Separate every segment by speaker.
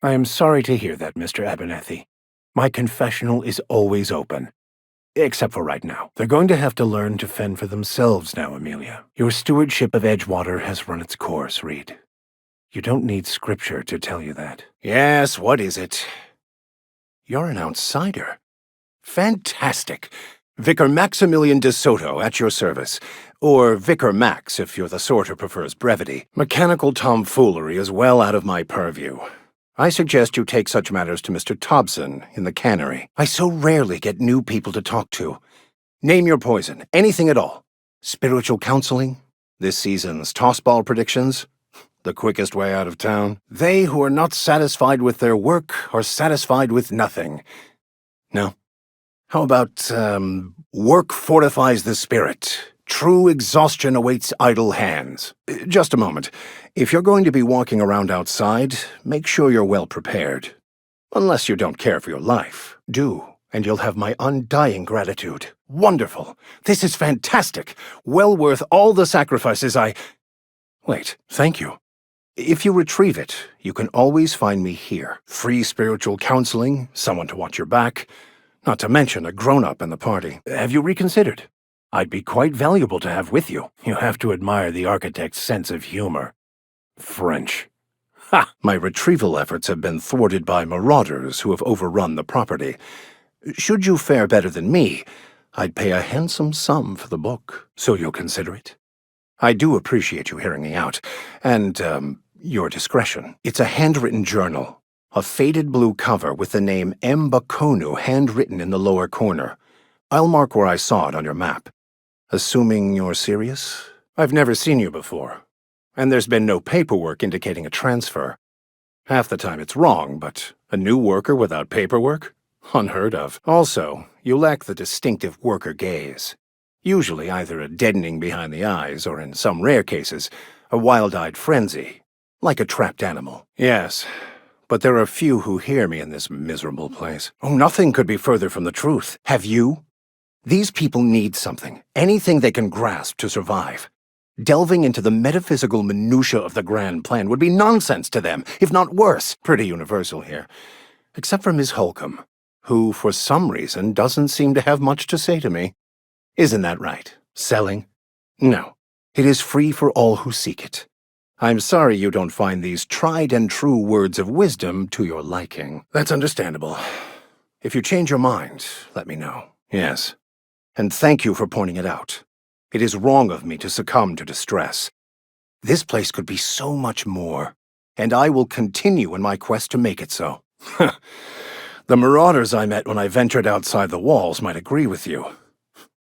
Speaker 1: I am sorry to hear that, Mr. Abernethy. My confessional is always open. Except for right now. They're going to have to learn to fend for themselves now, Amelia. Your stewardship of Edgewater has run its course, Reed. You don't need scripture to tell you that.
Speaker 2: Yes, what is it? You're an outsider. Fantastic. Vicar Maximilian DeSoto at your service. Or Vicar Max, if you're the sort who prefers brevity. Mechanical tomfoolery is well out of my purview. I suggest you take such matters to Mr. Thompson in the cannery. I so rarely get new people to talk to. Name your poison, anything at all. Spiritual counseling? This season's tossball predictions? The quickest way out of town? They who are not satisfied with their work are satisfied with nothing. No? How about, work fortifies the spirit. True exhaustion awaits idle hands. Just a moment. If you're going to be walking around outside, make sure you're well prepared. Unless you don't care for your life. Do, and you'll have my undying gratitude. Wonderful. This is fantastic. Well worth all the sacrifices Wait, thank you. If you retrieve it, you can always find me here. Free spiritual counseling, someone to watch your back, not to mention a grown-up in the party. Have you reconsidered? I'd be quite valuable to have with you. You have to admire the architect's sense of humor. French. Ha! My retrieval efforts have been thwarted by marauders who have overrun the property. Should you fare better than me, I'd pay a handsome sum for the book, so you'll consider it. I do appreciate you hearing me out, and, your discretion. It's a handwritten journal. A faded blue cover with the name M. Bakonu handwritten in the lower corner. I'll mark where I saw it on your map. Assuming you're serious? I've never seen you before, and there's been no paperwork indicating a transfer. Half the time it's wrong, but a new worker without paperwork? Unheard of. Also, you lack the distinctive worker gaze. Usually either a deadening behind the eyes, or in some rare cases, a wild-eyed frenzy, like a trapped animal. Yes, but there are few who hear me in this miserable place. Oh, nothing could be further from the truth. Have you? These people need something, anything they can grasp to survive. Delving into the metaphysical minutiae of the grand plan would be nonsense to them, if not worse. Pretty universal here. Except for Miss Holcomb, who, for some reason, doesn't seem to have much to say to me. Isn't that right? Selling? No. It is free for all who seek it. I'm sorry you don't find these tried-and-true words of wisdom to your liking. That's understandable. If you change your mind, let me know. Yes. And thank you for pointing it out. It is wrong of me to succumb to distress. This place could be so much more, and I will continue in my quest to make it so. The marauders I met when I ventured outside the walls might agree with you.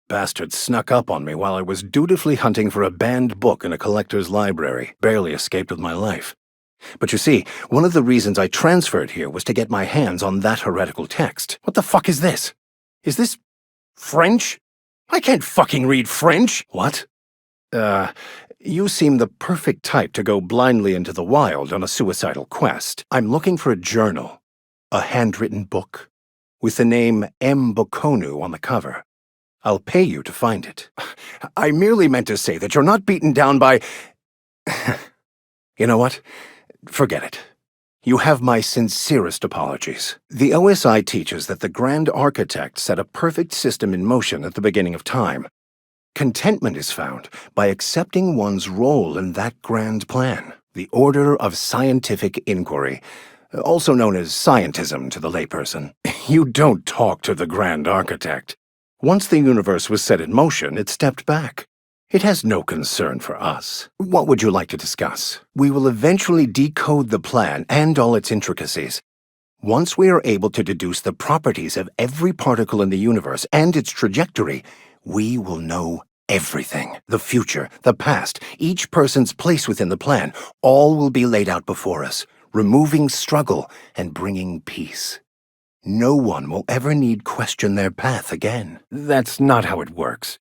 Speaker 2: Bastards snuck up on me while I was dutifully hunting for a banned book in a collector's library. Barely escaped with my life. But you see, one of the reasons I transferred here was to get my hands on that heretical text. What the fuck is this? Is this French? I can't fucking read French! What? You seem the perfect type to go blindly into the wild on a suicidal quest. I'm looking for a journal. A handwritten book. With the name M. Bakonu on the cover. I'll pay you to find it. I merely meant to say that you're not beaten down by... You know what? Forget it. You have my sincerest apologies. The OSI teaches that the Grand Architect set a perfect system in motion at the beginning of time. Contentment is found by accepting one's role in that grand plan, the order of scientific inquiry, also known as scientism to the layperson. You don't talk to the Grand Architect. Once the universe was set in motion, it stepped back. It has no concern for us. What would you like to discuss? We will eventually decode the plan and all its intricacies. Once we are able to deduce the properties of every particle in the universe and its trajectory, we will know everything. The future, the past, each person's place within the plan, all will be laid out before us, removing struggle and bringing peace. No one will ever need question their path again. That's not how it works.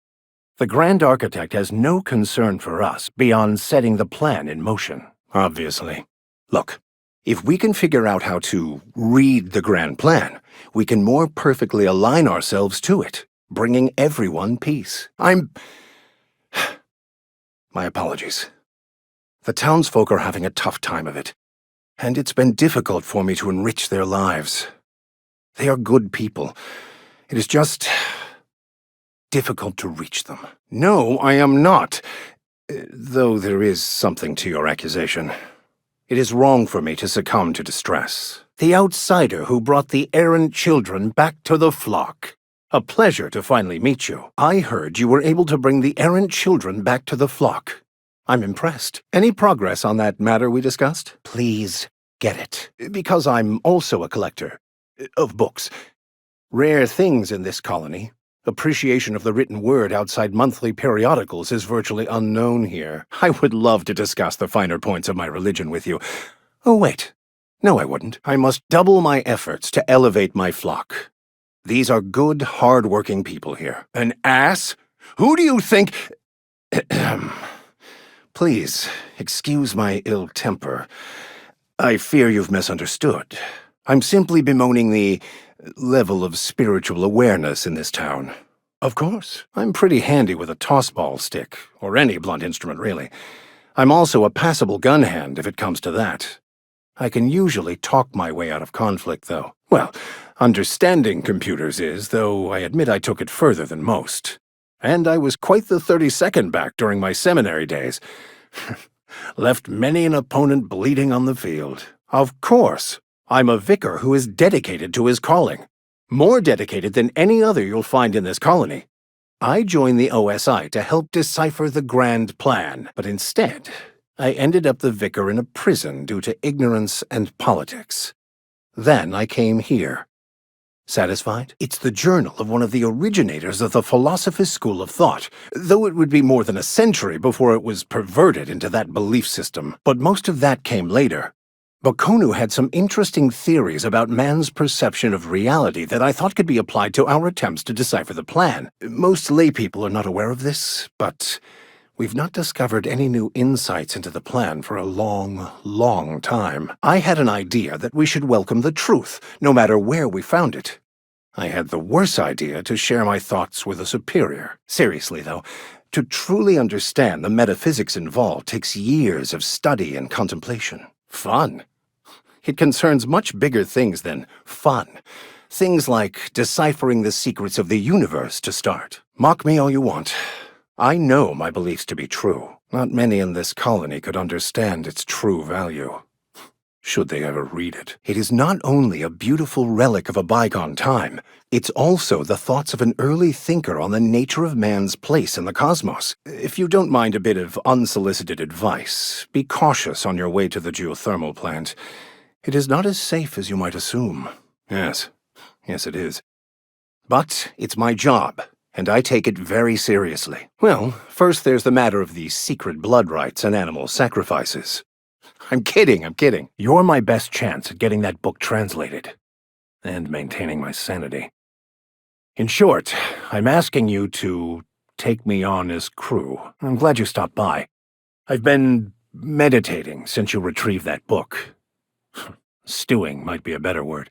Speaker 2: The Grand Architect has no concern for us beyond setting the plan in motion. Obviously. Look, if we can figure out how to read the grand plan, we can more perfectly align ourselves to it, bringing everyone peace. My apologies. The townsfolk are having a tough time of it. and it's been difficult for me to enrich their lives. They are good people. It is just difficult to reach them. No, I am not. Though there is something to your accusation. It is wrong for me to succumb to distress. The outsider who brought the errant children back to the flock. A pleasure to finally meet you. I heard you were able to bring the errant children back to the flock. I'm impressed. Any progress on that matter we discussed? Please get it. Because I'm also a collector of books. Rare things in this colony. Appreciation of the written word outside monthly periodicals is virtually unknown here. I would love to discuss the finer points of my religion with you. Oh, wait. No, I wouldn't. I must double my efforts to elevate my flock. These are good, hard-working people here. An ass? Who do you think— Please, excuse my ill temper. I fear you've misunderstood. I'm simply bemoaning the level of spiritual awareness in this town. Of course, I'm pretty handy with a tossball stick, or any blunt instrument, really. I'm also a passable gun hand, if it comes to that. I can usually talk my way out of conflict, though. Well, understanding computers is, though I admit I took it further than most. And I was quite the 32nd back during my seminary days. Left many an opponent bleeding on the field. Of course, I'm a vicar who is dedicated to his calling. More dedicated than any other you'll find in this colony. I joined the OSI to help decipher the grand plan, but instead, I ended up the vicar in a prison due to ignorance and politics. Then I came here. Satisfied? It's the journal of one of the originators of the Philosopher's School of Thought, though it would be more than a century before it was perverted into that belief system. But most of that came later. Bakonu had some interesting theories about man's perception of reality that I thought could be applied to our attempts to decipher the plan. Most laypeople are not aware of this, but we've not discovered any new insights into the plan for a long, long time. I had an idea that we should welcome the truth, no matter where we found it. I had the worse idea to share my thoughts with a superior. Seriously, though, to truly understand the metaphysics involved takes years of study and contemplation. Fun. It concerns much bigger things than fun. Things like deciphering the secrets of the universe, to start. Mock me all you want. I know my beliefs to be true. Not many in this colony could understand its true value. Should they ever read it. It is not only a beautiful relic of a bygone time, it's also the thoughts of an early thinker on the nature of man's place in the cosmos. If you don't mind a bit of unsolicited advice, be cautious on your way to the geothermal plant. It is not as safe as you might assume. Yes, it is. But it's my job, and I take it very seriously. Well, first there's the matter of the secret blood rites and animal sacrifices. I'm kidding.
Speaker 1: You're my best chance at getting that book translated. And maintaining my sanity. In short, I'm asking you to take me on as crew. I'm glad you stopped by. I've been meditating since you retrieved that book. Stewing might be a better word.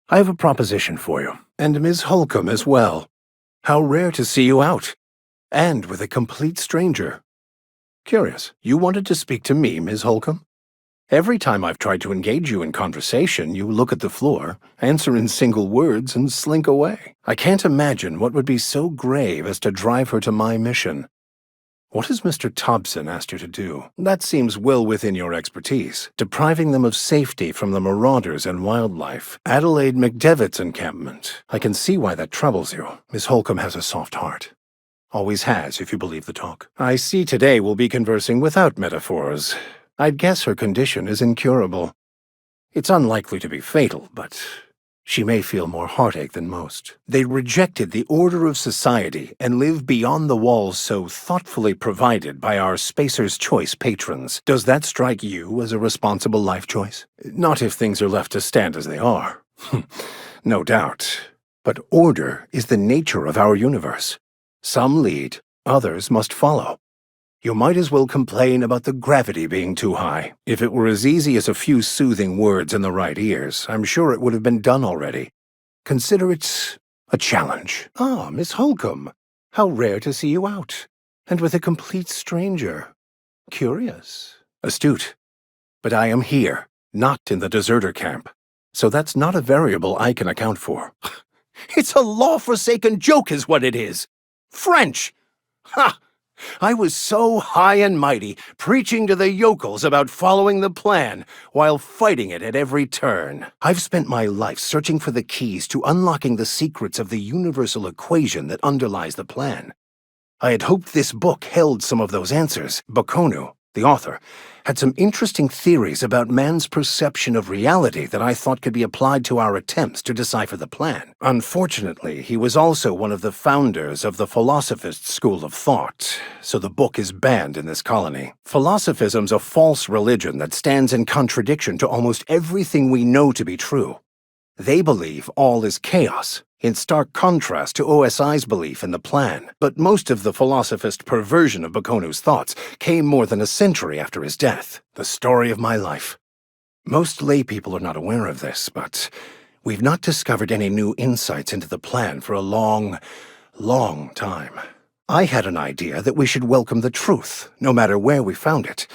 Speaker 1: I have a proposition for you.
Speaker 2: And Ms. Holcomb as well. How rare to see you out. And with a complete stranger. Curious, you wanted to speak to me, Ms. Holcomb? Every time I've tried to engage you in conversation, you look at the floor, answer in single words, and slink away. I can't imagine what would be so grave as to drive her to my mission. What has Mr. Thompson asked you to do? That seems well within your expertise. Depriving them of safety from the marauders and wildlife. Adelaide McDevitt's encampment. I can see why that troubles you. Miss Holcomb has a soft heart. Always has, if you believe the talk. I see today we'll be conversing without metaphors. I'd guess her condition is incurable. It's unlikely to be fatal, but she may feel more heartache than most. They rejected the order of society and live beyond the walls so thoughtfully provided by our Spacer's Choice patrons. Does that strike you as a responsible life choice? Not if things are left to stand as they are. No doubt. But order is the nature of our universe. Some lead, others must follow. You might as well complain about the gravity being too high. If it were as easy as a few soothing words in the right ears, I'm sure it would have been done already. Consider it a challenge. Ah, Miss Holcomb, how rare to see you out. And with a complete stranger. Curious. Astute. But I am here, not in the deserter camp. So that's not a variable I can account for. It's a law-forsaken joke is what it is. French! Ha! I was so high and mighty, preaching to the yokels about following the plan, while fighting it at every turn. I've spent my life searching for the keys to unlocking the secrets of the universal equation that underlies the plan. I had hoped this book held some of those answers. Baconu, the author, had some interesting theories about man's perception of reality that I thought could be applied to our attempts to decipher the plan. Unfortunately, he was also one of the founders of the Philosophist school of thought, so the book is banned in this colony. Philosophism's a false religion that stands in contradiction to almost everything we know to be true. They believe all is chaos, in stark contrast to OSI's belief in the plan. But most of the philosophist perversion of Bakonu's thoughts came more than a century after his death. The story of my life. Most lay people are not aware of this, but we've not discovered any new insights into the plan for a long, long time. I had an idea that we should welcome the truth, no matter where we found it.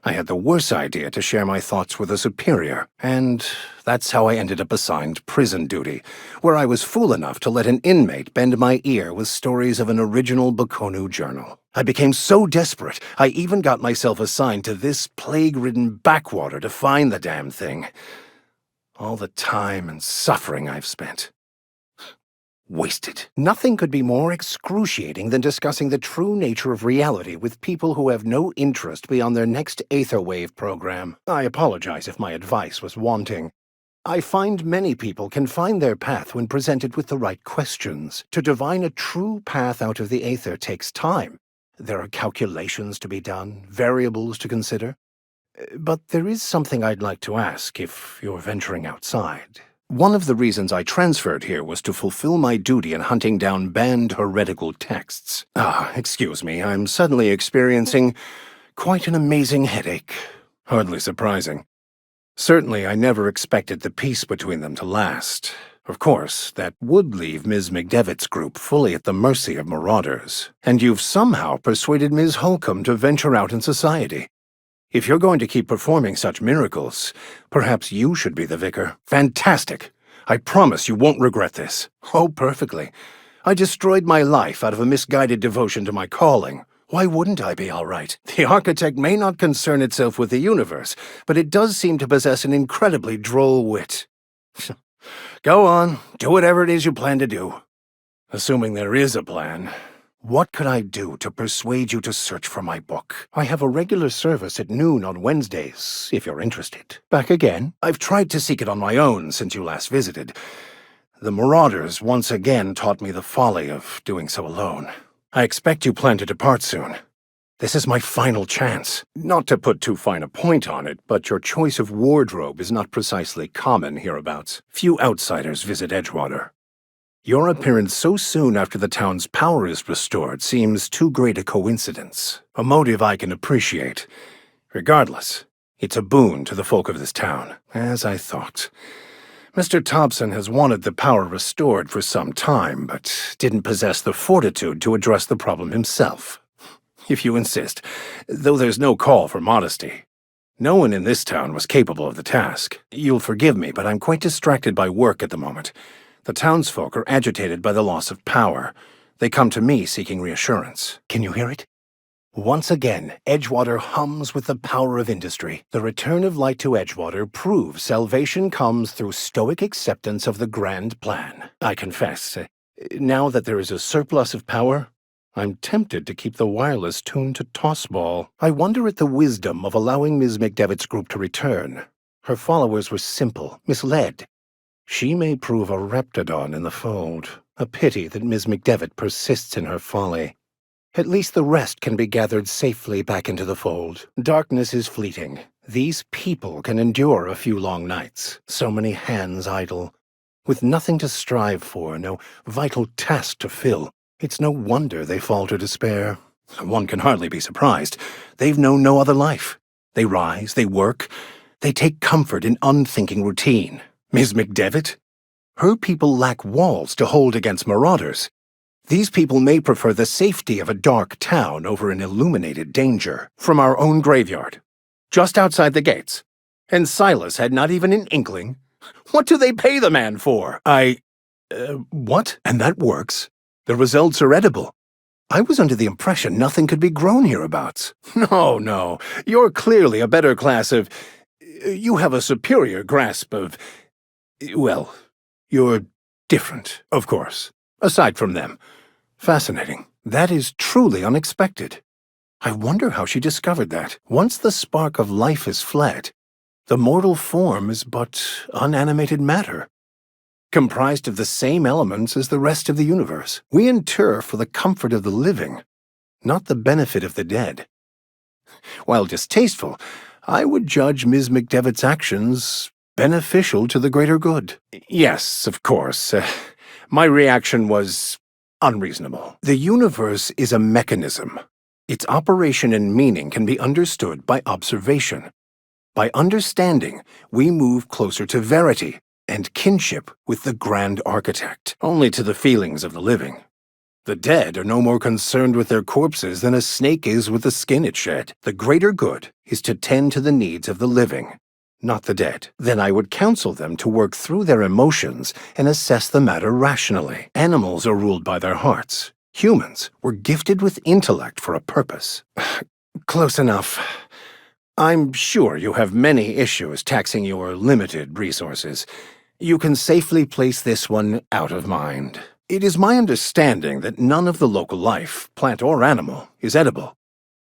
Speaker 2: I had the worse idea to share my thoughts with a superior, and that's how I ended up assigned prison duty, where I was fool enough to let an inmate bend my ear with stories of an original Baconu journal. I became so desperate, I even got myself assigned to this plague-ridden backwater to find the damn thing. All the time and suffering I've spent. Wasted. Nothing could be more excruciating than discussing the true nature of reality with people who have no interest beyond their next Aetherwave program. I apologize if my advice was wanting. I find many people can find their path when presented with the right questions. To divine a true path out of the Aether takes time. There are calculations to be done, variables to consider. But there is something I'd like to ask if you're venturing outside. One of the reasons I transferred here was to fulfill my duty in hunting down banned heretical texts. Excuse me, I'm suddenly experiencing quite an amazing headache. Hardly surprising. Certainly, I never expected the peace between them to last. Of course, that would leave Ms. McDevitt's group fully at the mercy of marauders. And you've somehow persuaded Ms. Holcomb to venture out in society. If you're going to keep performing such miracles, perhaps you should be the vicar. Fantastic! I promise you won't regret this. Oh, perfectly. I destroyed my life out of a misguided devotion to my calling. Why wouldn't I be all right? The architect may not concern itself with the universe, but it does seem to possess an incredibly droll wit. Go on, do whatever it is you plan to do. Assuming there is a plan. What could I do to persuade you to search for my book? I have a regular service at noon on Wednesdays, if you're interested. Back again? I've tried to seek it on my own since you last visited. The marauders once again taught me the folly of doing so alone. I expect you plan to depart soon. This is my final chance. Not to put too fine a point on it, but your choice of wardrobe is not precisely common hereabouts. Few outsiders visit Edgewater. Your appearance so soon after the town's power is restored seems too great a coincidence. A motive I can appreciate. Regardless, it's a boon to the folk of this town, as I thought. Mr. Thompson has wanted the power restored for some time, but didn't possess the fortitude to address the problem himself. If you insist, though there's no call for modesty. No one in this town was capable of the task. You'll forgive me, but I'm quite distracted by work at the moment. The townsfolk are agitated by the loss of power. They come to me seeking reassurance. Can you hear it? Once again, Edgewater hums with the power of industry. The return of light to Edgewater proves salvation comes through stoic acceptance of the grand plan. I confess, now that there is a surplus of power, I'm tempted to keep the wireless tuned to tossball. I wonder at the wisdom of allowing Ms. McDevitt's group to return. Her followers were simple, misled. She may prove a reptidon in the fold. A pity that Ms. McDevitt persists in her folly. At least the rest can be gathered safely back into the fold. Darkness is fleeting. These people can endure a few long nights. So many hands idle. With nothing to strive for, no vital task to fill. It's no wonder they fall to despair. One can hardly be surprised. They've known no other life. They rise, they work, they take comfort in unthinking routine. Ms. McDevitt? Her people lack walls to hold against marauders. These people may prefer the safety of a dark town over an illuminated danger. From our own graveyard, just outside the gates. And Silas had not even an inkling? What do they pay the man for?
Speaker 1: What? And that works? The results are edible. I was under the impression nothing could be grown hereabouts.
Speaker 2: No. You're clearly a better class of... You have a superior grasp of... Well, you're different, of course. Aside from them.
Speaker 1: Fascinating. That is truly unexpected. I wonder how she discovered that. Once the spark of life is fled, the mortal form is but unanimated matter, comprised of the same elements as the rest of the universe. We inter for the comfort of the living, not the benefit of the dead. While distasteful, I would judge Ms. McDevitt's actions beneficial to the greater good.
Speaker 2: Yes, of course. My reaction was unreasonable.
Speaker 1: The universe is a mechanism. Its operation and meaning can be understood by observation. By understanding, we move closer to verity and kinship with the grand architect.
Speaker 2: Only to the feelings of the living.
Speaker 1: The dead are no more concerned with their corpses than a snake is with the skin it shed. The greater good is to tend to the needs of the living, not the dead. Then I would counsel them to work through their emotions and assess the matter rationally. Animals are ruled by their hearts. Humans were gifted with intellect for a purpose.
Speaker 2: Close enough. I'm sure you have many issues taxing your limited resources. You can safely place this one out of mind. It is my understanding that none of the local life, plant or animal, is edible.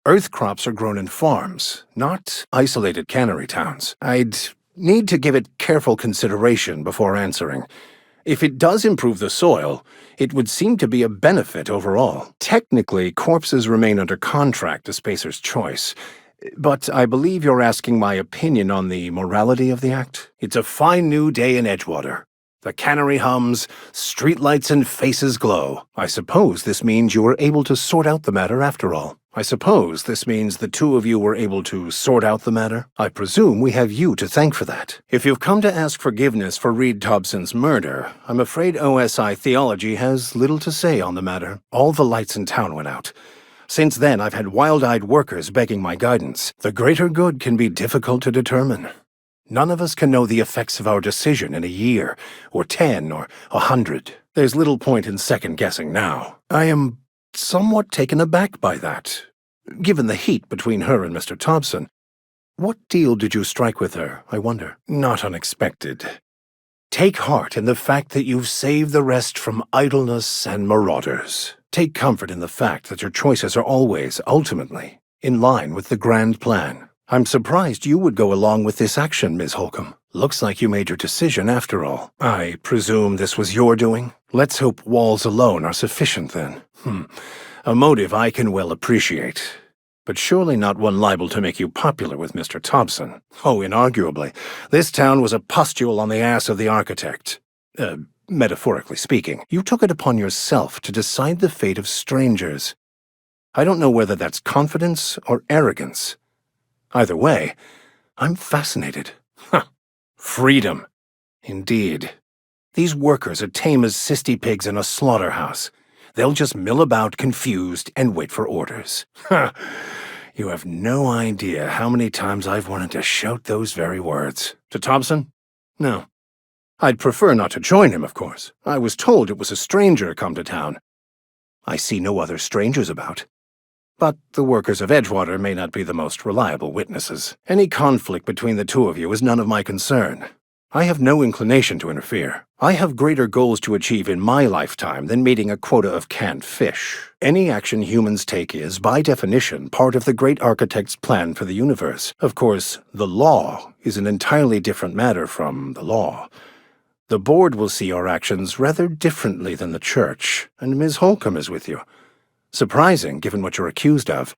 Speaker 2: Earth crops are grown in farms, not isolated cannery towns. I'd need to give it careful consideration before answering. If it does improve the soil, it would seem to be a benefit overall. Technically, corpses remain under contract to Spacer's Choice, but I believe you're asking my opinion on the morality of the act. It's a fine new day in Edgewater. The cannery hums, streetlights and faces glow. I suppose this means you were able to sort out the matter after all. I suppose this means the two of you were able to sort out the matter. I presume we have you to thank for that. If you've come to ask forgiveness for Reed Thompson's murder, I'm afraid OSI Theology has little to say on the matter. All the lights in town went out. Since then, I've had wild-eyed workers begging my guidance. The greater good can be difficult to determine. None of us can know the effects of our decision in a year, or 10, or 100. There's little point in second-guessing now. I am somewhat taken aback by that, given the heat between her and Mr. Thompson. What deal did you strike with her, I wonder? Not unexpected. Take heart in the fact that you've saved the rest from idleness and marauders. Take comfort in the fact that your choices are always, ultimately, in line with the grand plan. I'm surprised you would go along with this action, Ms. Holcomb. Looks like you made your decision after all. I presume this was your doing? Let's hope walls alone are sufficient then. A motive I can well appreciate. But surely not one liable to make you popular with Mr. Thompson. Oh, inarguably. This town was a pustule on the ass of the architect. Metaphorically speaking. You took it upon yourself to decide the fate of strangers. I don't know whether that's confidence or arrogance. Either way, I'm fascinated. Freedom. Indeed. These workers are tame as cysty pigs in a slaughterhouse. They'll just mill about confused and wait for orders. You have no idea how many times I've wanted to shout those very words. To Thompson? No. I'd prefer not to join him, of course. I was told it was a stranger come to town. I see no other strangers about. But the workers of Edgewater may not be the most reliable witnesses. Any conflict between the two of you is none of my concern. I have no inclination to interfere. I have greater goals to achieve in my lifetime than meeting a quota of canned fish. Any action humans take is, by definition, part of the great architect's plan for the universe. Of course, the law is an entirely different matter from the law. The board will see your actions rather differently than the church, and Ms. Holcomb is with you. Surprising, given what you're accused of.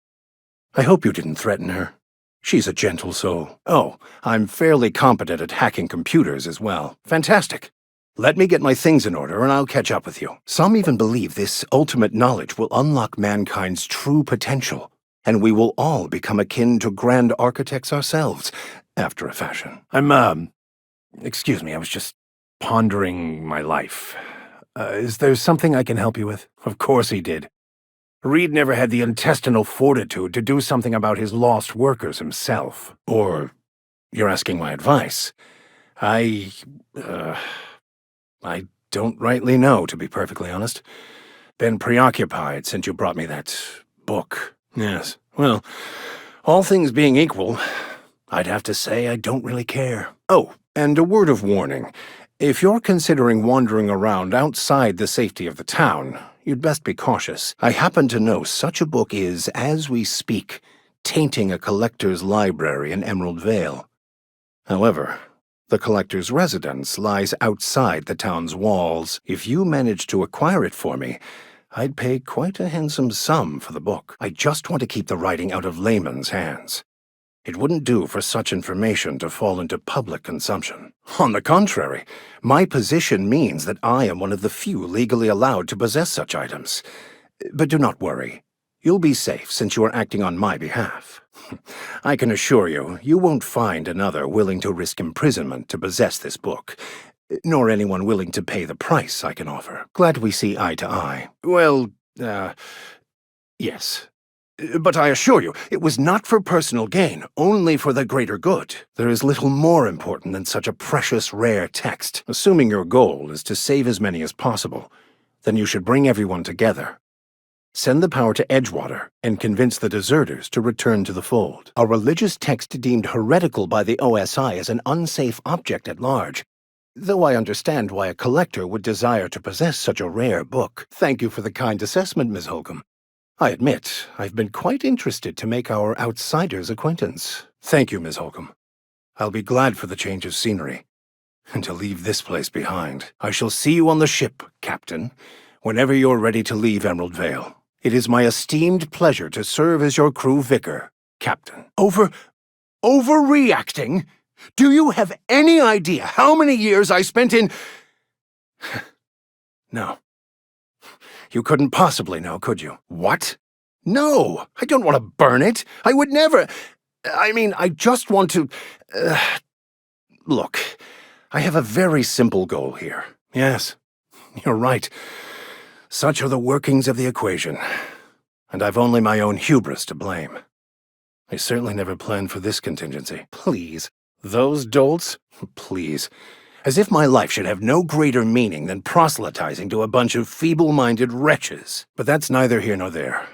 Speaker 2: I hope you didn't threaten her. She's a gentle soul. Oh, I'm fairly competent at hacking computers as well. Fantastic. Let me get my things in order and I'll catch up with you. Some even believe this ultimate knowledge will unlock mankind's true potential, and we will all become akin to grand architects ourselves, after a fashion. Excuse me, I was just pondering my life. Is there something I can help you with? Of course he did. Reed never had the intestinal fortitude to do something about his lost workers himself. Or You're asking my advice. I don't rightly know, to be perfectly honest. Been preoccupied since you brought me that book. Yes, well, all things being equal, I'd have to say I don't really care. Oh, and a word of warning. If you're considering wandering around outside the safety of the town, you'd best be cautious. I happen to know such a book is, as we speak, tainting a collector's library in Emerald Vale. However, the collector's residence lies outside the town's walls. If you manage to acquire it for me, I'd pay quite a handsome sum for the book. I just want to keep the writing out of layman's hands. It wouldn't do for such information to fall into public consumption. On the contrary, my position means that I am one of the few legally allowed to possess such items. But do not worry. You'll be safe since you are acting on my behalf. I can assure you, you won't find another willing to risk imprisonment to possess this book, nor anyone willing to pay the price I can offer. Glad we see eye to eye. Well, yes. But I assure you, it was not for personal gain, only for the greater good. There is little more important than such a precious, rare text. Assuming your goal is to save as many as possible, then you should bring everyone together. Send the power to Edgewater and convince the deserters to return to the fold. A religious text deemed heretical by the OSI is an unsafe object at large, though I understand why a collector would desire to possess such a rare book. Thank you for the kind assessment, Ms. Holcomb. I admit, I've been quite interested to make our outsider's acquaintance. Thank you, Ms. Holcomb. I'll be glad for the change of scenery, and to leave this place behind. I shall see you on the ship, Captain, whenever you're ready to leave Emerald Vale. It is my esteemed pleasure to serve as your crew vicar, Captain. Overreacting? Do you have any idea how many years I spent in... No. You couldn't possibly know, could you? What? No, I don't want to burn it. I would never... I mean, I just want to... Look, I have a very simple goal here. Yes, you're right. Such are the workings of the equation, and I've only my own hubris to blame. I certainly never planned for this contingency. Please. Those dolts? Please. As if my life should have no greater meaning than proselytizing to a bunch of feeble-minded wretches. But that's neither here nor there.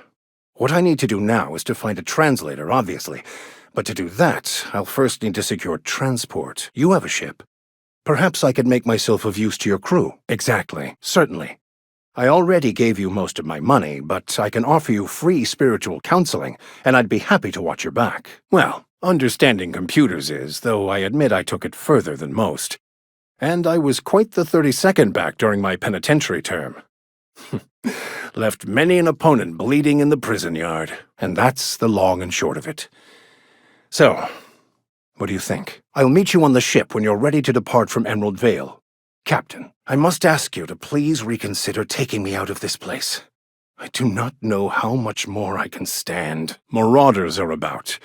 Speaker 2: What I need to do now is to find a translator, obviously. But to do that, I'll first need to secure transport. You have a ship. Perhaps I could make myself of use to your crew. Exactly. Certainly. I already gave you most of my money, but I can offer you free spiritual counseling, and I'd be happy to watch your back. Well, understanding computers is, though I admit I took it further than most. And I was quite the 32nd back during my penitentiary term. Left many an opponent bleeding in the prison yard, and that's the long and short of it. So, what do you think? I'll meet you on the ship when you're ready to depart from Emerald Vale. Captain, I must ask you to please reconsider taking me out of this place. I do not know how much more I can stand. Marauders are about.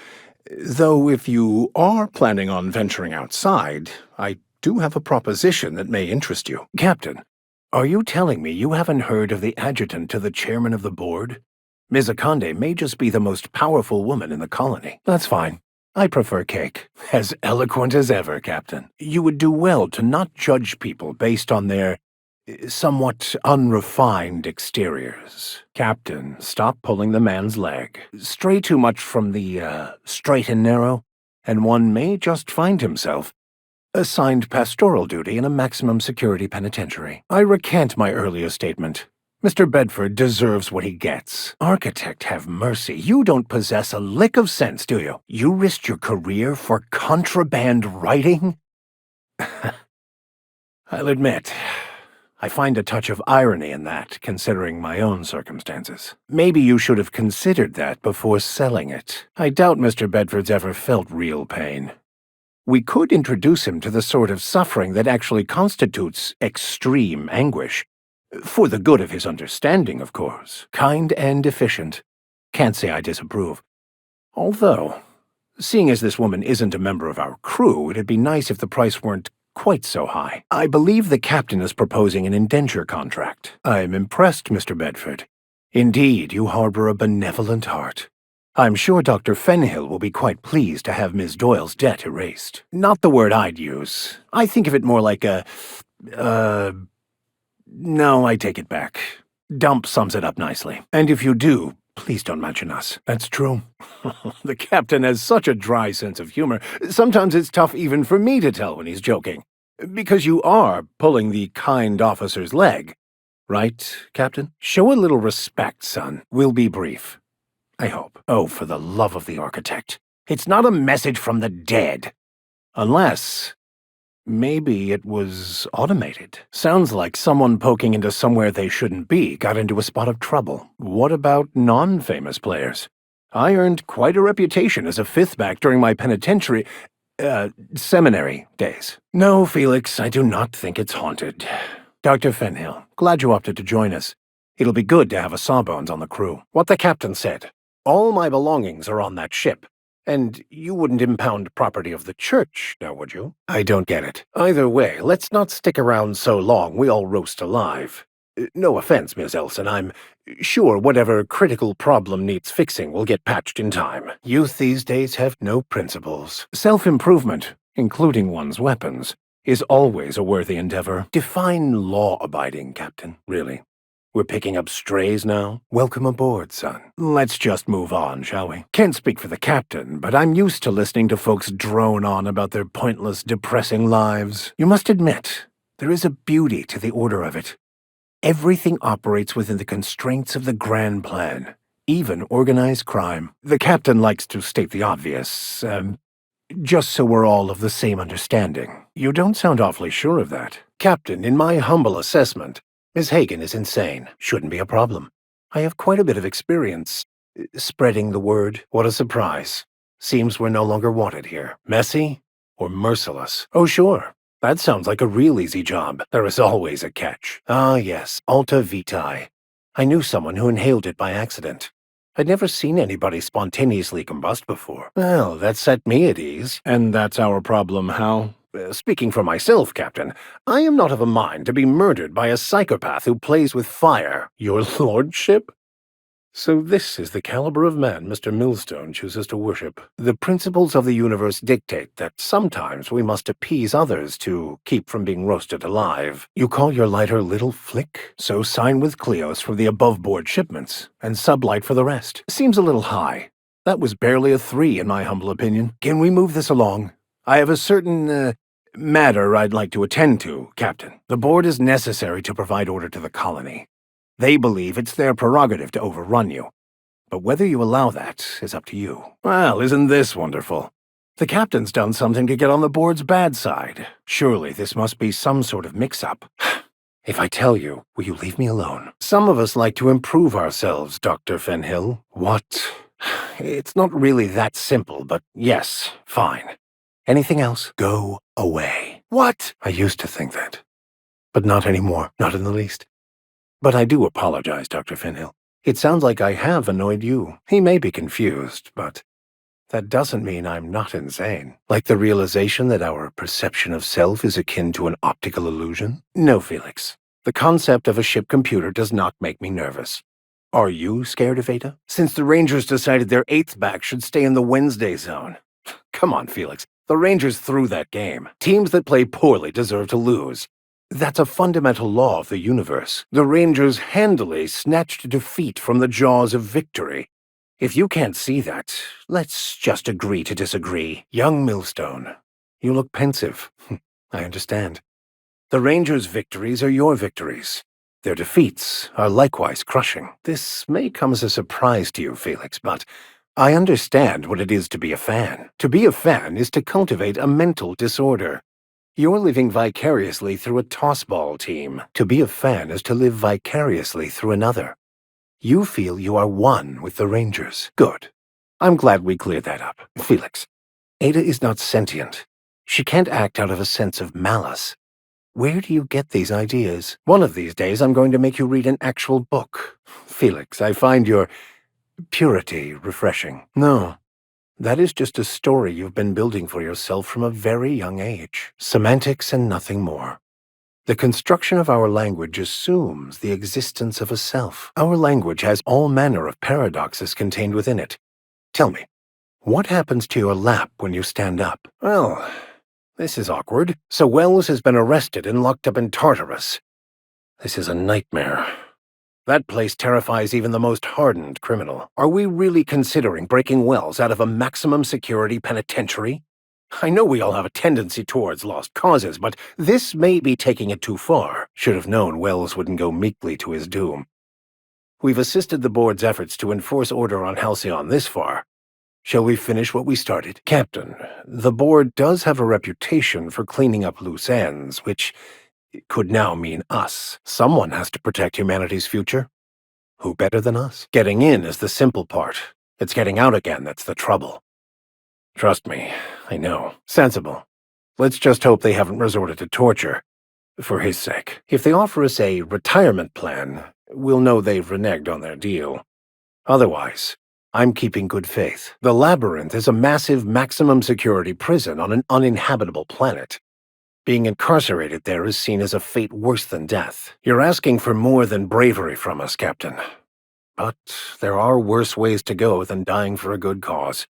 Speaker 2: Though if you are planning on venturing outside, I do have a proposition that may interest you.
Speaker 1: Captain, are you telling me you haven't heard of the adjutant to the chairman of the board? Ms. Akande may just be the most powerful woman in the colony. That's fine. I prefer cake. As eloquent as ever, Captain. You would do well to not judge people based on their somewhat unrefined exteriors. Captain, stop pulling the man's leg. Stray too much from the straight and narrow, and one may just find himself assigned pastoral duty in a maximum security penitentiary. I recant my earlier statement. Mr. Bedford deserves what he gets. Architect, have mercy. You don't possess a lick of sense, do you? You risked your career for contraband writing? I'll admit, I find a touch of irony in that, considering my own circumstances. Maybe you should have considered that before selling it. I doubt Mr. Bedford's ever felt real pain. We could introduce him to the sort of suffering that actually constitutes extreme anguish. For the good of his understanding, of course. Kind and efficient. Can't say I disapprove. Although, seeing as this woman isn't a member of our crew, it'd be nice if the price weren't quite so high. I believe the captain is proposing an indenture contract. I'm impressed, Mr. Bedford. Indeed, you harbor a benevolent heart. I'm sure Dr. Fenhill will be quite pleased to have Miss Doyle's debt erased. Not the word I'd use. I think of it more like a... No, I take it back. Dump sums it up nicely. And if you do, please don't mention us. That's true. The captain has such a dry sense of humor. Sometimes it's tough even for me to tell when he's joking. Because you are pulling the kind officer's leg. Right, Captain? Show a little respect, son. We'll be brief. I hope. Oh, for the love of the architect. It's not a message from the dead. Unless... maybe it was automated. Sounds like someone poking into somewhere they shouldn't be got into a spot of trouble. What about non-famous players? I earned quite a reputation as a fifth back during my penitentiary... seminary days. No, Felix, I do not think it's haunted. Dr. Fenhill, glad you opted to join us. It'll be good to have a Sawbones on the crew. What the captain said. All my belongings are on that ship. And you wouldn't impound property of the church, now would you? I don't get it. Either way, let's not stick around so long we all roast alive. No offense, Miss Elson, I'm sure whatever critical problem needs fixing will get patched in time. Youth these days have no principles. Self-improvement, including one's weapons, is always a worthy endeavor. Define law-abiding, Captain, really. We're picking up strays now? Welcome aboard, son. Let's just move on, shall we? Can't speak for the captain, but I'm used to listening to folks drone on about their pointless, depressing lives. You must admit, there is a beauty to the order of it. Everything operates within the constraints of the grand plan, even organized crime. The captain likes to state the obvious, just so we're all of the same understanding. You don't sound awfully sure of that. Captain, in my humble assessment, Miss Hagen is insane. Shouldn't be a problem. I have quite a bit of experience spreading the word. What a surprise. Seems we're no longer wanted here. Messy or merciless? Oh, sure. That sounds like a real easy job. There is always a catch. Ah, yes, Alta Vitae. I knew someone who inhaled it by accident. I'd never seen anybody spontaneously combust before. Well, that set me at ease. And that's our problem, how? Speaking for myself, Captain, I am not of a mind to be murdered by a psychopath who plays with fire. Your lordship? So this is the caliber of man Mr. Millstone chooses to worship. The principles of the universe dictate that sometimes we must appease others to keep from being roasted alive. You call your lighter Little Flick? So sign with Cleos for the above-board shipments, and sublight for the rest. Seems a little high. That was barely a 3 in my humble opinion. Can we move this along? I have a certain, matter I'd like to attend to, Captain. The board is necessary to provide order to the colony. They believe it's their prerogative to overrun you. But whether you allow that is up to you. Well, isn't this wonderful? The captain's done something to get on the board's bad side. Surely this must be some sort of mix-up. If I tell you, will you leave me alone? Some of us like to improve ourselves, Dr. Fenhill. What? It's not really that simple, but yes, fine. Anything else? Go away. What? I used to think that. But not anymore, not in the least. But I do apologize, Dr. Fenhill. It sounds like I have annoyed you. He may be confused, but that doesn't mean I'm not insane. Like the realization that our perception of self is akin to an optical illusion? No, Felix. The concept of a ship computer does not make me nervous. Are you scared of Ada? Since the Rangers decided their 8th back should stay in the Wednesday zone. Come on, Felix. The Rangers threw that game. Teams that play poorly deserve to lose. That's a fundamental law of the universe. The Rangers handily snatched defeat from the jaws of victory. If you can't see that, let's just agree to disagree. Young Millstone, you look pensive. I understand. The Rangers' victories are your victories. Their defeats are likewise crushing. This may come as a surprise to you, Felix, but I understand what it is to be a fan. To be a fan is to cultivate a mental disorder. You're living vicariously through a tossball team. To be a fan is to live vicariously through another. You feel you are one with the Rangers. Good. I'm glad we cleared that up. Felix, Ada is not sentient. She can't act out of a sense of malice. Where do you get these ideas? One of these days I'm going to make you read an actual book. Felix, I find your purity refreshing. No. That is just a story you've been building for yourself from a very young age. Semantics and nothing more. The construction of our language assumes the existence of a self. Our language has all manner of paradoxes contained within it. Tell me, what happens to your lap when you stand up? Well, this is awkward. So Wells has been arrested and locked up in Tartarus. This is a nightmare. That place terrifies even the most hardened criminal. Are we really considering breaking Wells out of a maximum security penitentiary? I know we all have a tendency towards lost causes, but this may be taking it too far. Should have known Wells wouldn't go meekly to his doom. We've assisted the board's efforts to enforce order on Halcyon this far. Shall we finish what we started? Captain, the board does have a reputation for cleaning up loose ends, which could now mean us. Someone has to protect humanity's future. Who better than us? Getting in is the simple part. It's getting out again that's the trouble. Trust me, I know. Sensible. Let's just hope they haven't resorted to torture. For his sake. If they offer us a retirement plan, we'll know they've reneged on their deal. Otherwise, I'm keeping good faith. The Labyrinth is a massive maximum security prison on an uninhabitable planet. Being incarcerated there is seen as a fate worse than death. You're asking for more than bravery from us, Captain. But there are worse ways to go than dying for a good cause.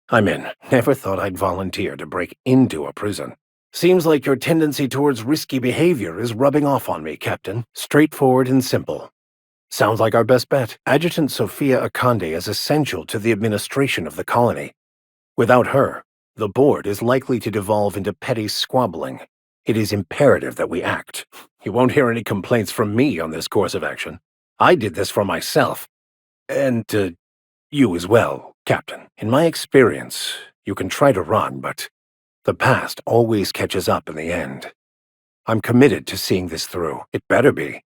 Speaker 1: I'm in. Never thought I'd volunteer to break into a prison. Seems like your tendency towards risky behavior is rubbing off on me, Captain. Straightforward and simple. Sounds like our best bet. Adjutant Sophia Akande is essential to the administration of the colony. Without her, the board is likely to devolve into petty squabbling. It is imperative that we act. You won't hear any complaints from me on this course of action. I did this for myself. And, you as well, Captain. In my experience, you can try to run, but the past always catches up in the end. I'm committed to seeing this through. It better be.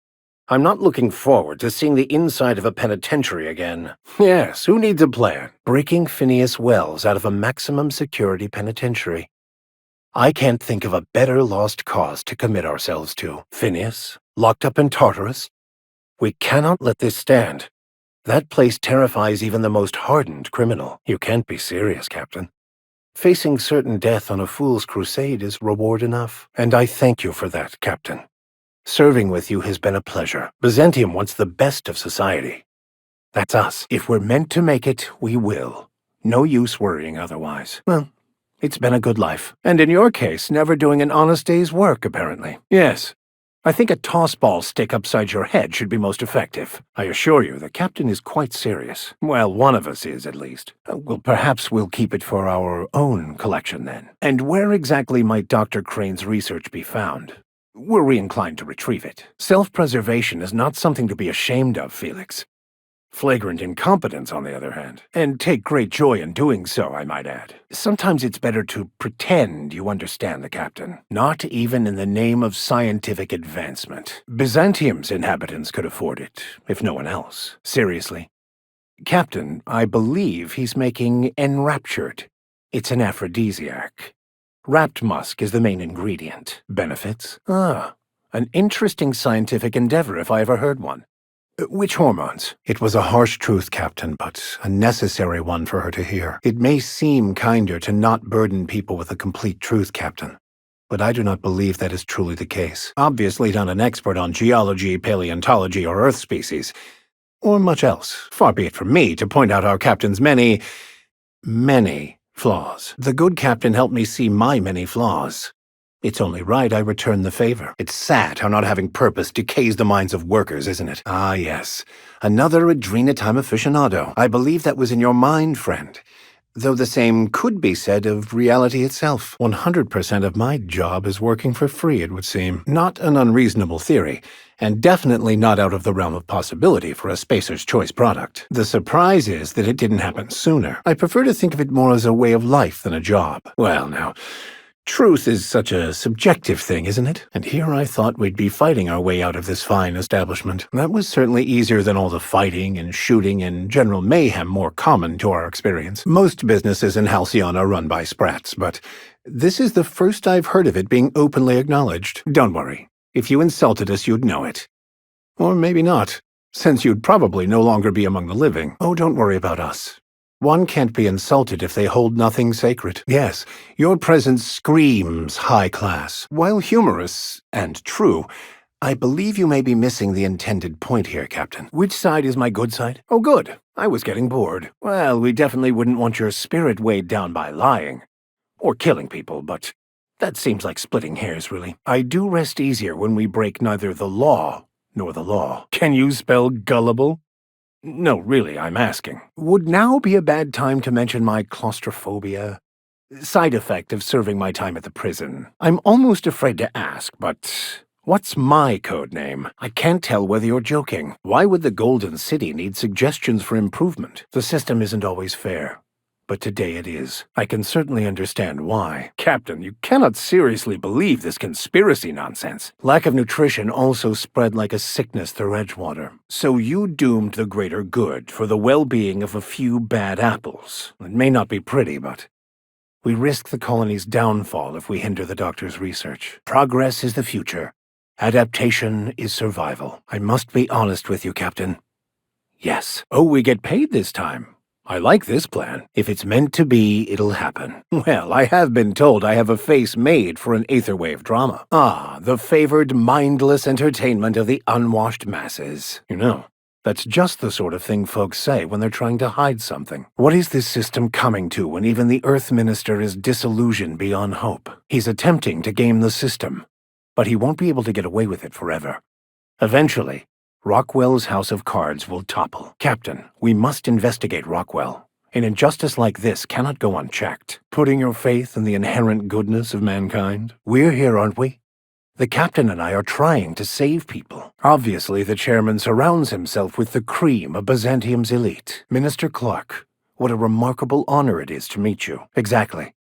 Speaker 1: I'm not looking forward to seeing the inside of a penitentiary again. Yes, who needs a plan? Breaking Phineas Wells out of a maximum security penitentiary. I can't think of a better lost cause to commit ourselves to. Phineas, locked up in Tartarus? We cannot let this stand. That place terrifies even the most hardened criminal. You can't be serious, Captain. Facing certain death on a fool's crusade is reward enough, and I thank you for that, Captain. Serving with you has been a pleasure. Byzantium wants the best of society. That's us. If we're meant to make it, we will. No use worrying otherwise. Well, it's been a good life. And in your case, never doing an honest day's work, apparently. Yes. I think a toss-ball stick upside your head should be most effective. I assure you, the captain is quite serious. Well, one of us is, at least. Perhaps we'll keep it for our own collection, then. And where exactly might Dr. Crane's research be found? Were we inclined to retrieve it? Self-preservation is not something to be ashamed of, Felix. Flagrant incompetence, on the other hand. And take great joy in doing so, I might add. Sometimes it's better to pretend you understand the captain. Not even in the name of scientific advancement. Byzantium's inhabitants could afford it, if no one else. Seriously. Captain, I believe he's making enraptured. It's an aphrodisiac. Wrapped musk is the main ingredient. Benefits? An interesting scientific endeavor if I ever heard one. Which hormones? It was a harsh truth, Captain, but a necessary one for her to hear. It may seem kinder to not burden people with a complete truth, Captain, but I do not believe that is truly the case. Obviously not an expert on geology, paleontology, or Earth species, or much else. Far be it from me to point out our Captain's many flaws. The good Captain helped me see my many flaws. It's only right I return the favor. It's sad how not having purpose decays the minds of workers, isn't it? Ah, yes. Another Adrena time aficionado. I believe that was in your mind, friend. Though the same could be said of reality itself. 100% of my job is working for free, it would seem. Not an unreasonable theory, and definitely not out of the realm of possibility for a Spacer's Choice product. The surprise is that it didn't happen sooner. I prefer to think of it more as a way of life than a job. Well, now, truth is such a subjective thing, isn't it? And here I thought we'd be fighting our way out of this fine establishment. That was certainly easier than all the fighting and shooting and general mayhem more common to our experience. Most businesses in Halcyon are run by sprats, but this is the first I've heard of it being openly acknowledged. Don't worry. If you insulted us, you'd know it. Or maybe not, since you'd probably no longer be among the living. Oh, don't worry about us. One can't be insulted if they hold nothing sacred. Yes, your presence screams high class. While humorous and true, I believe you may be missing the intended point here, Captain. Which side is my good side? Oh, good. I was getting bored. Well, we definitely wouldn't want your spirit weighed down by lying. Or killing people, but that seems like splitting hairs, really. I do rest easier when we break neither the law nor the law. Can you spell gullible? No, really, I'm asking. Would now be a bad time to mention my claustrophobia? Side effect of serving my time at the prison. I'm almost afraid to ask, but what's my code name? I can't tell whether you're joking. Why would the Golden City need suggestions for improvement? The system isn't always fair. But today it is. I can certainly understand why. Captain, you cannot seriously believe this conspiracy nonsense. Lack of nutrition also spread like a sickness through Edgewater. So you doomed the greater good for the well-being of a few bad apples. It may not be pretty, but we risk the colony's downfall if we hinder the doctor's research. Progress is the future. Adaptation is survival. I must be honest with you, Captain. Yes. Oh, we get paid this time. I like this plan. If it's meant to be, it'll happen. Well, I have been told I have a face made for an aetherwave drama. Ah, the favored mindless entertainment of the unwashed masses. You know, that's just the sort of thing folks say when they're trying to hide something. What is this system coming to when even the Earth Minister is disillusioned beyond hope? He's attempting to game the system, but he won't be able to get away with it forever. Eventually, Rockwell's House of Cards will topple. Captain, we must investigate Rockwell. An injustice like this cannot go unchecked. Putting your faith in the inherent goodness of mankind? We're here, aren't we? The captain and I are trying to save people. Obviously, the chairman surrounds himself with the cream of Byzantium's elite. Minister Clark, what a remarkable honor it is to meet you. Exactly.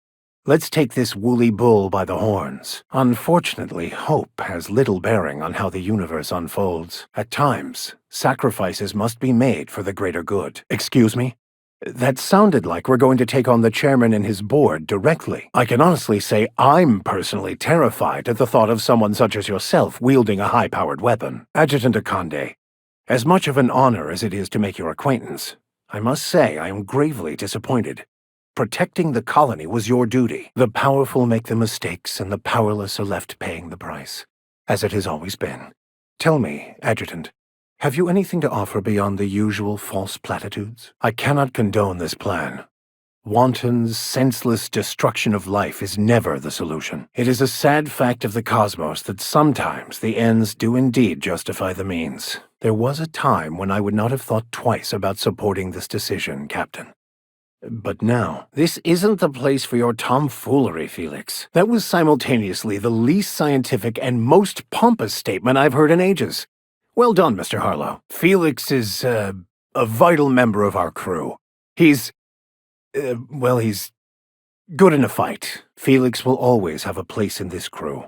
Speaker 1: Let's take this woolly bull by the horns. Unfortunately, hope has little bearing on how the universe unfolds. At times, sacrifices must be made for the greater good. Excuse me? That sounded like we're going to take on the chairman and his board directly. I can honestly say I'm personally terrified at the thought of someone such as yourself wielding a high-powered weapon. Adjutant Akande, as much of an honor as it is to make your acquaintance, I must say I am gravely disappointed. Protecting the colony was your duty. The powerful make the mistakes, and the powerless are left paying the price, as it has always been. Tell me, Adjutant, have you anything to offer beyond the usual false platitudes? I cannot condone this plan. Wanton, senseless destruction of life is never the solution. It is a sad fact of the cosmos that sometimes the ends do indeed justify the means. There was a time when I would not have thought twice about supporting this decision, Captain. But now, this isn't the place for your tomfoolery, Felix. That was simultaneously the least scientific and most pompous statement I've heard in ages. Well done, Mr. Harlow. Felix is, a vital member of our crew. He's good in a fight. Felix will always have a place in this crew.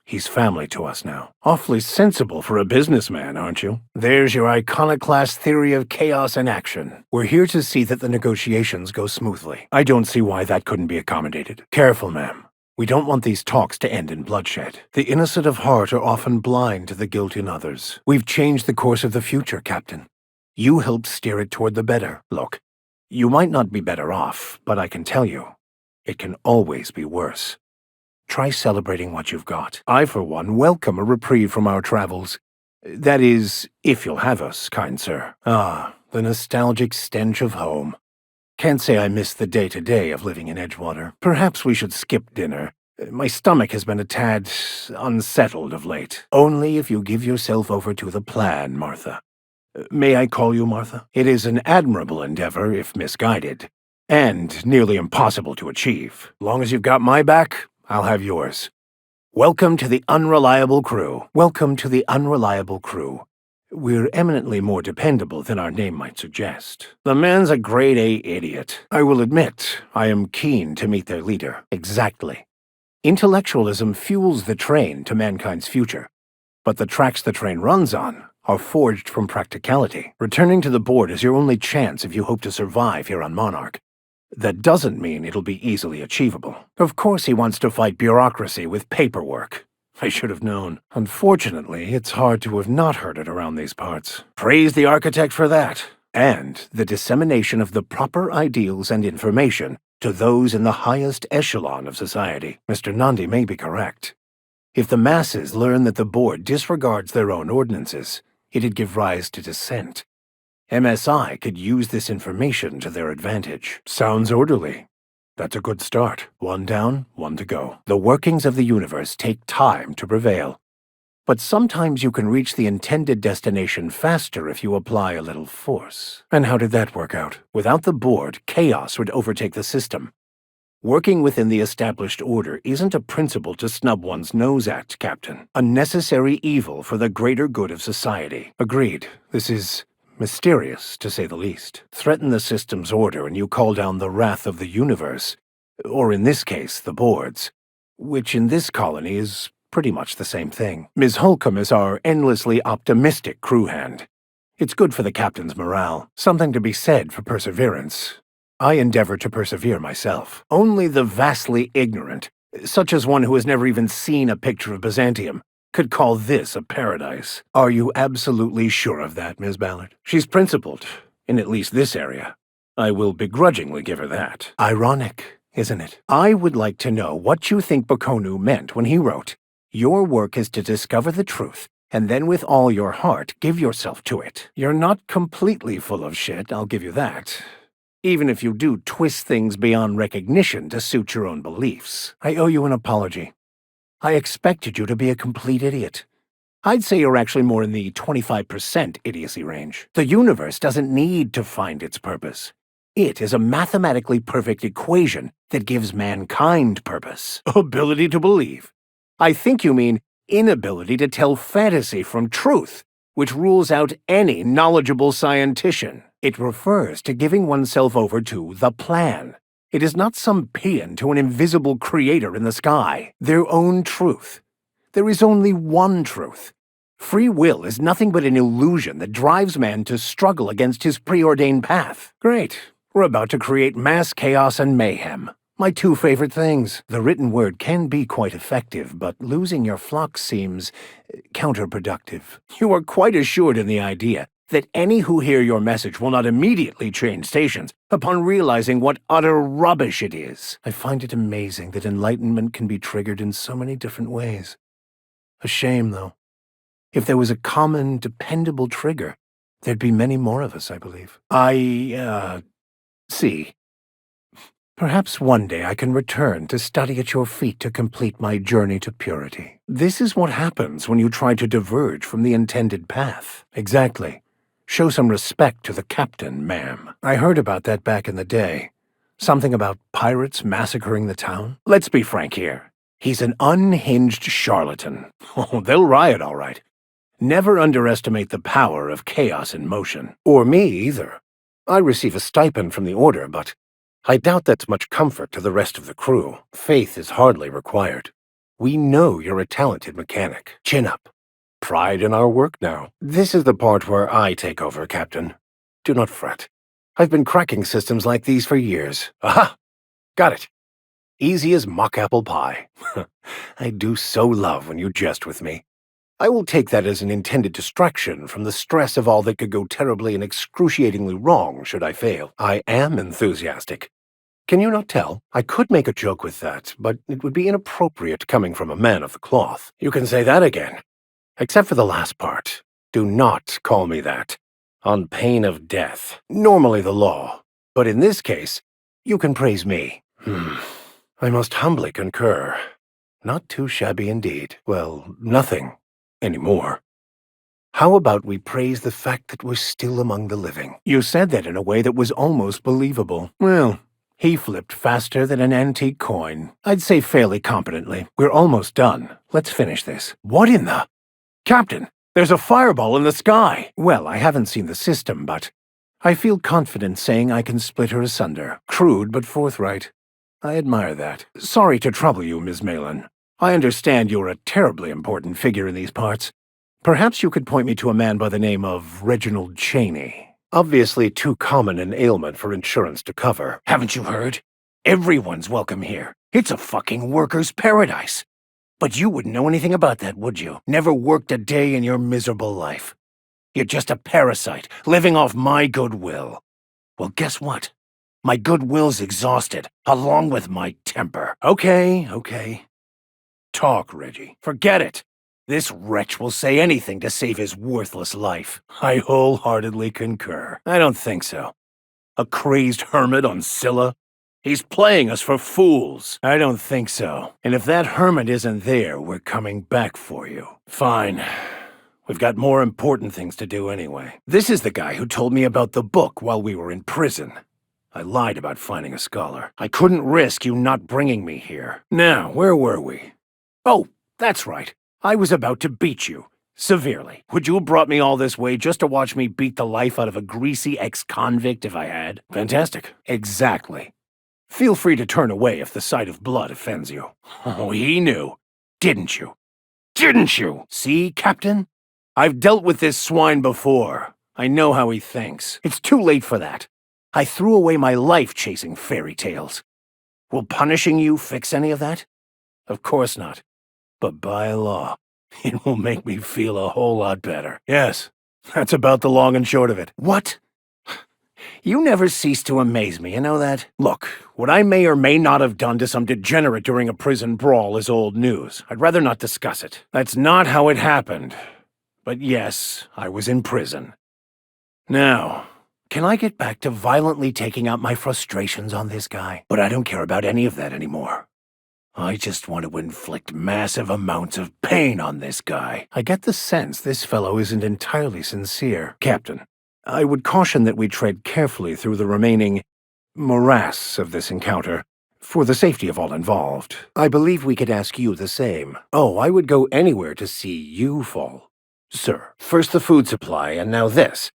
Speaker 1: He's family to us now. Awfully sensible for a businessman, aren't you? There's your iconoclast theory of chaos in action. We're here to see that the negotiations go smoothly. I don't see why that couldn't be accommodated. Careful, ma'am. We don't want these talks to end in bloodshed. The innocent of heart are often blind to the guilt in others. We've changed the course of the future, Captain. You helped steer it toward the better. Look, you might not be better off, but I can tell you, it can always be worse. Try celebrating what you've got. I, for one, welcome a reprieve from our travels. That is, if you'll have us, kind sir. Ah, the nostalgic stench of home. Can't say I miss the day-to-day of living in Edgewater. Perhaps we should skip dinner. My stomach has been a tad unsettled of late. Only if you give yourself over to the plan, Martha. May I call you Martha? It is an admirable endeavor, if misguided, and nearly impossible to achieve. Long as you've got my back, I'll have yours. Welcome to the Unreliable Crew. Welcome to the Unreliable Crew. We're eminently more dependable than our name might suggest. The man's a grade A idiot. I will admit, I am keen to meet their leader. Exactly. Intellectualism fuels the train to mankind's future, but the tracks the train runs on are forged from practicality. Returning to the board is your only chance if you hope to survive here on Monarch. That doesn't mean it'll be easily achievable. Of course he wants to fight bureaucracy with paperwork. I should have known. Unfortunately, it's hard to have not heard it around these parts. Praise the architect for that. And the dissemination of the proper ideals and information to those in the highest echelon of society. Mr. Nandi may be correct. If the masses learn that the board disregards their own ordinances, it'd give rise to dissent. MSI could use this information to their advantage. Sounds orderly. That's a good start. One down, one to go. The workings of the universe take time to prevail. But sometimes you can reach the intended destination faster if you apply a little force. And how did that work out? Without the board, chaos would overtake the system. Working within the established order isn't a principle to snub one's nose at, Captain. A necessary evil for the greater good of society. Agreed. This is mysterious, to say the least. Threaten the system's order and you call down the wrath of the universe. Or in this case, the board's. Which in this colony is pretty much the same thing. Ms. Holcomb is our endlessly optimistic crew hand. It's good for the captain's morale. Something to be said for perseverance. I endeavor to persevere myself. Only the vastly ignorant, such as one who has never even seen a picture of Byzantium, could call this a paradise. Are you absolutely sure of that, Ms. Ballard? She's principled, in at least this area. I will begrudgingly give her that. Ironic, isn't it? I would like to know what you think Bakonu meant when he wrote, "Your work is to discover the truth, and then with all your heart give yourself to it." You're not completely full of shit, I'll give you that. Even if you do twist things beyond recognition to suit your own beliefs. I owe you an apology. I expected you to be a complete idiot. I'd say you're actually more in the 25% idiocy range. The universe doesn't need to find its purpose. It is a mathematically perfect equation that gives mankind purpose. Ability to believe. I think you mean inability to tell fantasy from truth, which rules out any knowledgeable scientician. It refers to giving oneself over to the plan. It is not some paean to an invisible creator in the sky. Their own truth. There is only one truth. Free will is nothing but an illusion that drives man to struggle against his preordained path. Great. We're about to create mass chaos and mayhem. My two favorite things. The written word can be quite effective, but losing your flock seems counterproductive. You are quite assured in the idea that any who hear your message will not immediately change stations upon realizing what utter rubbish it is. I find it amazing that enlightenment can be triggered in so many different ways. A shame, though. If there was a common, dependable trigger, there'd be many more of us, I believe. See. Perhaps one day I can return to study at your feet to complete my journey to purity. This is what happens when you try to diverge from the intended path. Exactly. Show some respect to the captain, ma'am. I heard about that back in the day. Something about pirates massacring the town. Let's be frank here. He's an unhinged charlatan. Oh, they'll riot all right. Never underestimate the power of chaos in motion. Or me, either. I receive a stipend from the Order, but I doubt that's much comfort to the rest of the crew. Faith is hardly required. We know you're a talented mechanic. Chin up. Pride in our work now. This is the part where I take over, Captain. Do not fret. I've been cracking systems like these for years. Aha! Got it. Easy as mock apple pie. I do so love when you jest with me. I will take that as an intended distraction from the stress of all that could go terribly and excruciatingly wrong should I fail. I am enthusiastic. Can you not tell? I could make a joke with that, but it would be inappropriate coming from a man of the cloth. You can say that again. Except for the last part. Do not call me that. On pain of death. Normally the law. But in this case, you can praise me. I most humbly concur. Not too shabby indeed. Well, nothing. Anymore. How about we praise the fact that we're still among the living? You said that in a way that was almost believable. Well, he flipped faster than an antique coin. I'd say fairly competently. We're almost done. Let's finish this. What in the... Captain, there's a fireball in the sky! Well, I haven't seen the system, but I feel confident saying I can split her asunder. Crude but forthright. I admire that. Sorry to trouble you, Ms. Malin. I understand you're a terribly important figure in these parts. Perhaps you could point me to a man by the name of Reginald Cheney. Obviously too common an ailment for insurance to cover. Haven't you heard? Everyone's welcome here. It's a fucking worker's paradise. But you wouldn't know anything about that, would you? Never worked a day in your miserable life. You're just a parasite, living off my goodwill. Well, guess what? My goodwill's exhausted, along with my temper. Okay. talk, Reggie. Forget it. This wretch will say anything to save his worthless life. I wholeheartedly concur. I don't think so. A crazed hermit on Scylla? He's playing us for fools. I don't think so. And if that hermit isn't there, we're coming back for you. Fine. We've got more important things to do anyway. This is the guy who told me about the book while we were in prison. I lied about finding a scholar. I couldn't risk you not bringing me here. Now, where were we? Oh, that's right. I was about to beat you. Severely. Would you have brought me all this way just to watch me beat the life out of a greasy ex-convict if I had? Fantastic. Exactly. Feel free to turn away if the sight of blood offends you. Oh, he knew. Didn't you? Didn't you? See, Captain? I've dealt with this swine before. I know how he thinks. It's too late for that. I threw away my life chasing fairy tales. Will punishing you fix any of that? Of course not. But by law, it will make me feel a whole lot better. Yes, that's about the long and short of it. What? You never cease to amaze me, you know that? Look, what I may or may not have done to some degenerate during a prison brawl is old news. I'd rather not discuss it. That's not how it happened. But yes, I was in prison. Now, can I get back to violently taking out my frustrations on this guy? But I don't care about any of that anymore. I just want to inflict massive amounts of pain on this guy. I get the sense this fellow isn't entirely sincere. Captain, I would caution that we tread carefully through the remaining morass of this encounter, for the safety of all involved. I believe we could ask you the same. Oh, I would go anywhere to see you fall. Sir, first the food supply, and now this.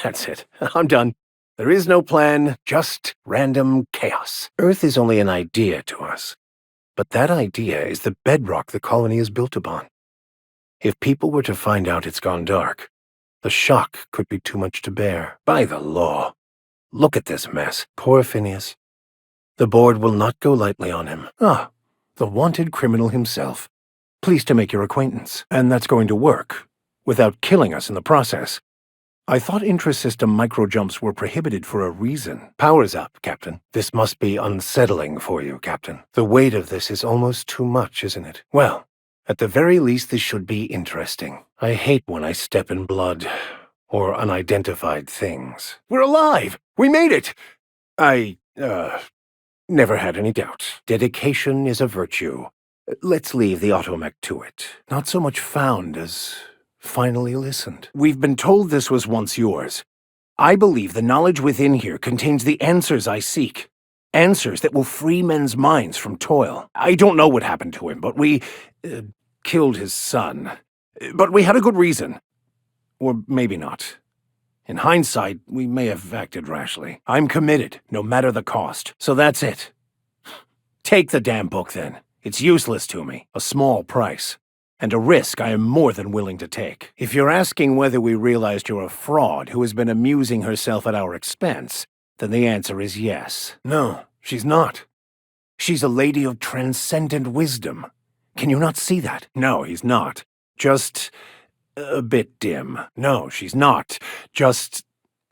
Speaker 1: That's it. I'm done. There is no plan, just random chaos. Earth is only an idea to us, but that idea is the bedrock the colony is built upon. If people were to find out it's gone dark, the shock could be too much to bear. By the law. Look at this mess. Poor Phineas. The board will not go lightly on him. Ah, the wanted criminal himself. Pleased to make your acquaintance. And that's going to work, without killing us in the process. I thought intra-system micro-jumps were prohibited for a reason. Powers up, Captain. This must be unsettling for you, Captain. The weight of this is almost too much, isn't it? Well, at the very least, this should be interesting. I hate when I step in blood, or unidentified things. We're alive! We made it! Never had any doubt. Dedication is a virtue. Let's leave the automech to it. Not so much found as finally listened. We've been told this was once yours. I believe the knowledge within here contains the answers I seek. Answers that will free men's minds from toil. I don't know what happened to him, but we killed his son. But we had a good reason. Or maybe not. In hindsight, we may have acted rashly. I'm committed, no matter the cost. So that's it. Take the damn book, then. It's useless to me. A small price. And a risk I am more than willing to take. If you're asking whether we realized you're a fraud who has been amusing herself at our expense, then the answer is yes. No, she's not. She's a lady of transcendent wisdom. Can you not see that? No, he's not. Just a bit dim. No, she's not. Just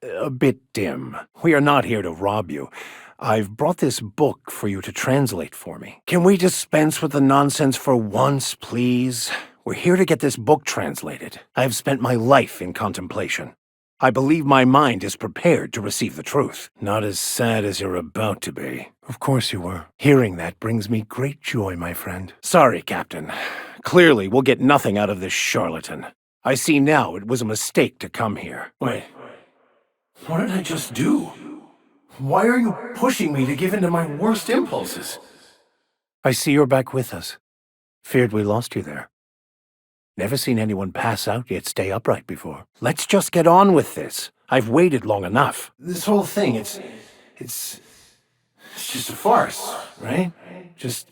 Speaker 1: a bit dim. We are not here to rob you. I've brought this book for you to translate for me. Can we dispense with the nonsense for once, please? We're here to get this book translated. I have spent my life in contemplation. I believe my mind is prepared to receive the truth. Not as sad as you're about to be. Of course you were. Hearing that brings me great joy, my friend. Sorry, Captain. Clearly, we'll get nothing out of this charlatan. I see now it was a mistake to come here. Wait. What did I just do? Why are you pushing me to give in to my worst impulses? I see you're back with us. Feared we lost you there. Never seen anyone pass out yet stay upright before. Let's just get on with this. I've waited long enough. This whole thing, it's just a farce, right? Just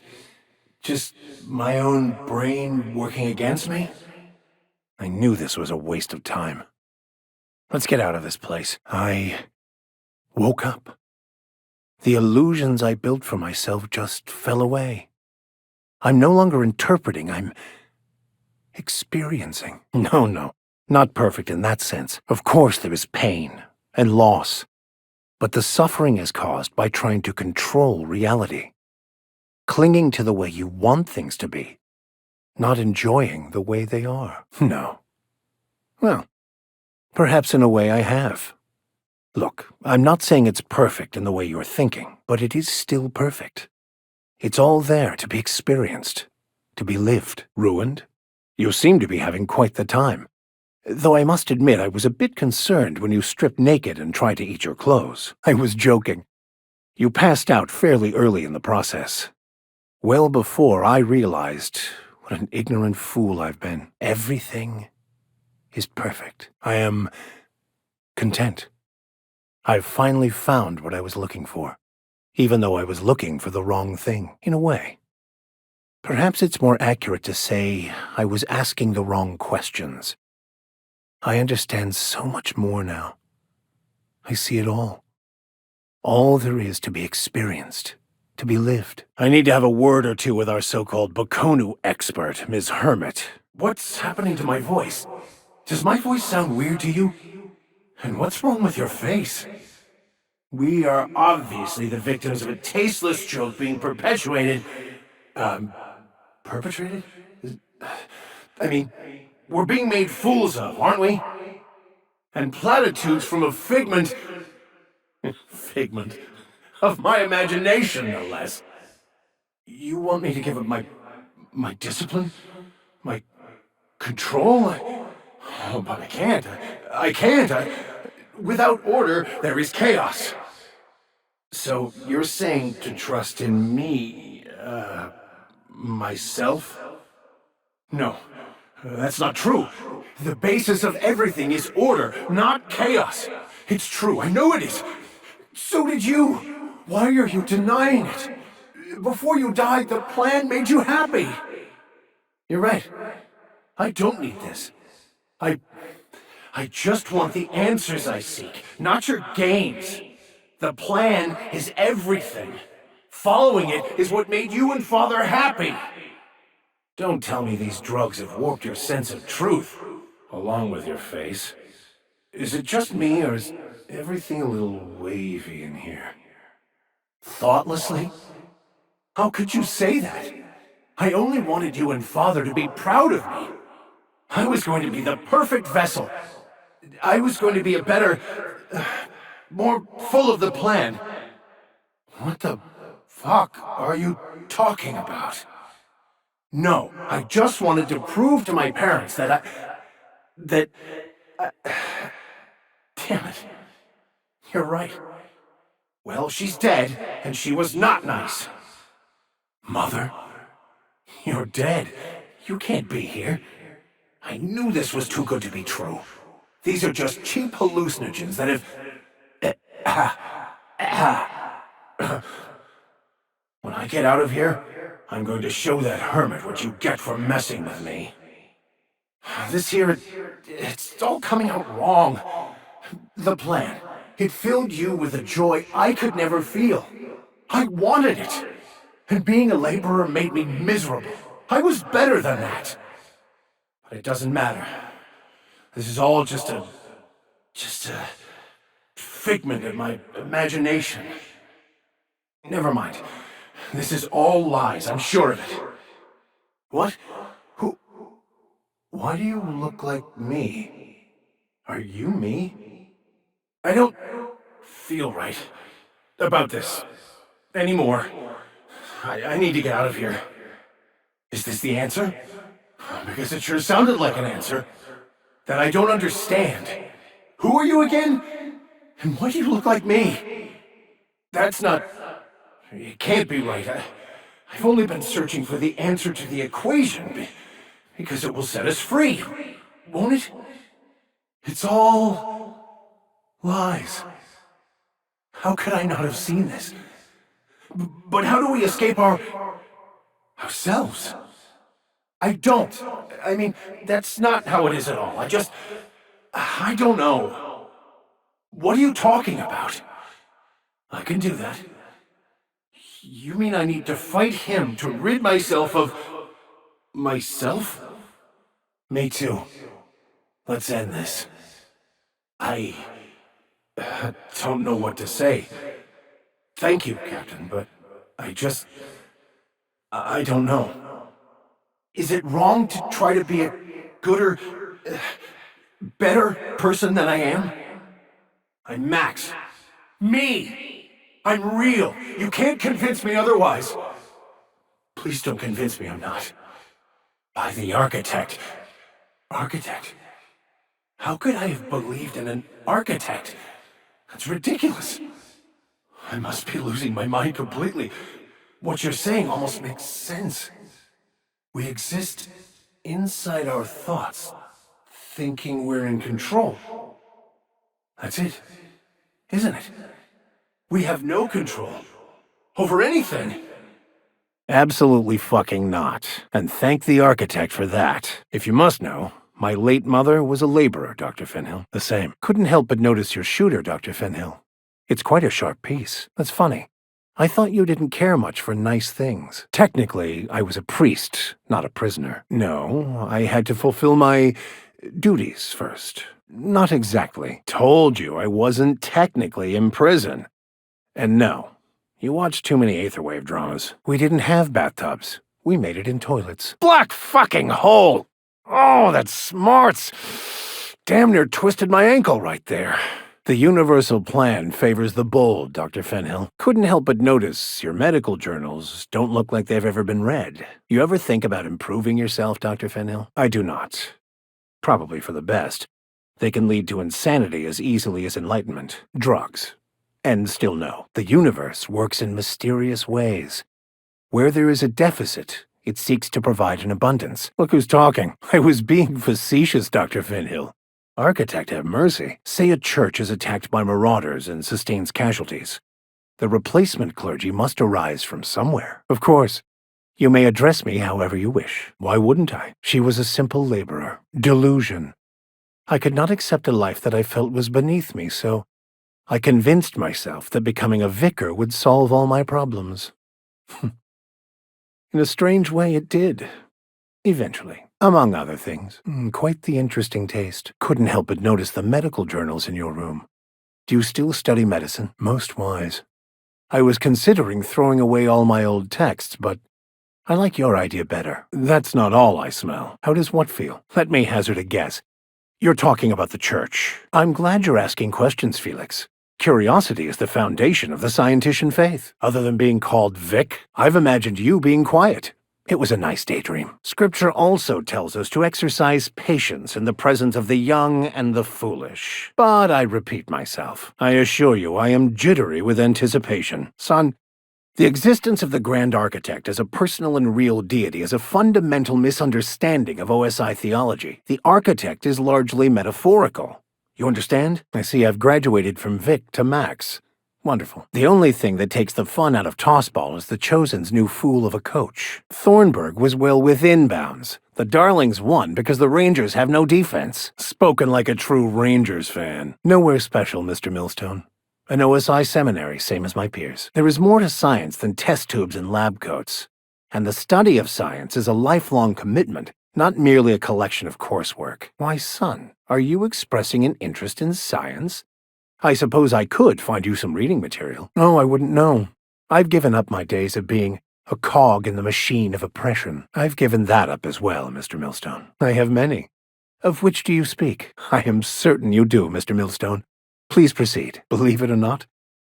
Speaker 1: my own brain working against me? I knew this was a waste of time. Let's get out of this place. I woke up. The illusions I built for myself just fell away. I'm no longer interpreting, I'm experiencing. No, not perfect in that sense. Of course there is pain and loss, but the suffering is caused by trying to control reality. clinging to the way you want things to be, not enjoying the way they are. No. Well, perhaps in a way I have. Look, I'm not saying it's perfect in the way you're thinking, but it is still perfect. It's all there to be experienced, to be lived. Ruined? You seem to be having quite the time. Though I must admit I was a bit concerned when you stripped naked and tried to eat your clothes. I was joking. You passed out fairly early in the process. Well before I realized what an ignorant fool I've been. Everything is perfect. I am content. I've finally found what I was looking for, even though I was looking for the wrong thing, in a way. Perhaps it's more accurate to say I was asking the wrong questions. I understand so much more now. I see it all. All there is to be experienced, to be lived. I need to have a word or two with our so-called Bokonu expert, Ms. Hermit. What's happening to my voice? Does my voice sound weird to you? And what's wrong with your face? We are obviously the victims of a tasteless joke being perpetuated. Perpetrated? I mean, we're being made fools of, aren't we? And platitudes from a figment of my imagination, no less. You want me to give up my discipline? My control? Oh, but I can't. I can't. Without order, there is chaos. So you're saying to trust in me, myself? No, that's not true. The basis of everything is order, not chaos. It's true, I know it is. So did you. Why are you denying it? Before you died, the plan made you happy. You're right. I don't need this. I just want the answers I seek, not your games. The plan is everything. Following it is what made you and Father happy. Don't tell me these drugs have warped your sense of truth, along with your face. Is it just me, or is everything a little wavy in here? Thoughtlessly? How could you say that? I only wanted you and Father to be proud of me. I was going to be the perfect vessel. I was going to be a better, more full of the plan. What the fuck are you talking about? No, I just wanted to prove to my parents that damn it. You're right. Well, she's dead, and she was not nice. Mother? You're dead. You can't be here. I knew this was too good to be true. These are just cheap hallucinogens that have... When I get out of here, I'm going to show that hermit what you get for messing with me. This here, it's all coming out wrong. The plan. It filled you with a joy I could never feel. I wanted it. And being a laborer made me miserable. I was better than that. But it doesn't matter. This is all just a figment of my imagination. Never mind. This is all lies, I'm sure of it. What? Who? Why do you look like me? Are you me? I don't feel right about this anymore. I need to get out of here. Is this the answer? Because it sure sounded like an answer that I don't understand. Who are you again? And why do you look like me? That's not... It can't be right. I've only been searching for the answer to the equation because it will set us free, won't it? It's all lies. How could I not have seen this? But how do we escape ourselves? I don't. I mean, that's not how it is at all. I don't know. What are you talking about? I can do that. You mean I need to fight him to rid myself of... myself? Me too. Let's end this. I don't know what to say. Thank you, Captain, but I just... I don't know. Is it wrong to try to be a gooder, better person than I am? I'm Max. Me! I'm real. You can't convince me otherwise. Please don't convince me I'm not. By the architect. Architect? How could I have believed in an architect? That's ridiculous. I must be losing my mind completely. What you're saying almost makes sense. We exist inside our thoughts, thinking we're in control. That's it, isn't it? We have no control over anything. Absolutely fucking not. And thank the architect for that. If you must know, my late mother was a laborer, Dr. Finhill. The same. Couldn't help but notice your shooter, Dr. Finhill. It's quite a sharp piece. That's funny. I thought you didn't care much for nice things. Technically, I was a priest, not a prisoner. No, I had to fulfill my duties first. Not exactly. Told you I wasn't technically in prison. And no, you watched too many Aetherwave dramas. We didn't have bathtubs. We made it in toilets. Black fucking hole! Oh, that smarts! Damn near twisted my ankle right there. The universal plan favors the bold, Dr. Fenhill. Couldn't help but notice your medical journals don't look like they've ever been read. You ever think about improving yourself, Dr. Fenhill? I do not. Probably for the best. They can lead to insanity as easily as enlightenment. Drugs. And still no. The universe works in mysterious ways. Where there is a deficit, it seeks to provide an abundance. Look who's talking. I was being facetious, Dr. Finhill. Architect have mercy. Say a church is attacked by marauders and sustains casualties. The replacement clergy must arise from somewhere. Of course. You may address me however you wish. Why wouldn't I? She was a simple laborer. Delusion. I could not accept a life that I felt was beneath me, so I convinced myself that becoming a vicar would solve all my problems. In a strange way, it did. Eventually. Among other things. Quite the interesting taste. Couldn't help but notice the medical journals in your room. Do you still study medicine? Most wise. I was considering throwing away all my old texts, but I like your idea better. That's not all I smell. How does what feel? Let me hazard a guess. You're talking about the church. I'm glad you're asking questions, Felix. Curiosity is the foundation of the scientician faith. Other than being called Vic, I've imagined you being quiet. It was a nice daydream. Scripture also tells us to exercise patience in the presence of the young and the foolish. But I repeat myself. I assure you I am jittery with anticipation. Son, the existence of the Grand Architect as a personal and real deity is a fundamental misunderstanding of OSI theology. The architect is largely metaphorical. You understand? I see I've graduated from Vic to Max. Wonderful. The only thing that takes the fun out of Tossball is the Chosen's new fool of a coach. Thornburg was well within bounds. The Darlings won because the Rangers have no defense. Spoken like a true Rangers fan. Nowhere special, Mr. Millstone. An OSI seminary, same as my peers. There is more to science than test tubes and lab coats. And the study of science is a lifelong commitment, not merely a collection of coursework. Why, son, are you expressing an interest in science? I suppose I could find you some reading material. Oh, I wouldn't know. I've given up my days of being a cog in the machine of oppression. I've given that up as well, Mr. Millstone. I have many. Of which do you speak? I am certain you do, Mr. Millstone. Please proceed. Believe it or not,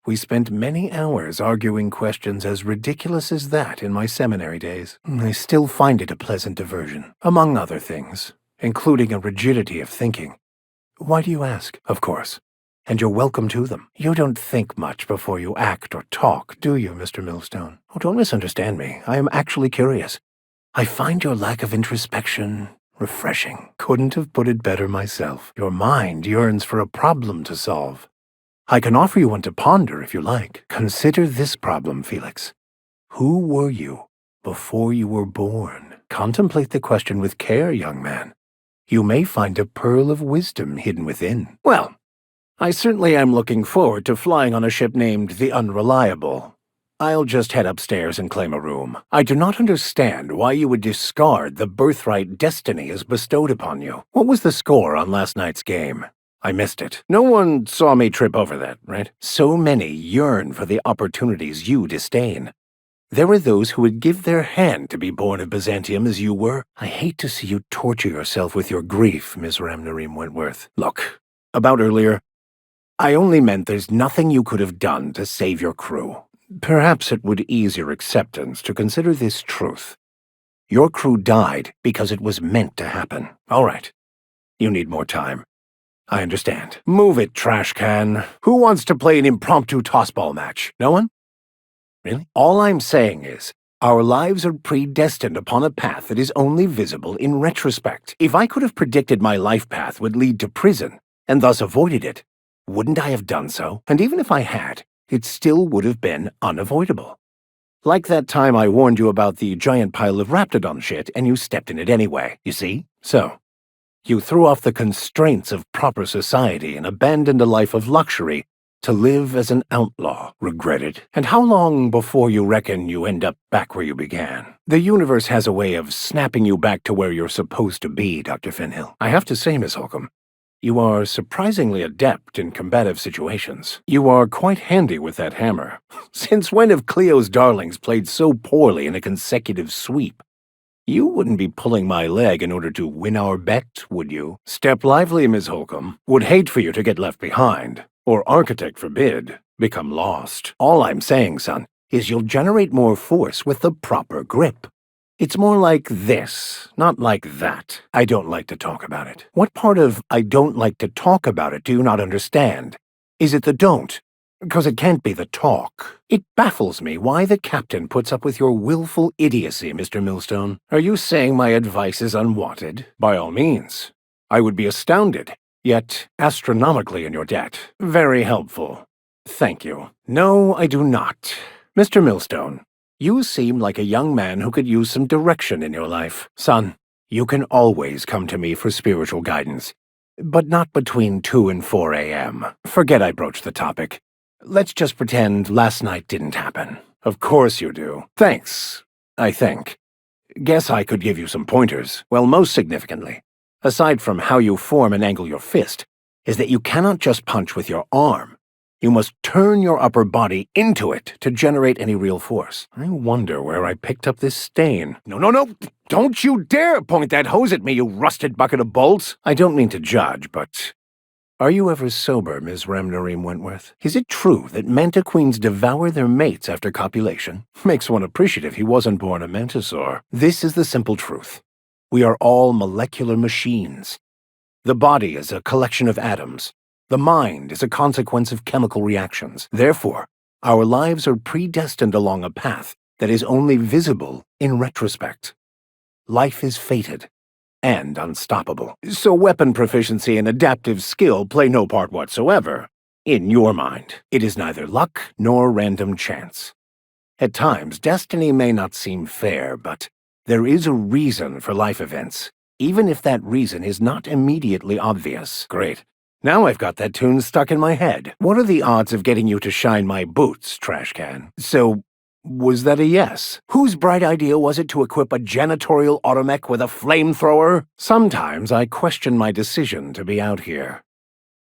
Speaker 1: we spent many hours arguing questions as ridiculous as that in my seminary days. I still find it a pleasant diversion, among other things, including a rigidity of thinking. Why do you ask? Of course. And you're welcome to them. You don't think much before you act or talk, do you, Mr. Millstone? Oh, don't misunderstand me. I am actually curious. I find your lack of introspection refreshing. Couldn't have put it better myself. Your mind yearns for a problem to solve. I can offer you one to ponder if you like. Consider this problem, Felix. Who were you before you were born? Contemplate the question with care, young man. You may find a pearl of wisdom hidden within. Well, I certainly am looking forward to flying on a ship named the Unreliable. I'll just head upstairs and claim a room. I do not understand why you would discard the birthright destiny is bestowed upon you. What was the score on last night's game? I missed it. No one saw me trip over that, right? So many yearn for the opportunities you disdain. There are those who would give their hand to be born of Byzantium as you were. I hate to see you torture yourself with your grief, Miss Ramnarim Wentworth. Look, about earlier, I only meant there's nothing you could have done to save your crew. Perhaps it would ease your acceptance to consider this truth. Your crew died because it was meant to happen. All right. You need more time. I understand. Move it, trash can. Who wants to play an impromptu tossball match? No one? Really? All I'm saying is, our lives are predestined upon a path that is only visible in retrospect. If I could have predicted my life path would lead to prison, and thus avoided it, wouldn't I have done so? And even if I had, it still would have been unavoidable. Like that time I warned you about the giant pile of Raptidon shit, and you stepped in it anyway, you see? So, you threw off the constraints of proper society and abandoned a life of luxury to live as an outlaw. Regret it. And how long before you reckon you end up back where you began? The universe has a way of snapping you back to where you're supposed to be, Dr. Finhill. I have to say, Miss Holcomb, you are surprisingly adept in combative situations. You are quite handy with that hammer. Since when have Cleo's darlings played so poorly in a consecutive sweep? You wouldn't be pulling my leg in order to win our bet, would you? Step lively, Miss Holcomb. Would hate for you to get left behind. Or, architect forbid, become lost. All I'm saying, son, is you'll generate more force with the proper grip. It's more like this, not like that. I don't like to talk about it. What part of I don't like to talk about it do you not understand? Is it the don't? Because it can't be the talk. It baffles me why the captain puts up with your willful idiocy, Mr. Millstone. Are you saying my advice is unwanted? By all means. I would be astounded, yet astronomically in your debt. Very helpful. Thank you. No, I do not. Mr. Millstone, you seem like a young man who could use some direction in your life. Son, you can always come to me for spiritual guidance, but not between 2 and 4 a.m. Forget I broached the topic. Let's just pretend last night didn't happen. Of course you do. Thanks, I think. Guess I could give you some pointers. Well, most significantly, aside from how you form and angle your fist, is that you cannot just punch with your arm. You must turn your upper body into it to generate any real force. I wonder where I picked up this stain. No! Don't you dare point that hose at me, you rusted bucket of bolts! I don't mean to judge, but are you ever sober, Miss Ramnarim Wentworth? Is it true that mantiqueens devour their mates after copulation? Makes one appreciative he wasn't born a mantisaur. This is the simple truth. We are all molecular machines. The body is a collection of atoms. The mind is a consequence of chemical reactions. Therefore, our lives are predestined along a path that is only visible in retrospect. Life is fated and unstoppable. So weapon proficiency and adaptive skill play no part whatsoever. In your mind, it is neither luck nor random chance. At times, destiny may not seem fair, but there is a reason for life events, even if that reason is not immediately obvious. Great. Now I've got that tune stuck in my head. What are the odds of getting you to shine my boots, trash can? So, was that a yes? Whose bright idea was it to equip a janitorial automech with a flamethrower? Sometimes I question my decision to be out here.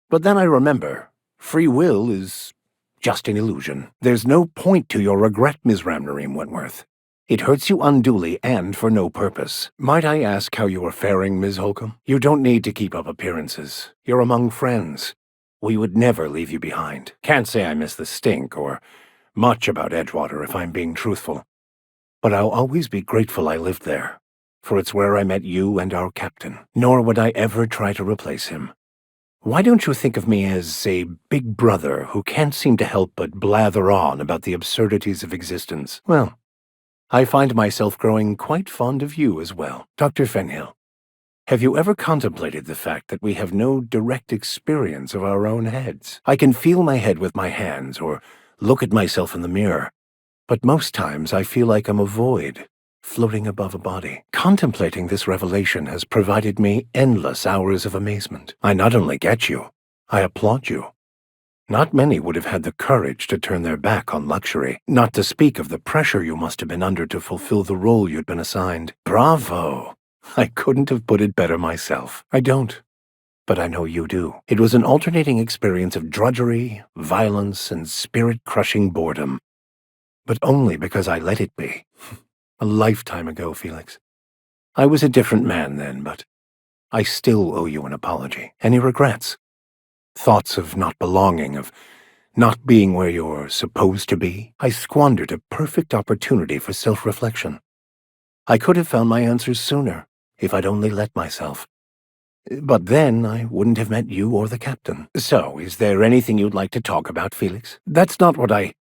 Speaker 1: But then I remember, free will is just an illusion. There's no point to your regret, Ms. Ramnarim Wentworth. It hurts you unduly and for no purpose. Might I ask how you are faring, Ms. Holcomb? You don't need to keep up appearances. You're among friends. We would never leave you behind. Can't say I miss the stink or much about Edgewater if I'm being truthful. But I'll always be grateful I lived there, for it's where I met you and our captain. Nor would I ever try to replace him. Why don't you think of me as a big brother who can't seem to help but blather on about the absurdities of existence? Well, I find myself growing quite fond of you as well. Dr. Finhill, have you ever contemplated the fact that we have no direct experience of our own heads? I can feel my head with my hands or look at myself in the mirror, but most times I feel like I'm a void, floating above a body. Contemplating this revelation has provided me endless hours of amazement. I not only get you, I applaud you. Not many would have had the courage to turn their back on luxury, not to speak of the pressure you must have been under to fulfill the role you'd been assigned. Bravo! I couldn't have put it better myself. I don't, but I know you do. It was an alternating experience of drudgery, violence, and spirit-crushing boredom. but only because I let it be. A lifetime ago, Felix. I was a different man then, but I still owe you an apology. Any regrets? Thoughts of not belonging, of not being where you're supposed to be? I squandered a perfect opportunity for self-reflection. I could have found my answers sooner, if I'd only let myself. But then I wouldn't have met you or the captain. So, is there anything you'd like to talk about, Felix? That's not what I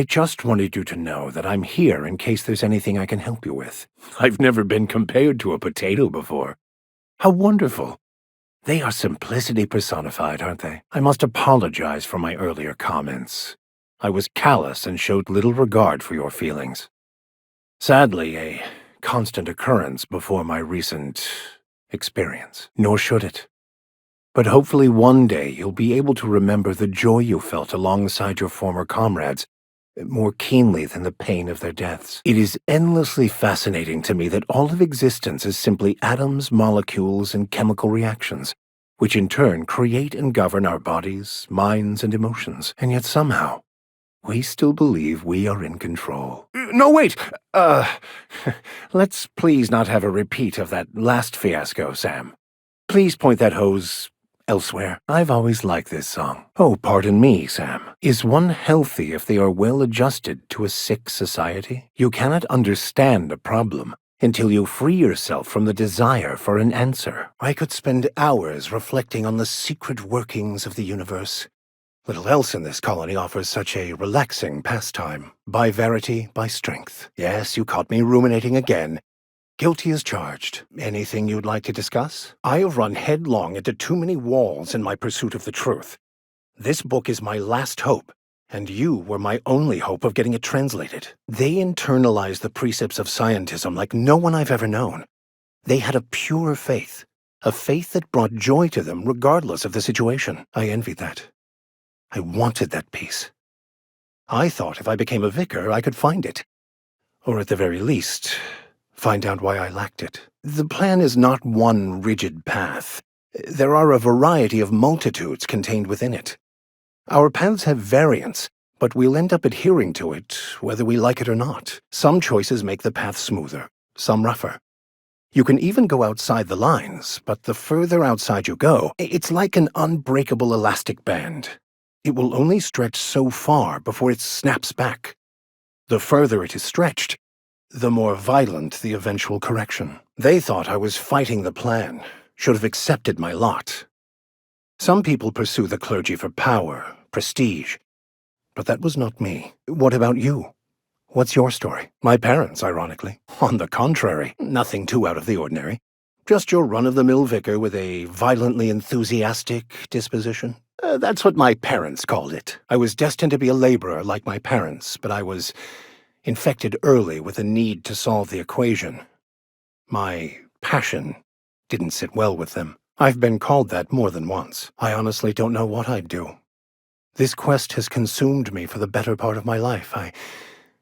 Speaker 1: just wanted you to know that I'm here in case there's anything I can help you with. I've never been compared to a potato before. How wonderful. They are simplicity personified, aren't they? I must apologize for my earlier comments. I was callous and showed little regard for your feelings. Sadly, a constant occurrence before my recent experience. Nor should it. But hopefully one day you'll be able to remember the joy you felt alongside your former comrades more keenly than the pain of their deaths. It is endlessly fascinating to me that all of existence is simply atoms, molecules, and chemical reactions, which in turn create and govern our bodies, minds, and emotions. And yet somehow, we still believe we are in control. No, wait! Let's please not have a repeat of that last fiasco, Sam. Please point that hose elsewhere. I've always liked this song. Oh, pardon me, Sam. Is one healthy if they are well adjusted to a sick society? You cannot understand a problem until you free yourself from the desire for an answer. I could spend hours reflecting on the secret workings of the universe. Little else in this colony offers such a relaxing pastime. By verity, by strength. Yes, you caught me ruminating again. Guilty as charged. Anything you'd like to discuss? I have run headlong into too many walls in my pursuit of the truth. This book is my last hope, and you were my only hope of getting it translated. They internalized the precepts of scientism like no one I've ever known. They had a pure faith, a faith that brought joy to them regardless of the situation. I envied that. I wanted that peace. I thought if I became a vicar, I could find it. Or at the very least, find out why I lacked it. The plan is not one rigid path. There are a variety of multitudes contained within it. Our paths have variance, but we'll end up adhering to it whether we like it or not. Some choices make the path smoother, some rougher. You can even go outside the lines, but the further outside you go, it's like an unbreakable elastic band. It will only stretch so far before it snaps back. The further it is stretched, the more violent the eventual correction. They thought I was fighting the plan, should have accepted my lot. Some people pursue the clergy for power, prestige, but that was not me. What about you? What's your story? My parents, ironically. On the contrary, nothing too out of the ordinary. Just your run-of-the-mill vicar with a violently enthusiastic disposition. That's what my parents called it. I was destined to be a laborer like my parents, but I was infected early with a need to solve the equation. My passion didn't sit well with them. I've been called that more than once. I honestly don't know what I'd do. This quest has consumed me for the better part of my life. I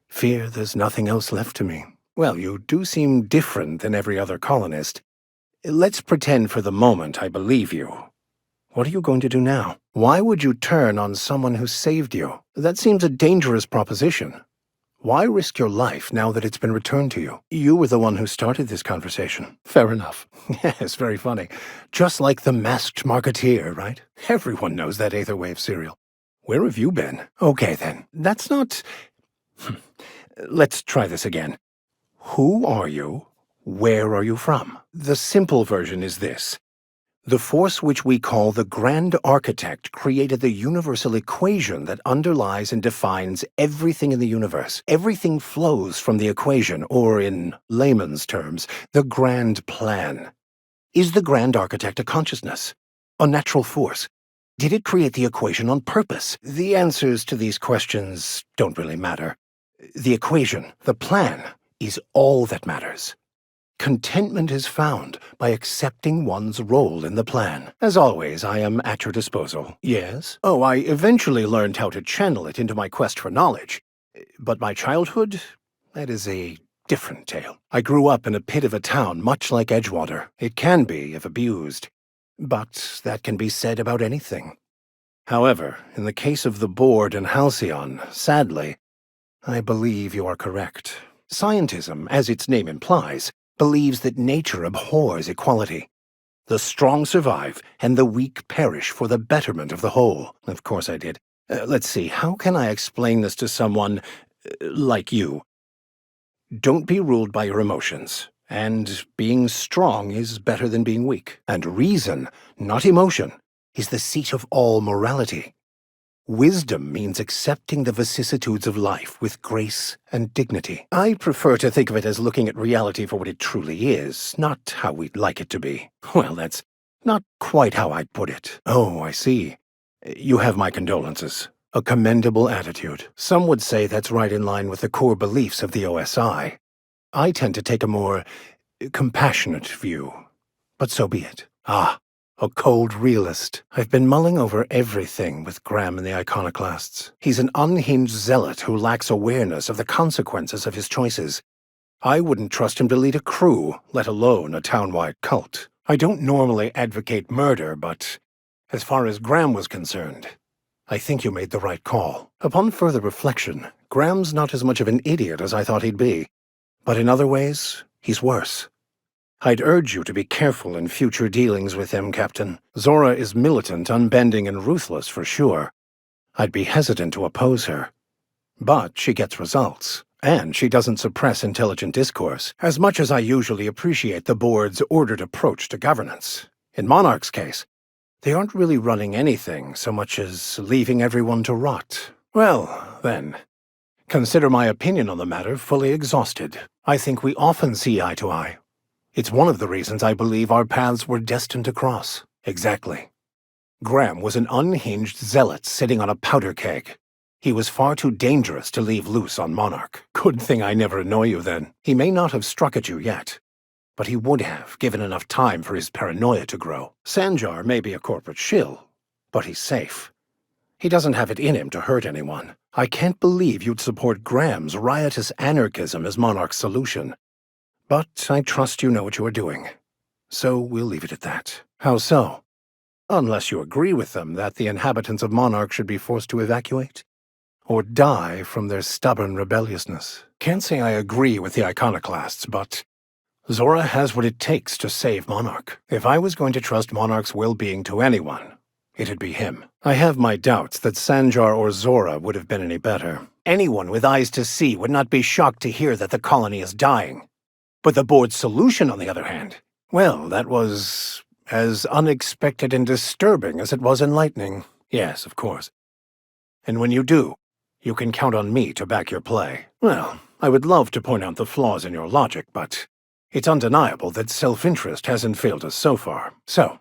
Speaker 1: fear there's nothing else left to me. Well, you do seem different than every other colonist. Let's pretend for the moment I believe you. What are you going to do now? Why would you turn on someone who saved you? That seems a dangerous proposition. Why risk your life now that it's been returned to you? You were the one who started this conversation. Fair enough. Yes, very funny. Just like the Masked Marketeer, right? Everyone knows that Aetherwave serial. Where have you been? Okay, then. That's not... Let's try this again. Who are you? Where are you from? The simple version is this. The force which we call the Grand Architect created the universal equation that underlies and defines everything in the universe. Everything flows from the equation, or in layman's terms, the grand plan. Is the Grand Architect a consciousness? A natural force? Did it create the equation on purpose? The answers to these questions don't really matter. The equation, the plan, is all that matters. Contentment is found by accepting one's role in the plan. As always, I am at your disposal. Yes? Oh, I eventually learned how to channel it into my quest for knowledge. But my childhood? That is a different tale. I grew up in a pit of a town much like Edgewater. It can be, if abused. But that can be said about anything. However, in the case of the board and Halcyon, sadly,
Speaker 2: I believe you are correct. Scientism, as its name implies, believes that nature abhors equality. The strong survive, and the weak perish for the betterment of the whole. Of course I did. Let's see, how can I explain this to someone like you? Don't be ruled by your emotions. And being strong is better than being weak. And reason, not emotion, is the seat of all morality. Wisdom means accepting the vicissitudes of life with grace and dignity. I prefer to think of it as looking at reality for what it truly is, not how we'd like it to be. Well, that's not quite how I'd put it. Oh, I see. You have my condolences. A commendable attitude. Some would say that's right in line with the core beliefs of the OSI. I tend to take a more compassionate view. But so be it. A cold realist. I've been mulling over everything with Graham and the Iconoclasts. He's an unhinged zealot who lacks awareness of the consequences of his choices. I wouldn't trust him to lead a crew, let alone a town-wide cult. I don't normally advocate murder, but as far as Graham was concerned, I think you made the right call. Upon further reflection, Graham's not as much of an idiot as I thought he'd be. But in other ways, he's worse. I'd urge you to be careful in future dealings with him, Captain. Zora is militant, unbending, and ruthless for sure. I'd be hesitant to oppose her. But she gets results, and she doesn't suppress intelligent discourse, as much as I usually appreciate the board's ordered approach to governance. In Monarch's case, they aren't really running anything so much as leaving everyone to rot. Well, then, consider my opinion on the matter fully exhausted. I think we often see eye to eye. It's one of the reasons I believe our paths were destined to cross. Exactly. Graham was an unhinged zealot sitting on a powder keg. He was far too dangerous to leave loose on Monarch. Good thing I never annoy you then. He may not have struck at you yet, but he would have, given enough time for his paranoia to grow. Sanjar may be a corporate shill, but he's safe. He doesn't have it in him to hurt anyone. I can't believe you'd support Graham's riotous anarchism as Monarch's solution. But I trust you know what you are doing. So we'll leave it at that. How so? Unless you agree with them that the inhabitants of Monarch should be forced to evacuate, or die from their stubborn rebelliousness. Can't say I agree with the Iconoclasts, but Zora has what it takes to save Monarch. If I was going to trust Monarch's well-being to anyone, it'd be him. I have my doubts that Sanjar or Zora would have been any better. Anyone with eyes to see would not be shocked to hear that the colony is dying. But the board's solution, on the other hand, well, that was as unexpected and disturbing as it was enlightening. Yes, of course. And when you do, you can count on me to back your play. Well, I would love to point out the flaws in your logic, but it's undeniable that self-interest hasn't failed us so far. So,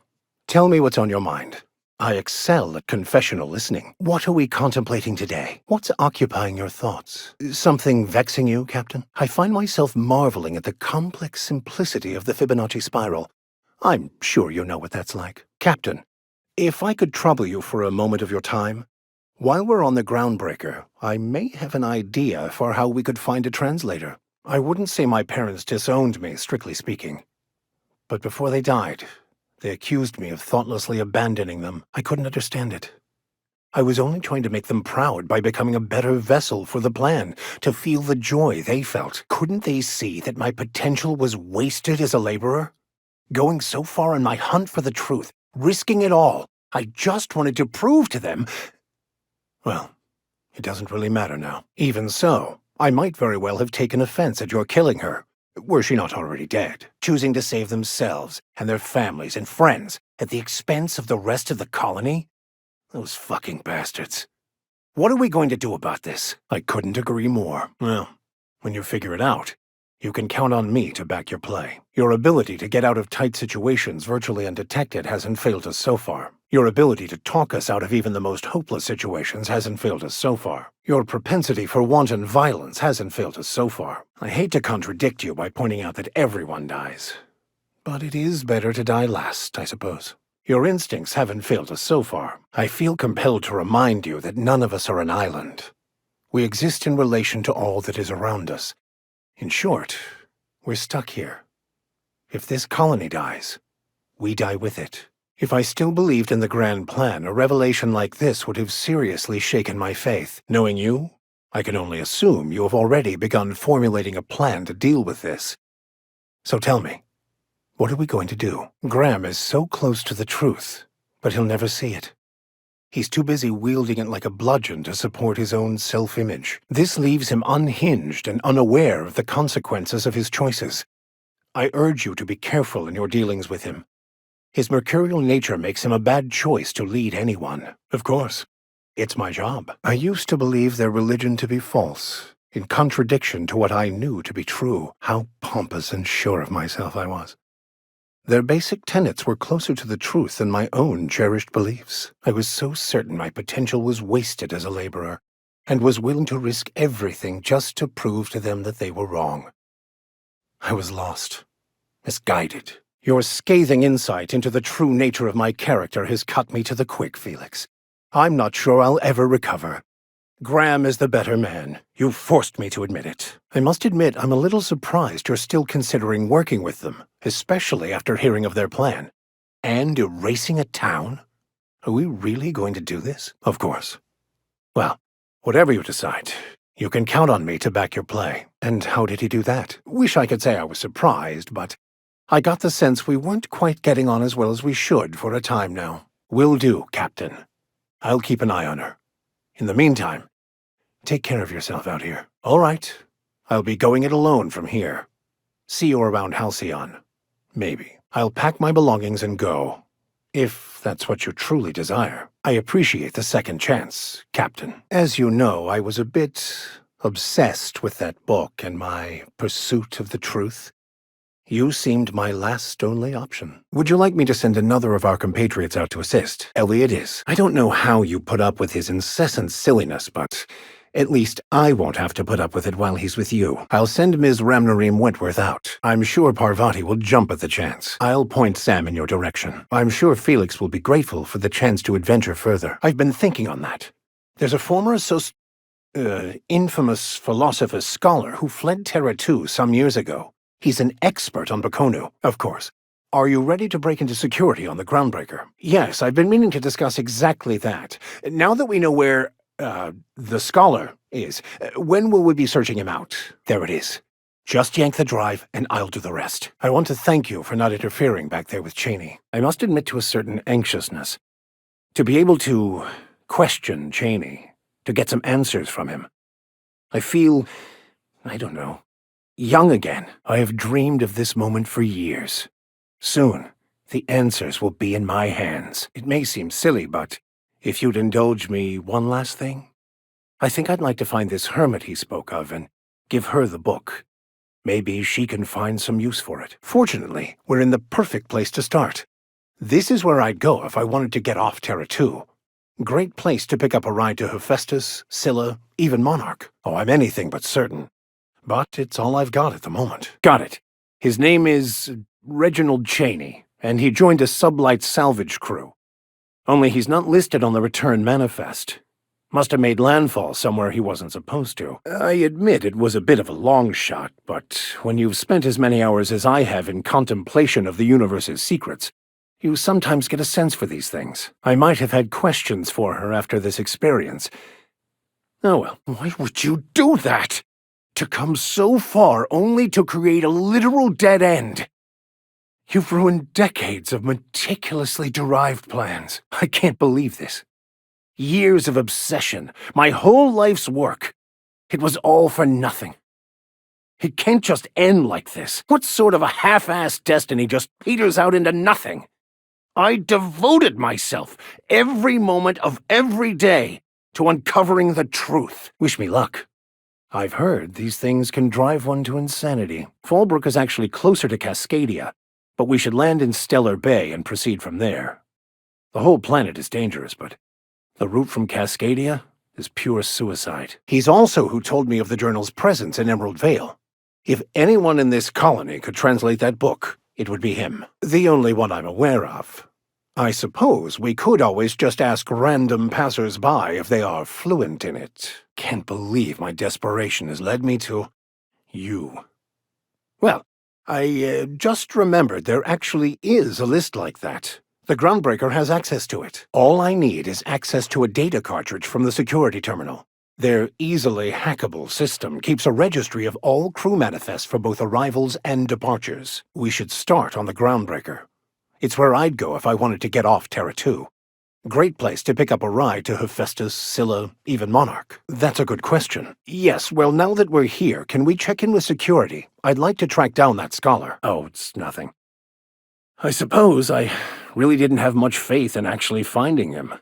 Speaker 2: tell me what's on your mind. I excel at confessional listening. What are we contemplating today? What's occupying your thoughts? Something vexing you, Captain? I find myself marveling at the complex simplicity of the Fibonacci spiral. I'm sure you know what that's like. Captain, if I could trouble you for a moment of your time, while we're on the groundbreaker, I may have an idea for how we could find a translator. I wouldn't say my parents disowned me, strictly speaking. But before they died, they accused me of thoughtlessly abandoning them. I couldn't understand it. I was only trying to make them proud by becoming a better vessel for the plan, to feel the joy they felt. Couldn't they see that my potential was wasted as a laborer? Going so far on my hunt for the truth, risking it all, I just wanted to prove to them... Well, it doesn't really matter now. Even so, I might very well have taken offense at your killing her. Were she not already dead, choosing to save themselves and their families and friends at the expense of the rest of the colony? Those fucking bastards. What are we going to do about this? I couldn't agree more. Well, when you figure it out, you can count on me to back your play. Your ability to get out of tight situations virtually undetected hasn't failed us so far. Your ability to talk us out of even the most hopeless situations hasn't failed us so far. Your propensity for wanton violence hasn't failed us so far. I hate to contradict you by pointing out that everyone dies. But it is better to die last, I suppose. Your instincts haven't failed us so far. I feel compelled to remind you that none of us are an island. We exist in relation to all that is around us. In short, we're stuck here. If this colony dies, we die with it. If I still believed in the grand plan, a revelation like this would have seriously shaken my faith. Knowing you,
Speaker 1: I can only assume you have already begun formulating a plan to deal with this. So tell me, what are we going to do? Graham is so close to the truth, but he'll never see it. He's too busy wielding it like a bludgeon to support his own self-image. This leaves him unhinged and unaware of the consequences of his choices. I urge you to be careful in your dealings with him. His mercurial nature makes him a bad choice to lead anyone. Of course, it's my job. I used to believe their religion to be false, in contradiction to what I knew to be true. How pompous and sure of myself I was. Their basic tenets were closer to the truth than my own cherished beliefs. I was so certain my potential was wasted as a laborer, and was willing to risk everything just to prove to them that they were wrong. I was lost, misguided. Your scathing insight into the true nature of my character has cut me to the quick, Felix. I'm not sure I'll ever recover. Graham is the better man. You forced me to admit it. I must admit I'm a little surprised you're still considering working with them, especially after hearing of their plan. And erasing a town? Are we really going to do this? Of course. Well, whatever you decide, you can count on me to back your play. And how did he do that? Wish I could say I was surprised, but I got the sense we weren't quite getting on as well as we should for a time now. Will do, Captain. I'll keep an eye on her. In the meantime, take care of yourself out here. All right. I'll be going it alone from here. See you around Halcyon. Maybe. I'll pack my belongings and go. If that's what you truly desire. I appreciate the second chance, Captain. As you know, I was a bit obsessed with that book and my pursuit of the truth. You seemed my last only option. Would you like me to send another of our compatriots out to assist? Elliot is. I don't know how you put up with his incessant silliness, but at least I won't have to put up with it while he's with you. I'll send Ms. Ramnareem Wentworth out. I'm sure Parvati will jump at the chance. I'll point Sam in your direction. I'm sure Felix will be grateful for the chance to adventure further. I've been thinking on that. There's a former infamous philosopher scholar who fled Terra 2 some years ago. He's an expert on Bakonu, of course. Are you ready to break into security on the Groundbreaker? Yes, I've been meaning to discuss exactly that. Now that we know where, the scholar is, when will we be searching him out? There it is. Just yank the drive, and I'll do the rest. I want to thank you for not interfering back there with Cheney. I must admit to a certain anxiousness. To be able to question Cheney, to get some answers from him. I feel, I don't know, young again. I have dreamed of this moment for years. Soon, the answers will be in my hands. It may seem silly, but if you'd indulge me one last thing, I think I'd like to find this hermit he spoke of and give her the book. Maybe she can find some use for it. Fortunately, we're in the perfect place to start. This is where I'd go if I wanted to get off Terra 2. Great place to pick up a ride to Hephaestus, Scylla, even Monarch. Oh, I'm anything but certain. But it's all I've got at the moment. Got it. His name is Reginald Cheney, and he joined a sublight salvage crew. Only he's not listed on the return manifest. Must have made landfall somewhere he wasn't supposed to. I admit it was a bit of a long shot, but when you've spent as many hours as I have in contemplation of the universe's secrets, you sometimes get a sense for these things. I might have had questions for her after this experience. Oh well, why would you do that? To come so far only to create a literal dead end. You've ruined decades of meticulously derived plans. I can't believe this. Years of obsession, my whole life's work. It was all for nothing. It can't just end like this. What sort of a half-assed destiny just peters out into nothing? I devoted myself, every moment of every day, to uncovering the truth. Wish me luck. I've heard these things can drive one to insanity. Fallbrook is actually closer to Cascadia, but we should land in Stellar Bay and proceed from there. The whole planet is dangerous, but the route from Cascadia is pure suicide. He's also who told me of the journal's presence in Emerald Vale. If anyone in this colony could translate that book, it would be him. The only one I'm aware of. I suppose we could always just ask random passers-by if they are fluent in it. Can't believe my desperation has led me to you. Well, I just remembered there actually is a list like that. The Groundbreaker has access to it. All I need is access to a data cartridge from the security terminal. Their easily hackable system keeps a registry of all crew manifests for both arrivals and departures. We should start on the groundbreaker. It's where I'd go if I wanted to get off Terra 2. Great place to pick up a ride to Hephaestus, Scylla, even Monarch. That's a good question. Yes, well, now that we're here, can we check in with security? I'd like to track down that scholar. Oh, it's nothing. I suppose I really didn't have much faith in actually finding him.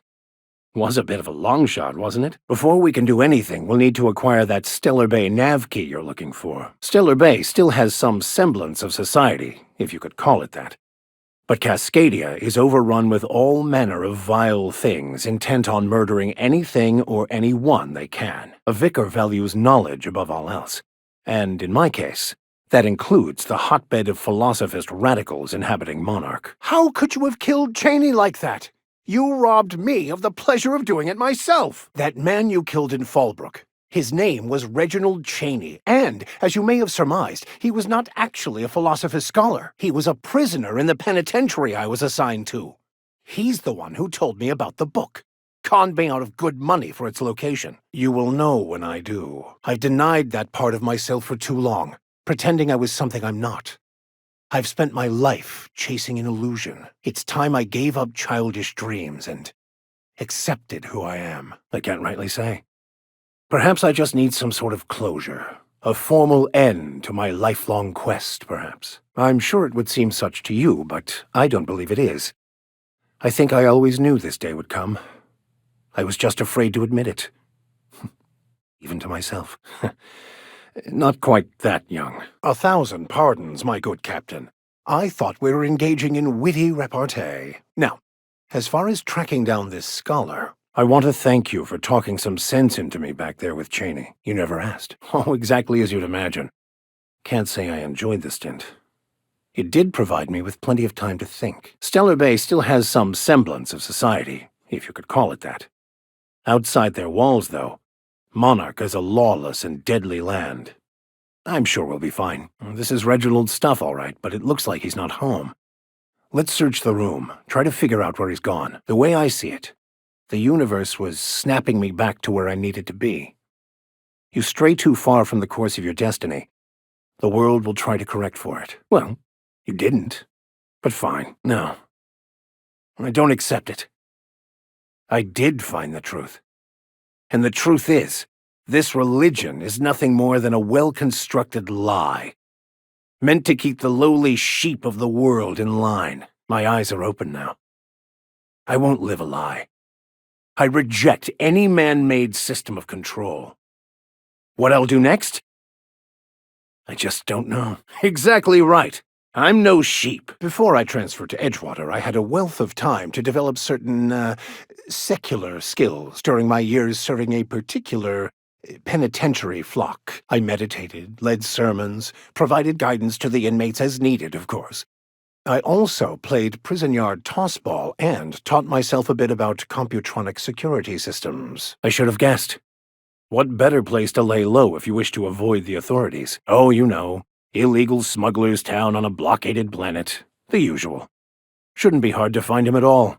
Speaker 1: Was a bit of a long shot, wasn't it? Before we can do anything, we'll need to acquire that Stellar Bay nav key you're looking for. Stellar Bay still has some semblance of society, if you could call it that. But Cascadia is overrun with all manner of vile things intent on murdering anything or anyone they can. A vicar values knowledge above all else. And in my case, that includes the hotbed of philosophist radicals inhabiting Monarch. How could you have killed Cheney like that? You robbed me of the pleasure of doing it myself. That man you killed in Fallbrook. His name was Reginald Cheney, and, as you may have surmised, he was not actually a Philosopher's Scholar. He was a prisoner in the penitentiary I was assigned to. He's the one who told me about the book. Conned me out of good money for its location. You will know when I do. I've denied that part of myself for too long, pretending I was something I'm not. I've spent my life chasing an illusion. It's time I gave up childish dreams and accepted who I am. I can't rightly say. Perhaps I just need some sort of closure. A formal end to my lifelong quest, perhaps. I'm sure it would seem such to you, but I don't believe it is. I think I always knew this day would come. I was just afraid to admit it. Even to myself. Not quite that young. 1,000 pardons, my good captain. I thought we were engaging in witty repartee. Now, as far as tracking down this scholar, I want to thank you for talking some sense into me back there with Cheney. You never asked. Oh, exactly as you'd imagine. Can't say I enjoyed the stint. It did provide me with plenty of time to think. Stellar Bay still has some semblance of society, if you could call it that. Outside their walls, though, Monarch is a lawless and deadly land. I'm sure we'll be fine. This is Reginald's stuff, all right, but it looks like he's not home. Let's search the room, try to figure out where he's gone. The way I see it, the universe was snapping me back to where I needed to be. You stray too far from the course of your destiny, the world will try to correct for it. Well, you didn't. But fine, no. I don't accept it. I did find the truth. And the truth is, this religion is nothing more than a well-constructed lie, meant to keep the lowly sheep of the world in line. My eyes are open now. I won't live a lie. I reject any man-made system of control. What I'll do next? I just don't know. Exactly right. I'm no sheep. Before I transferred to Edgewater, I had a wealth of time to develop certain, secular skills during my years serving a particular penitentiary flock. I meditated, led sermons, provided guidance to the inmates as needed, of course. I also played prison yard tossball and taught myself a bit about computronic security systems. I should have guessed. What better place to lay low if you wish to avoid the authorities? Oh, you know, illegal smuggler's town on a blockaded planet. The usual. Shouldn't be hard to find him at all.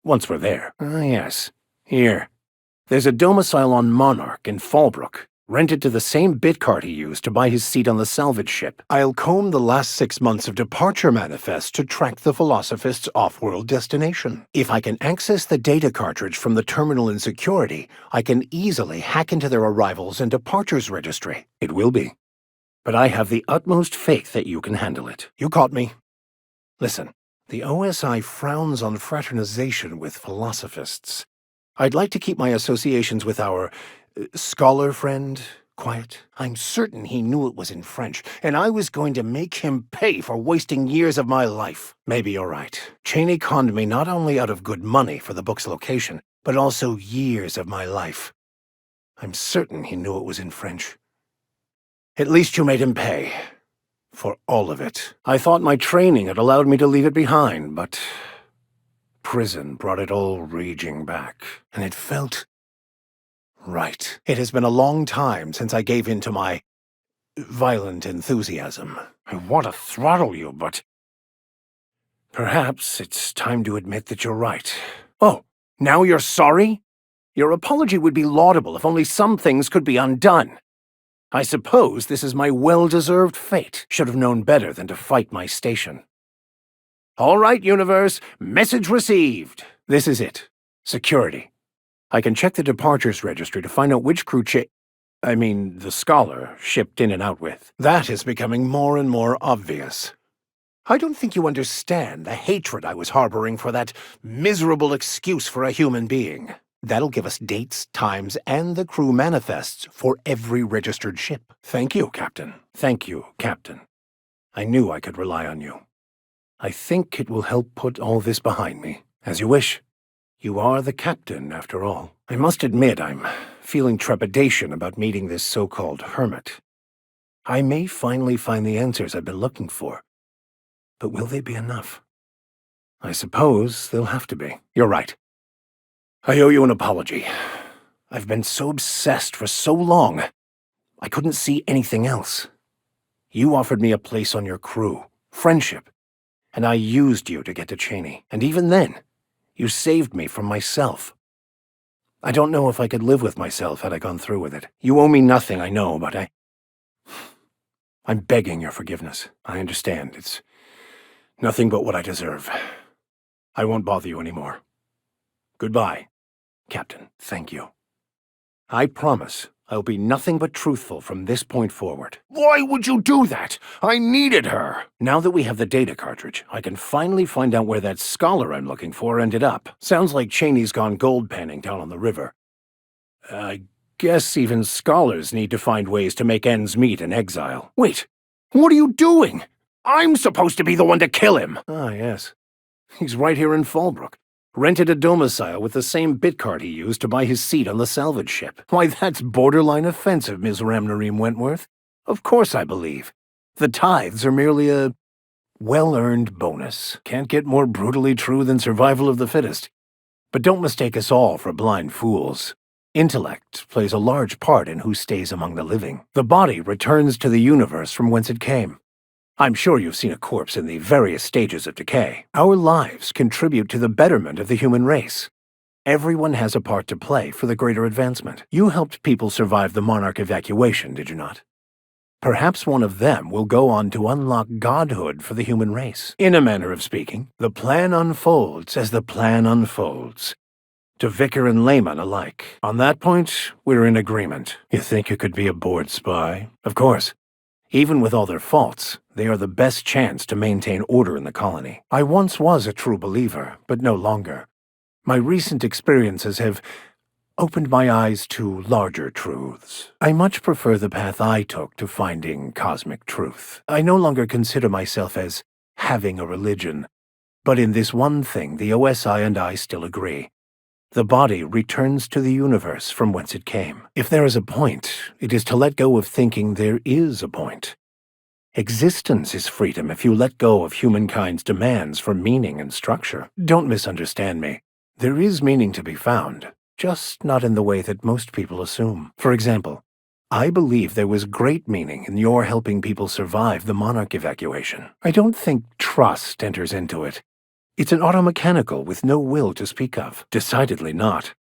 Speaker 1: Once we're there. Ah, yes. Here. There's a domicile on Monarch in Fallbrook, rented to the same bit card he used to buy his seat on the salvage ship. I'll comb the last 6 months of departure manifests to track the Philosophist's off-world destination. If I can access the data cartridge from the terminal in security, I can easily hack into their arrivals and departures registry. It will be. But I have the utmost faith that you can handle it. You caught me. Listen, the OSI frowns on fraternization with philosophists. I'd like to keep my associations with our scholar friend quiet. I'm certain he knew it was in French, and I was going to make him pay for wasting years of my life. Maybe you're right. Cheney conned me not only out of good money for the book's location, but also years of my life. I'm certain he knew it was in French. At least you made him pay. For all of it. I thought my training had allowed me to leave it behind, but prison brought it all raging back, and it felt right. It has been a long time since I gave in to my violent enthusiasm. I want to throttle you, but perhaps it's time to admit that you're right. Oh, now you're sorry? Your apology would be laudable if only some things could be undone. I suppose this is my well-deserved fate. Should have known better than to fight my station. All right, Universe. Message received. This is it. Security. I can check the departures registry to find out which crew the scholar shipped in and out with. That is becoming more and more obvious. I don't think you understand the hatred I was harboring for that miserable excuse for a human being. That'll give us dates, times, and the crew manifests for every registered ship. Thank you, Captain. Thank you, Captain. I knew I could rely on you. I think it will help put all this behind me. As you wish. You are the captain, after all. I must admit I'm feeling trepidation about meeting this so-called hermit. I may finally find the answers I've been looking for. But will they be enough? I suppose they'll have to be. You're right. I owe you an apology. I've been so obsessed for so long, I couldn't see anything else. You offered me a place on your crew, friendship, and I used you to get to Cheney. And even then, you saved me from myself. I don't know if I could live with myself had I gone through with it. You owe me nothing, I know, but I'm begging your forgiveness. I understand. It's nothing but what I deserve. I won't bother you anymore. Goodbye, Captain. Thank you. I promise I'll be nothing but truthful from this point forward. Why would you do that? I needed her! Now that we have the data cartridge, I can finally find out where that scholar I'm looking for ended up. Sounds like Cheney's gone gold panning down on the river. I guess even scholars need to find ways to make ends meet in exile. Wait, what are you doing? I'm supposed to be the one to kill him! Ah, yes. He's right here in Fallbrook. Rented a domicile with the same bit card he used to buy his seat on the salvage ship. Why, that's borderline offensive, Ms. Ramnareem Wentworth. Of course I believe. The tithes are merely a well-earned bonus. Can't get more brutally true than survival of the fittest. But don't mistake us all for blind fools. Intellect plays a large part in who stays among the living. The body returns to the universe from whence it came. I'm sure you've seen a corpse in the various stages of decay. Our lives contribute to the betterment of the human race. Everyone has a part to play for the greater advancement. You helped people survive the Monarch evacuation, did you not? Perhaps one of them will go on to unlock godhood for the human race. In a manner of speaking, the plan unfolds as the plan unfolds. To Vicar and layman alike. On that point, we're in agreement. You think you could be a bored spy? Of course. Even with all their faults, they are the best chance to maintain order in the colony. I once was a true believer, but no longer. My recent experiences have opened my eyes to larger truths. I much prefer the path I took to finding cosmic truth. I no longer consider myself as having a religion, but in this one thing the OSI and I still agree. The body returns to the universe from whence it came. If there is a point, it is to let go of thinking there is a point. Existence is freedom if you let go of humankind's demands for meaning and structure. Don't misunderstand me. There is meaning to be found, just not in the way that most people assume. For example, I believe there was great meaning in your helping people survive the Monarch evacuation. I don't think trust enters into it. It's an automechanical with no will to speak of. Decidedly not.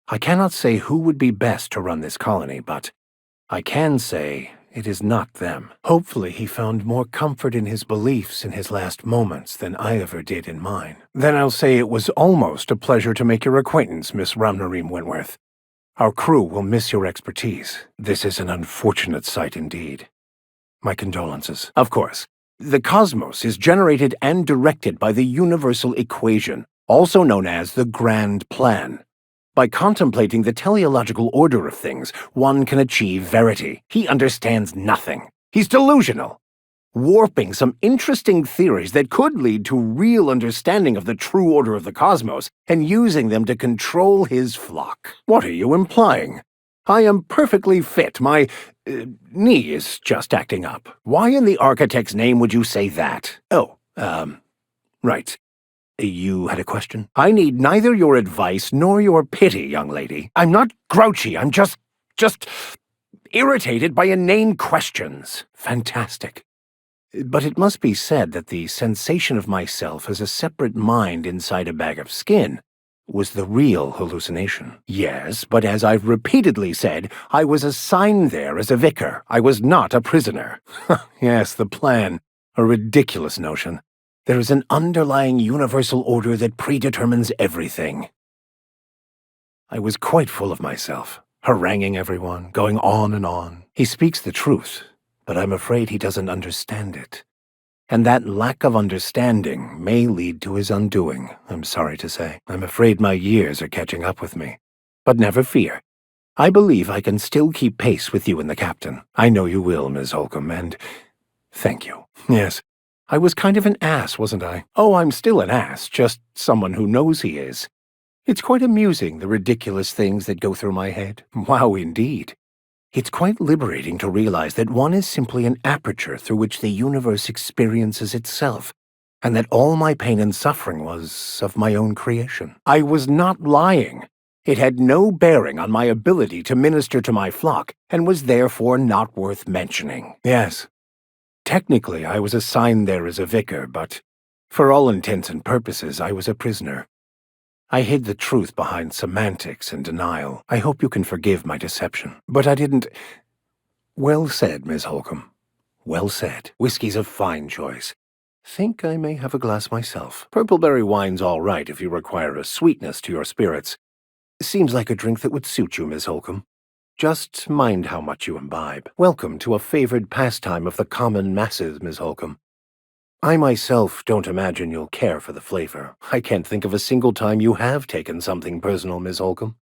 Speaker 1: I cannot say who would be best to run this colony, but I can say it is not them. Hopefully he found more comfort in his beliefs in his last moments than I ever did in mine. Then I'll say it was almost a pleasure to make your acquaintance, Miss Ramnareem Wentworth. Our crew will miss your expertise. This is an unfortunate sight indeed. My condolences. Of course. The cosmos is generated and directed by the universal equation, also known as the Grand Plan. By contemplating the teleological order of things, one can achieve verity. He understands nothing. He's delusional, warping some interesting theories that could lead to real understanding of the true order of the cosmos and using them to control his flock. What are you implying? I am perfectly fit. My knee is just acting up. Why in the architect's name would you say that? Oh, right. You had a question? I need neither your advice nor your pity, young lady. I'm not grouchy. I'm just irritated by inane questions. Fantastic. But it must be said that the sensation of myself as a separate mind inside a bag of skin was the real hallucination. Yes, but as I've repeatedly said, I was assigned there as a vicar. I was not a prisoner. Yes, the plan. A ridiculous notion. There is an underlying universal order that predetermines everything. I was quite full of myself, haranguing everyone, going on and on. He speaks the truth, but I'm afraid he doesn't understand it. And that lack of understanding may lead to his undoing, I'm sorry to say. I'm afraid my years are catching up with me. But never fear. I believe I can still keep pace with you and the captain. I know you will, Miss Holcomb, and thank you. Yes, I was kind of an ass, wasn't I? Oh, I'm still an ass, just someone who knows he is. It's quite amusing, the ridiculous things that go through my head. Wow, indeed. It's quite liberating to realize that one is simply an aperture through which the universe experiences itself, and that all my pain and suffering was of my own creation. I was not lying. It had no bearing on my ability to minister to my flock, and was therefore not worth mentioning. Yes, technically I was assigned there as a vicar, but for all intents and purposes I was a prisoner. I hid the truth behind semantics and denial. I hope you can forgive my deception. But I didn't— Well said, Miss Holcomb. Well said. Whiskey's a fine choice. Think I may have a glass myself. Purpleberry wine's all right if you require a sweetness to your spirits. Seems like a drink that would suit you, Miss Holcomb. Just mind how much you imbibe. Welcome to a favored pastime of the common masses, Miss Holcomb. I myself don't imagine you'll care for the flavor. I can't think of a single time you have taken something personal, Miss Holcomb.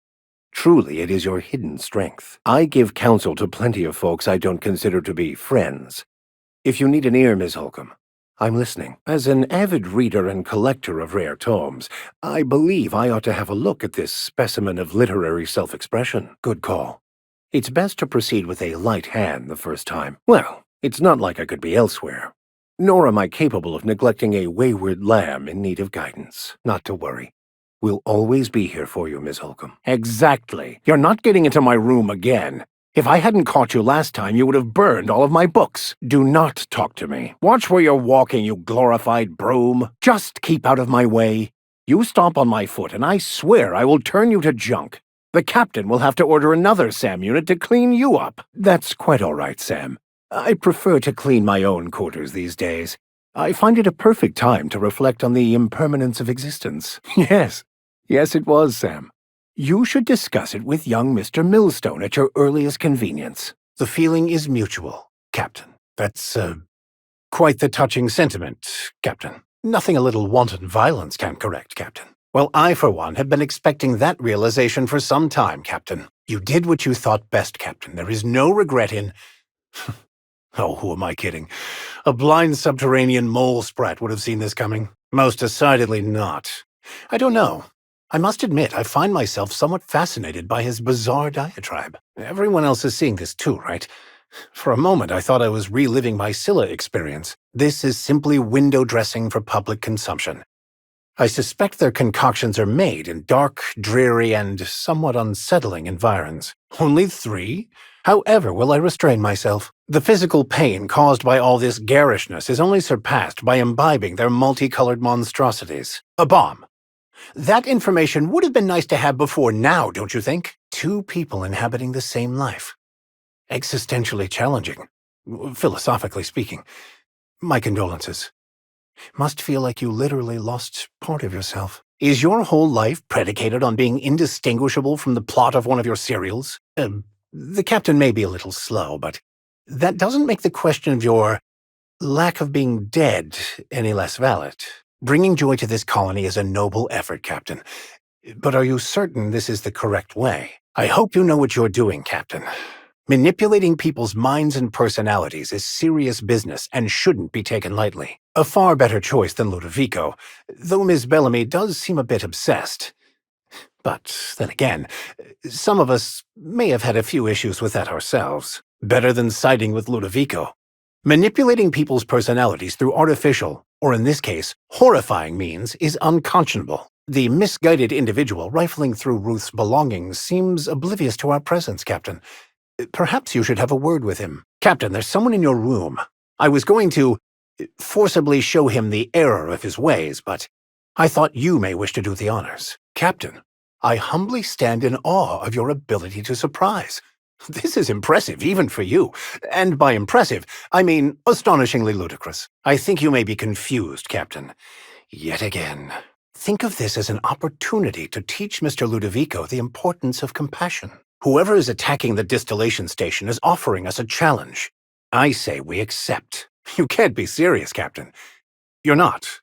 Speaker 1: Truly, it is your hidden strength. I give counsel to plenty of folks I don't consider to be friends. If you need an ear, Miss Holcomb, I'm listening. As an avid reader and collector of rare tomes, I believe I ought to have a look at this specimen of literary self-expression. Good call. It's best to proceed with a light hand the first time. Well, it's not like I could be elsewhere. Nor am I capable of neglecting a wayward lamb in need of guidance. Not to worry. We'll always be here for you, Miss Holcomb. Exactly. You're not getting into my room again. If I hadn't caught you last time, you would have burned all of my books. Do not talk to me. Watch where you're walking, you glorified broom. Just keep out of my way. You stomp on my foot, and I swear I will turn you to junk. The captain will have to order another SAM unit to clean you up. That's quite all right, Sam. I prefer to clean my own quarters these days. I find it a perfect time to reflect on the impermanence of existence. Yes, it was, Sam. You should discuss it with young Mr. Millstone at your earliest convenience. The feeling is mutual, Captain. That's, quite the touching sentiment, Captain. Nothing a little wanton violence can't correct, Captain. Well, I, for one, have been expecting that realization for some time, Captain. You did what you thought best, Captain. There is no regret in— Oh, who am I kidding? A blind subterranean mole sprat would have seen this coming. Most decidedly not. I don't know. I must admit, I find myself somewhat fascinated by his bizarre diatribe. Everyone else is seeing this too, right? For a moment, I thought I was reliving my Scylla experience. This is simply window dressing for public consumption. I suspect their concoctions are made in dark, dreary, and somewhat unsettling environs. Only 3? However will I restrain myself? The physical pain caused by all this garishness is only surpassed by imbibing their multicolored monstrosities. A bomb. That information would have been nice to have before now, don't you think? 2 people inhabiting the same life. Existentially challenging, philosophically speaking. My condolences. Must feel like you literally lost part of yourself. Is your whole life predicated on being indistinguishable from the plot of one of your serials? The captain may be a little slow, but that doesn't make the question of your lack of being dead any less valid. Bringing joy to this colony is a noble effort, Captain. But are you certain this is the correct way? I hope you know what you're doing, Captain. Manipulating people's minds and personalities is serious business and shouldn't be taken lightly. A far better choice than Ludovico, though Miss Bellamy does seem a bit obsessed. But then again, some of us may have had a few issues with that ourselves. Better than siding with Ludovico. Manipulating people's personalities through artificial, or in this case, horrifying means is unconscionable. The misguided individual rifling through Ruth's belongings seems oblivious to our presence, Captain. Perhaps you should have a word with him. Captain, there's someone in your room. I was going to forcibly show him the error of his ways, but I thought you may wish to do the honors. Captain, I humbly stand in awe of your ability to surprise. This is impressive, even for you. And by impressive, I mean astonishingly ludicrous. I think you may be confused, Captain. Yet again. Think of this as an opportunity to teach Mr. Ludovico the importance of compassion. Whoever is attacking the distillation station is offering us a challenge. I say we accept. You can't be serious, Captain. You're not.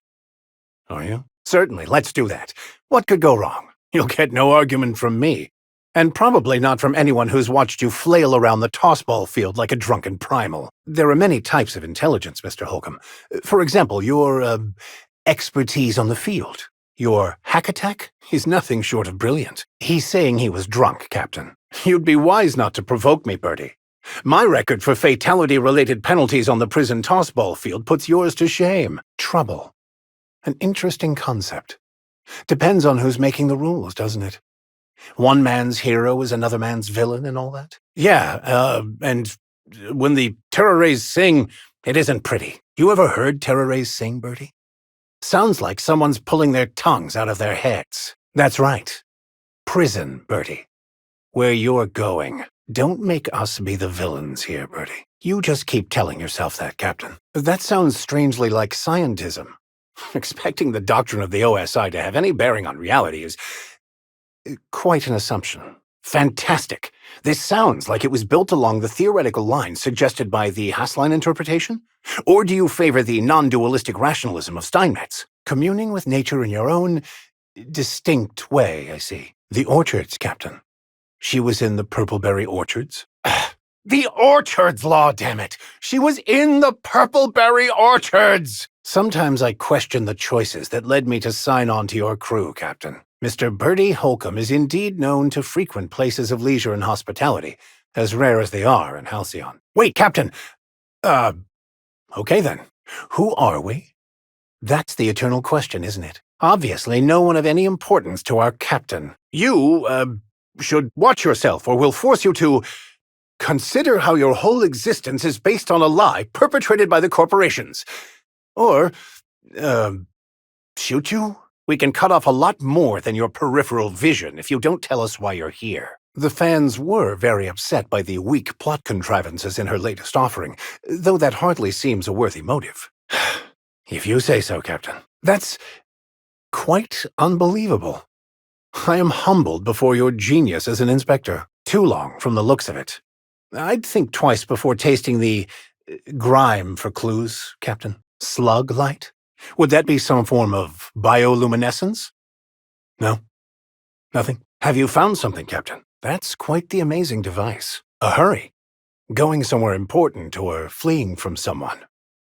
Speaker 1: Are you? Certainly, let's do that. What could go wrong? You'll get no argument from me. And probably not from anyone who's watched you flail around the tossball field like a drunken primal. There are many types of intelligence, Mr. Holcomb. For example, your, expertise on the field. Your hack attack is nothing short of brilliant. He's saying he was drunk, Captain. You'd be wise not to provoke me, Bertie. My record for fatality-related penalties on the prison tossball field puts yours to shame. Trouble. An interesting concept. Depends on who's making the rules, doesn't it? One man's hero is another man's villain and all that? Yeah, and when the terror rays sing, it isn't pretty. You ever heard terror rays sing, Bertie? Sounds like someone's pulling their tongues out of their heads. That's right. Prison, Bertie. Where you're going. Don't make us be the villains here, Bertie. You just keep telling yourself that, Captain. That sounds strangely like scientism. Expecting the doctrine of the OSI to have any bearing on reality is quite an assumption. Fantastic. This sounds like it was built along the theoretical lines suggested by the Hassline interpretation? Or do you favor the non-dualistic rationalism of Steinmetz? Communing with nature in your own distinct way, I see. The orchards, Captain. She was in the Purpleberry orchards? The orchards, law damn it! She was in the Purpleberry orchards! Sometimes I question the choices that led me to sign on to your crew, Captain. Mr. Bertie Holcomb is indeed known to frequent places of leisure and hospitality, as rare as they are in Halcyon. Wait, Captain! Okay then. Who are we? That's the eternal question, isn't it? Obviously, no one of any importance to our captain. You, should watch yourself, or we'll force you to consider how your whole existence is based on a lie perpetrated by the corporations. Or, shoot you? We can cut off a lot more than your peripheral vision if you don't tell us why you're here. The fans were very upset by the weak plot contrivances in her latest offering, though that hardly seems a worthy motive. If you say so, Captain. That's quite unbelievable. I am humbled before your genius as an inspector. Too long, from the looks of it. I'd think twice before tasting the grime for clues, Captain. Slug light? Would that be some form of bioluminescence? No? Nothing? Have you found something, Captain? That's quite the amazing device. A hurry. Going somewhere important or fleeing from someone.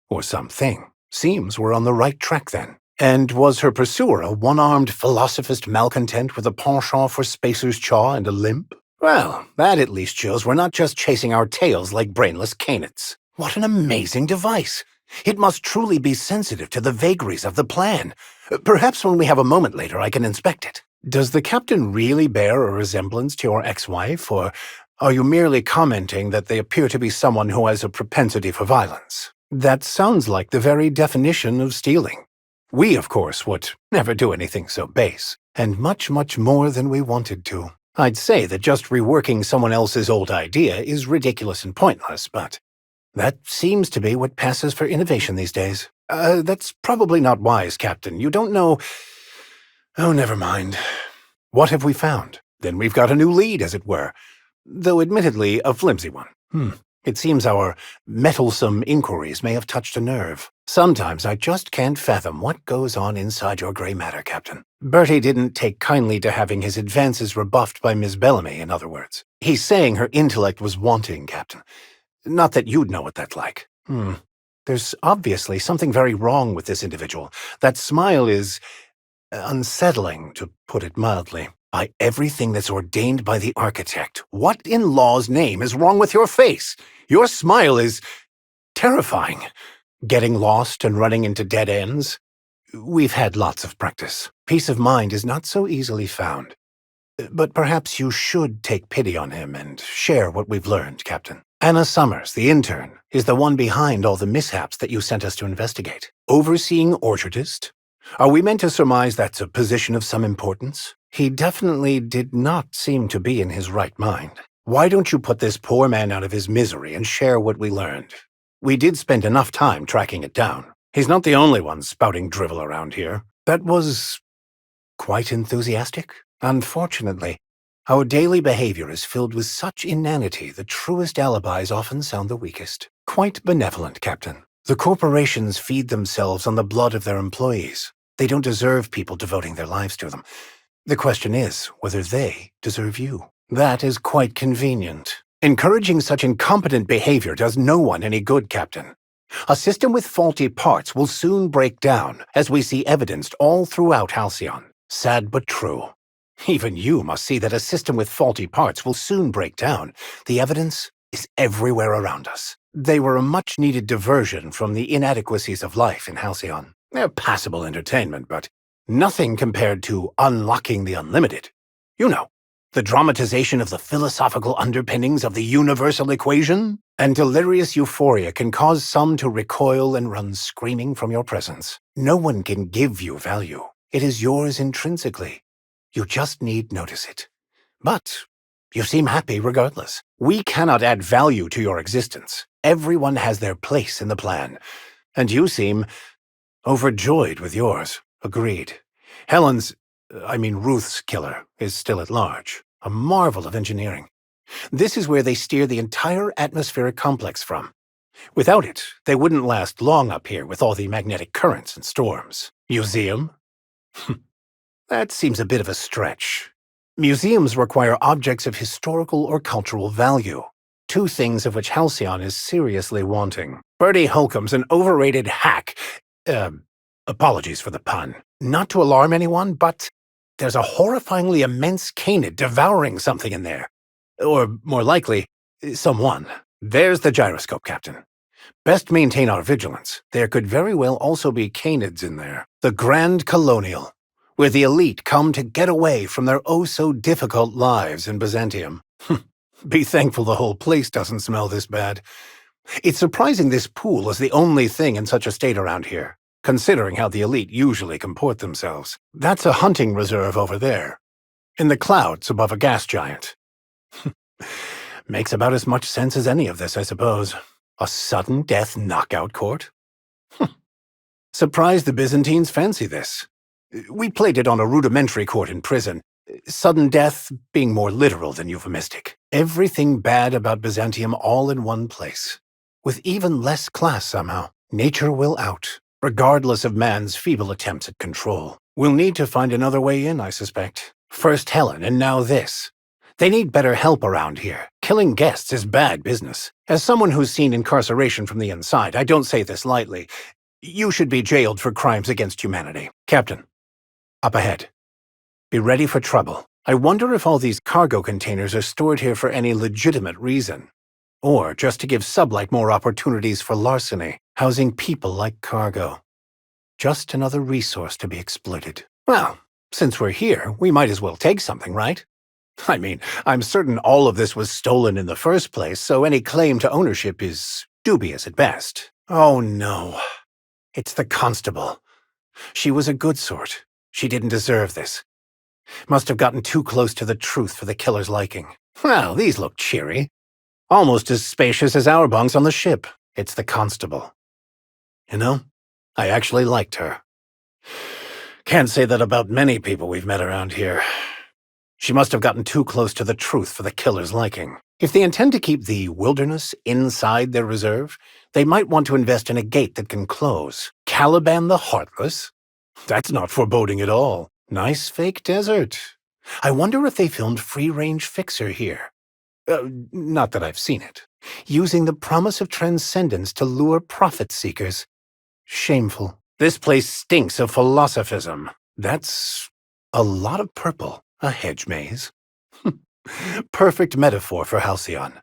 Speaker 1: Or something. Seems we're on the right track then. And was her pursuer a one-armed philosophist malcontent with a penchant for Spacer's Chaw and a limp? Well, that at least shows we're not just chasing our tails like brainless canids. What an amazing device! It must truly be sensitive to the vagaries of the plan. Perhaps when we have a moment later I can inspect it. Does the captain really bear a resemblance to your ex-wife, or are you merely commenting that they appear to be someone who has a propensity for violence? That sounds like the very definition of stealing. We, of course, would never do anything so base, and much, much more than we wanted to. I'd say that just reworking someone else's old idea is ridiculous and pointless, but that seems to be what passes for innovation these days. That's probably not wise, Captain. You don't know... Oh, never mind. What have we found? Then we've got a new lead, as it were, though admittedly a flimsy one. It seems our mettlesome inquiries may have touched a nerve. Sometimes I just can't fathom what goes on inside your gray matter, Captain. Bertie didn't take kindly to having his advances rebuffed by Miss Bellamy, in other words. He's saying her intellect was wanting, Captain. Not that you'd know what that's like. There's obviously something very wrong with this individual. That smile is unsettling, to put it mildly. By everything that's ordained by the architect, what in law's name is wrong with your face? Your smile is terrifying. Getting lost and running into dead ends? We've had lots of practice. Peace of mind is not so easily found. But perhaps you should take pity on him and share what we've learned, Captain. Anna Summers, the intern, is the one behind all the mishaps that you sent us to investigate. Overseeing orchardist, Are we meant to surmise that's a position of some importance? He definitely did not seem to be in his right mind. Why don't you put this poor man out of his misery and share what we learned? We did spend enough time tracking it down. He's not the only one spouting drivel around here. That was quite enthusiastic. Unfortunately, our daily behavior is filled with such inanity the truest alibis often sound the weakest. Quite benevolent, Captain. The corporations feed themselves on the blood of their employees. They don't deserve people devoting their lives to them. The question is whether they deserve you. That is quite convenient. Encouraging such incompetent behavior does no one any good, Captain. A system with faulty parts will soon break down, as we see evidenced all throughout Halcyon. Sad but true. Even you must see that a system with faulty parts will soon break down. The evidence is everywhere around us. They were a much-needed diversion from the inadequacies of life in Halcyon. They're passable entertainment, but nothing compared to unlocking the unlimited. You know, the dramatization of the philosophical underpinnings of the universal equation? And delirious euphoria can cause some to recoil and run screaming from your presence. No one can give you value. It is yours intrinsically. You just need notice it. But you seem happy regardless. We cannot add value to your existence. Everyone has their place in the plan. And you seem overjoyed with yours. Agreed. Ruth's killer is still at large. A marvel of engineering. This is where they steer the entire atmospheric complex from. Without it, they wouldn't last long up here with all the magnetic currents and storms. Museum? That seems a bit of a stretch. Museums require objects of historical or cultural value. Two things of which Halcyon is seriously wanting. Bertie Holcomb's an overrated hack. Apologies for the pun. Not to alarm anyone, but there's a horrifyingly immense canid devouring something in there. Or, more likely, someone. There's the gyroscope, Captain. Best maintain our vigilance. There could very well also be canids in there. The Grand Colonial, where the elite come to get away from their oh-so-difficult lives in Byzantium. Be thankful the whole place doesn't smell this bad. It's surprising this pool is the only thing in such a state around here, considering how the elite usually comport themselves. That's a hunting reserve over there, in the clouds above a gas giant. Makes about as much sense as any of this, I suppose. A sudden death knockout court? Surprised the Byzantines fancy this. We played it on a rudimentary court in prison, sudden death being more literal than euphemistic. Everything bad about Byzantium all in one place, with even less class somehow. Nature will out, regardless of man's feeble attempts at control. We'll need to find another way in, I suspect. First Helen, and now this. They need better help around here. Killing guests is bad business. As someone who's seen incarceration from the inside, I don't say this lightly. You should be jailed for crimes against humanity. Captain, up ahead. Be ready for trouble. I wonder if all these cargo containers are stored here for any legitimate reason. Or just to give Sublight more opportunities for larceny, housing people like cargo. Just another resource to be exploited. Well, since we're here, we might as well take something, right? I mean, I'm certain all of this was stolen in the first place, so any claim to ownership is dubious at best. Oh no. It's the constable. She was a good sort. She didn't deserve this. Must have gotten too close to the truth for the killer's liking. Well, these look cheery. Almost as spacious as our bunks on the ship. It's the constable. You know, I actually liked her. Can't say that about many people we've met around here. She must have gotten too close to the truth for the killer's liking. If they intend to keep the wilderness inside their reserve, they might want to invest in a gate that can close. Caliban the Heartless? That's not foreboding at all. Nice fake desert. I wonder if they filmed Free-Range Fixer here. Not that I've seen it. Using the promise of transcendence to lure profit-seekers. Shameful. This place stinks of philosophism. That's a lot of purple. A hedge maze. Perfect metaphor for Halcyon.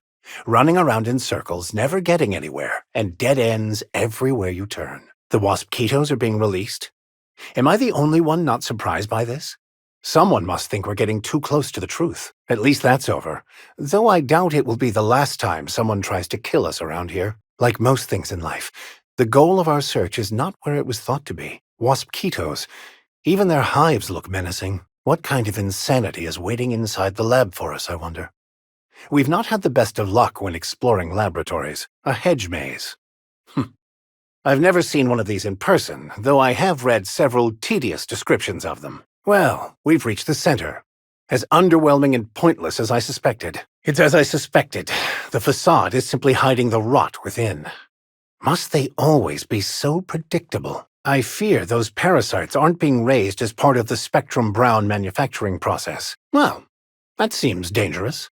Speaker 1: Running around in circles, never getting anywhere, and dead ends everywhere you turn. The wasp ketos are being released. Am I the only one not surprised by this? Someone must think we're getting too close to the truth. At least that's over. Though I doubt it will be the last time someone tries to kill us around here. Like most things in life, the goal of our search is not where it was thought to be. Waspitos. Even their hives look menacing. What kind of insanity is waiting inside the lab for us, I wonder? We've not had the best of luck when exploring laboratories. A hedge maze. I've never seen one of these in person, though I have read several tedious descriptions of them. Well, we've reached the center. As underwhelming and pointless as I suspected. It's as I suspected. The facade is simply hiding the rot within. Must they always be so predictable? I fear those parasites aren't being raised as part of the Spectrum Brown manufacturing process. Well, that seems dangerous.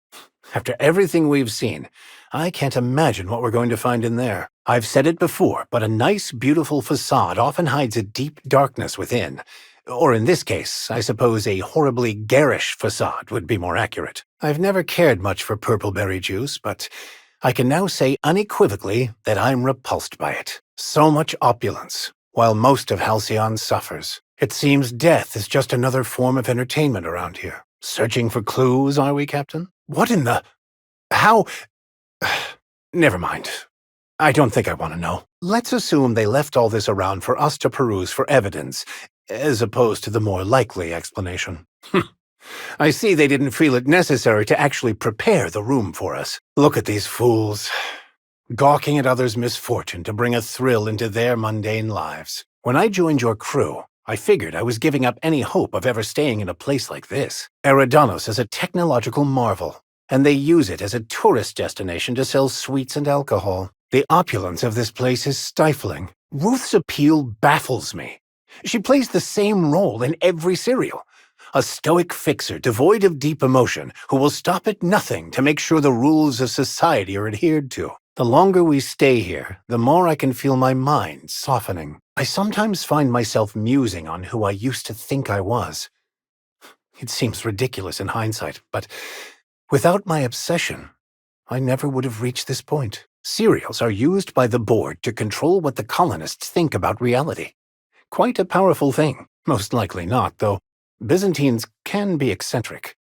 Speaker 1: After everything we've seen, I can't imagine what we're going to find in there. I've said it before, but a nice, beautiful facade often hides a deep darkness within. Or in this case, I suppose a horribly garish facade would be more accurate. I've never cared much for purple berry juice, but I can now say unequivocally that I'm repulsed by it. So much opulence, while most of Halcyon suffers. It seems death is just another form of entertainment around here. Searching for clues, are we, Captain? What in the... How... Never mind. I don't think I want to know. Let's assume they left all this around for us to peruse for evidence, as opposed to the more likely explanation. I see they didn't feel it necessary to actually prepare the room for us. Look at these fools, gawking at others' misfortune to bring a thrill into their mundane lives. When I joined your crew, I figured I was giving up any hope of ever staying in a place like this. Eridanos is a technological marvel, and they use it as a tourist destination to sell sweets and alcohol. The opulence of this place is stifling. Ruth's appeal baffles me. She plays the same role in every serial. A stoic fixer devoid of deep emotion who will stop at nothing to make sure the rules of society are adhered to. The longer we stay here, the more I can feel my mind softening. I sometimes find myself musing on who I used to think I was. It seems ridiculous in hindsight, but without my obsession, I never would have reached this point. Serials are used by the board to control what the colonists think about reality. Quite a powerful thing. Most likely not, though Byzantines can be eccentric.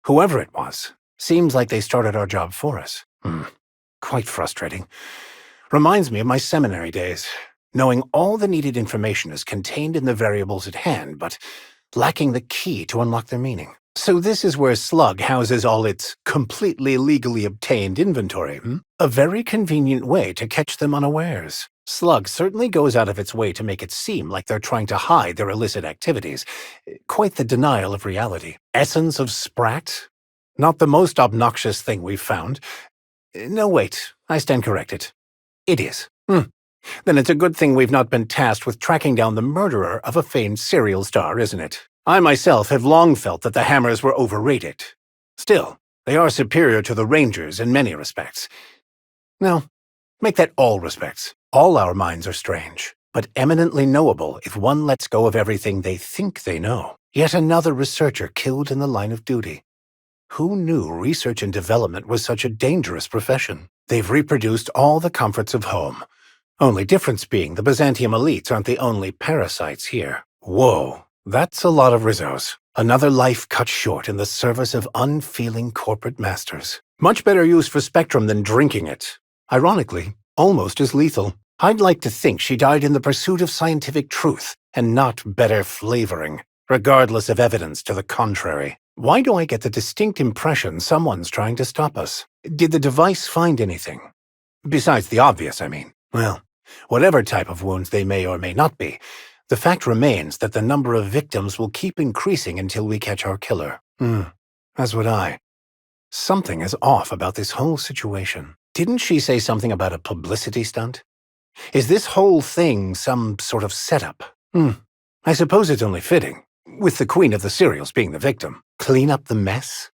Speaker 1: Whoever it was, seems like they started our job for us. Quite frustrating. Reminds me of my seminary days, knowing all the needed information is contained in the variables at hand, but lacking the key to unlock their meaning. So this is where Slug houses all its completely legally obtained inventory, A very convenient way to catch them unawares. Slug certainly goes out of its way to make it seem like they're trying to hide their illicit activities. Quite the denial of reality. Essence of Sprat? Not the most obnoxious thing we've found. No, wait. I stand corrected. It is. Then it's a good thing we've not been tasked with tracking down the murderer of a famed serial star, isn't it? I myself have long felt that the Hammers were overrated. Still, they are superior to the Rangers in many respects. No, make that all respects. All our minds are strange, but eminently knowable if one lets go of everything they think they know. Yet another researcher killed in the line of duty. Who knew research and development was such a dangerous profession? They've reproduced all the comforts of home. Only difference being the Byzantium elites aren't the only parasites here. Whoa, that's a lot of Rizzos. Another life cut short in the service of unfeeling corporate masters. Much better use for Spectrum than drinking it. Ironically, almost as lethal. I'd like to think she died in the pursuit of scientific truth and not better flavoring, regardless of evidence to the contrary. Why do I get the distinct impression someone's trying to stop us? Did the device find anything? Besides the obvious, I mean. Well, whatever type of wounds they may or may not be, the fact remains that the number of victims will keep increasing until we catch our killer. As would I. Something is off about this whole situation. Didn't she say something about a publicity stunt? Is this whole thing some sort of setup? I suppose it's only fitting, with the queen of the serials being the victim. Clean up the mess?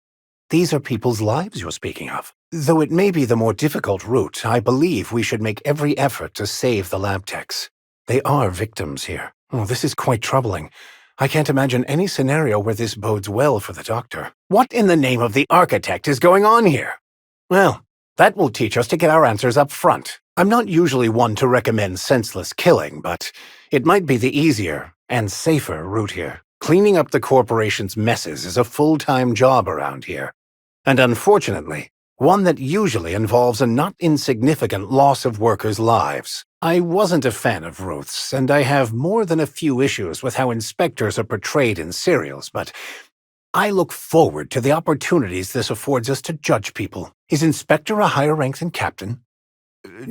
Speaker 1: These are people's lives you're speaking of. Though it may be the more difficult route, I believe we should make every effort to save the lab techs. They are victims here. Oh, this is quite troubling. I can't imagine any scenario where this bodes well for the doctor. What in the name of the architect is going on here? Well, that will teach us to get our answers up front. I'm not usually one to recommend senseless killing, but it might be the easier and safer route here. Cleaning up the corporation's messes is a full-time job around here. And unfortunately, one that usually involves a not insignificant loss of workers' lives. I wasn't a fan of Ruth's, and I have more than a few issues with how inspectors are portrayed in serials, but I look forward to the opportunities this affords us to judge people. Is Inspector a higher rank than Captain?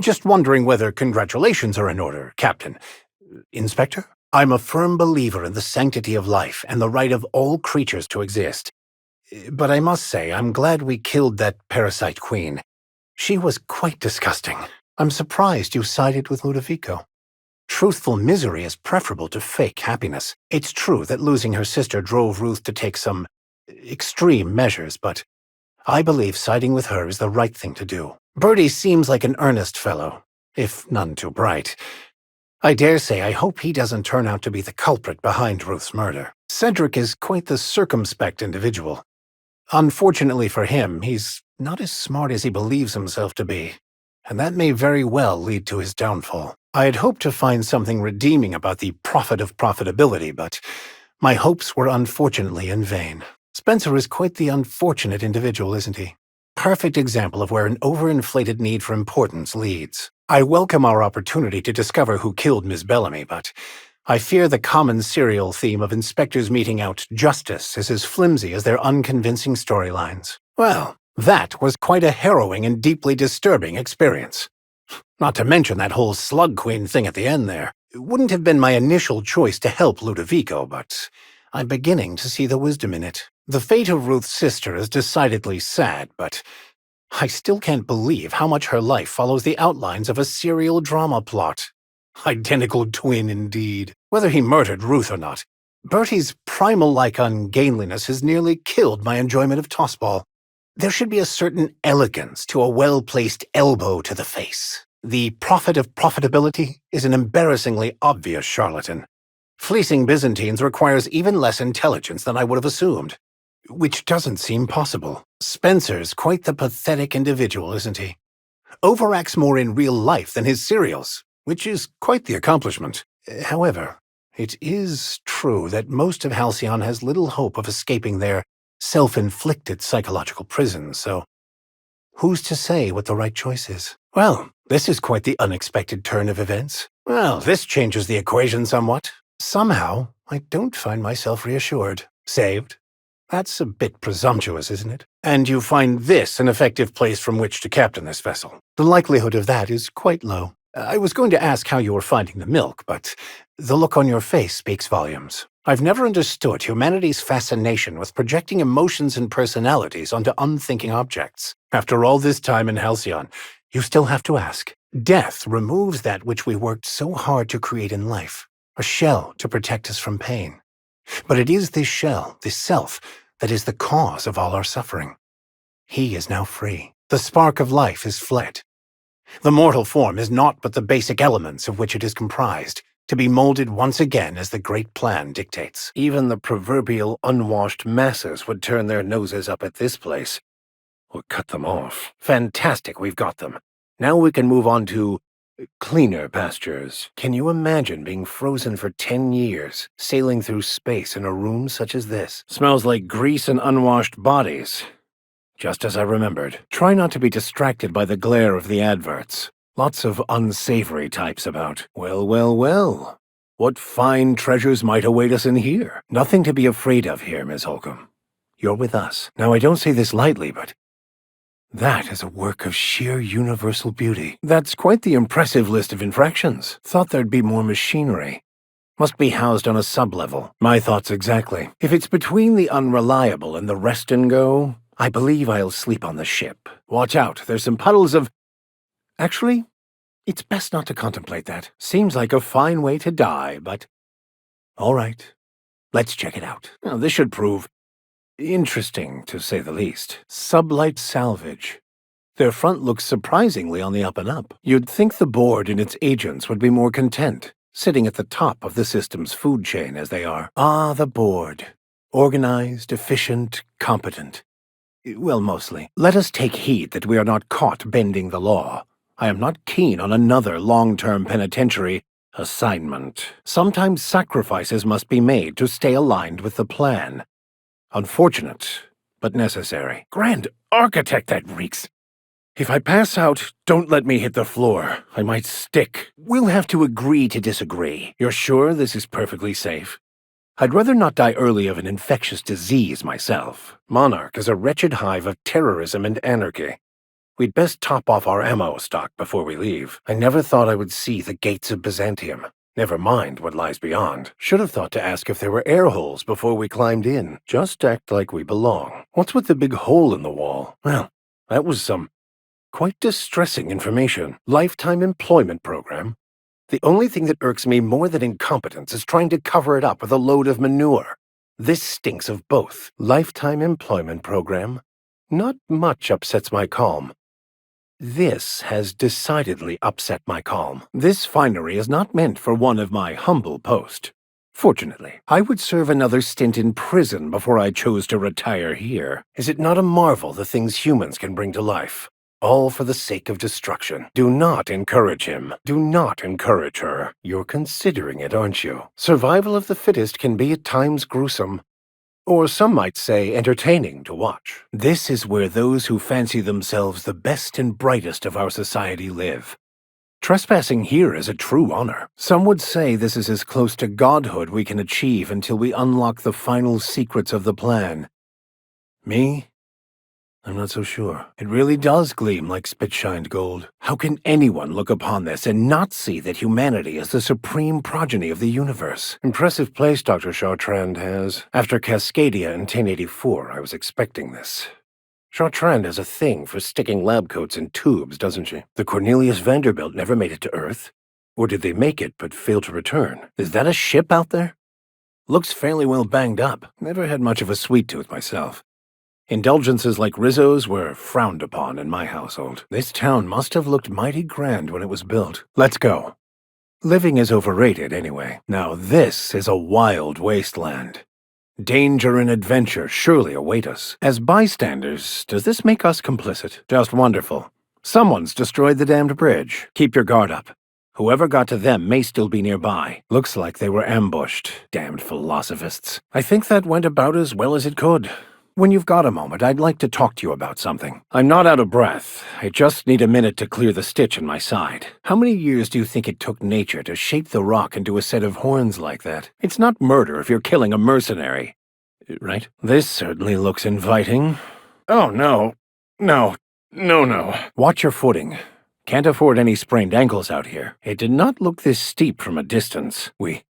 Speaker 1: Just wondering whether congratulations are in order, Captain. Inspector? I'm a firm believer in the sanctity of life and the right of all creatures to exist. But I must say, I'm glad we killed that parasite queen. She was quite disgusting. I'm surprised you sided with Ludovico. Truthful misery is preferable to fake happiness. It's true that losing her sister drove Ruth to take some extreme measures, but I believe siding with her is the right thing to do. Bertie seems like an earnest fellow, if none too bright. I dare say I hope he doesn't turn out to be the culprit behind Ruth's murder. Cedric is quite the circumspect individual. Unfortunately for him, he's not as smart as he believes himself to be, and that may very well lead to his downfall. I had hoped to find something redeeming about the prophet of profitability, but my hopes were unfortunately in vain. Spencer is quite the unfortunate individual, isn't he? Perfect example of where an overinflated need for importance leads. I welcome our opportunity to discover who killed Miss Bellamy, but I fear the common serial theme of inspectors meting out justice is as flimsy as their unconvincing storylines. Well, that was quite a harrowing and deeply disturbing experience. Not to mention that whole Slug Queen thing at the end there. It wouldn't have been my initial choice to help Ludovico, but I'm beginning to see the wisdom in it. The fate of Ruth's sister is decidedly sad, but I still can't believe how much her life follows the outlines of a serial drama plot. Identical twin indeed. Whether he murdered Ruth or not, Bertie's primal-like ungainliness has nearly killed my enjoyment of tossball. There should be a certain elegance to a well-placed elbow to the face. The prophet of profitability is an embarrassingly obvious charlatan. Fleecing Byzantines requires even less intelligence than I would have assumed, which doesn't seem possible. Spencer's quite the pathetic individual, isn't he? Overacts more in real life than his serials, which is quite the accomplishment. However, it is true that most of Halcyon has little hope of escaping their self-inflicted psychological prison, so who's to say what the right choice is? Well, this is quite the unexpected turn of events. Well, this changes the equation somewhat. Somehow, I don't find myself reassured. Saved? That's a bit presumptuous, isn't it? And you find this an effective place from which to captain this vessel. The likelihood of that is quite low. I was going to ask how you were finding the milk, but the look on your face speaks volumes. I've never understood humanity's fascination with projecting emotions and personalities onto unthinking objects. After all this time in Halcyon, you still have to ask. Death removes that which we worked so hard to create in life, a shell to protect us from pain. But it is this shell, this self, that is the cause of all our suffering. He is now free. The spark of life is fled. The mortal form is naught but the basic elements of which it is comprised, to be molded once again as the great plan dictates.
Speaker 2: Even the proverbial unwashed masses would turn their noses up at this place. Or cut them off. Fantastic, we've got them. Now we can move on to cleaner pastures. Can you imagine being frozen for 10 years, sailing through space in a room such as this? Smells like grease and unwashed bodies. Just as I remembered. Try not to be distracted by the glare of the adverts. Lots of unsavory types about. Well, well, well. What fine treasures might await us in here? Nothing to be afraid of here, Miss Holcomb. You're with us. Now, I don't say this lightly, but that is a work of sheer universal beauty. That's quite the impressive list of infractions. Thought there'd be more machinery. Must be housed on a sub-level. My thoughts exactly. If it's between the unreliable and the rest and go, I believe I'll sleep on the ship. Watch out, there's some puddles of... Actually, it's best not to contemplate that. Seems like a fine way to die, but... All right, let's check it out. Now, this should prove interesting, to say the least. Sublight salvage. Their front looks surprisingly on the up and up. You'd think the board and its agents would be more content, sitting at the top of the system's food chain as they are. Ah, the board. Organized, efficient, competent. Well, mostly. Let us take heed that we are not caught bending the law. I am not keen on another long-term penitentiary assignment. Sometimes sacrifices must be made to stay aligned with the plan. Unfortunate, but necessary. Grand architect, that reeks.
Speaker 1: If I pass out, don't let me hit the floor. I might stick. We'll have to agree to disagree. You're sure this is perfectly safe? I'd rather not die early of an infectious disease myself. Monarch is a wretched hive of terrorism and anarchy. We'd best top off our ammo stock before we leave. I never thought I would see the gates of Byzantium. Never mind what lies beyond. Should have thought to ask if there were air holes before we climbed in. Just act like we belong. What's with the big hole in the wall? Well, that was some quite distressing information. Lifetime employment program. The only thing that irks me more than incompetence is trying to cover it up with a load of manure. This stinks of both. Lifetime employment program. Not much upsets my calm. This has decidedly upset my calm. This finery is not meant for one of my humble post. Fortunately, I would serve another stint in prison before I chose to retire here. Is it not a marvel the things humans can bring to life? All for the sake of destruction. Do not encourage him. Do not encourage her. You're considering it, aren't you? Survival of the fittest can be at times gruesome. Or some might say entertaining to watch. This is where those who fancy themselves the best and brightest of our society live. Trespassing here is a true honor. Some would say this is as close to godhood we can achieve until we unlock the final secrets of the plan. Me? I'm not so sure. It really does gleam like spit-shined gold. How can anyone look upon this and not see that humanity is the supreme progeny of the universe? Impressive place Dr. Chartrand has. After Cascadia in 1084, I was expecting this. Chartrand has a thing for sticking lab coats in tubes, doesn't she? The Cornelius Vanderbilt never made it to Earth. Or did they make it but fail to return? Is that a ship out there? Looks fairly well banged up. Never had much of a sweet tooth myself. Indulgences like Rizzo's were frowned upon in my household. This town must have looked mighty grand when it was built. Let's go. Living is overrated anyway. Now this is a wild wasteland. Danger and adventure surely await us. As bystanders, does this make us complicit? Just wonderful. Someone's destroyed the damned bridge. Keep your guard up. Whoever got to them may still be nearby. Looks like they were ambushed. Damned philosophists. I think that went about as well as it could. When you've got a moment, I'd like to talk to you about something. I'm not out of breath. I just need a minute to clear the stitch in my side. How many years do you think it took nature to shape the rock into a set of horns like that? It's not murder if you're killing a mercenary. Right? This certainly looks inviting. Oh, no. No. No. Watch your footing. Can't afford any sprained ankles out here. It did not look this steep from a distance. We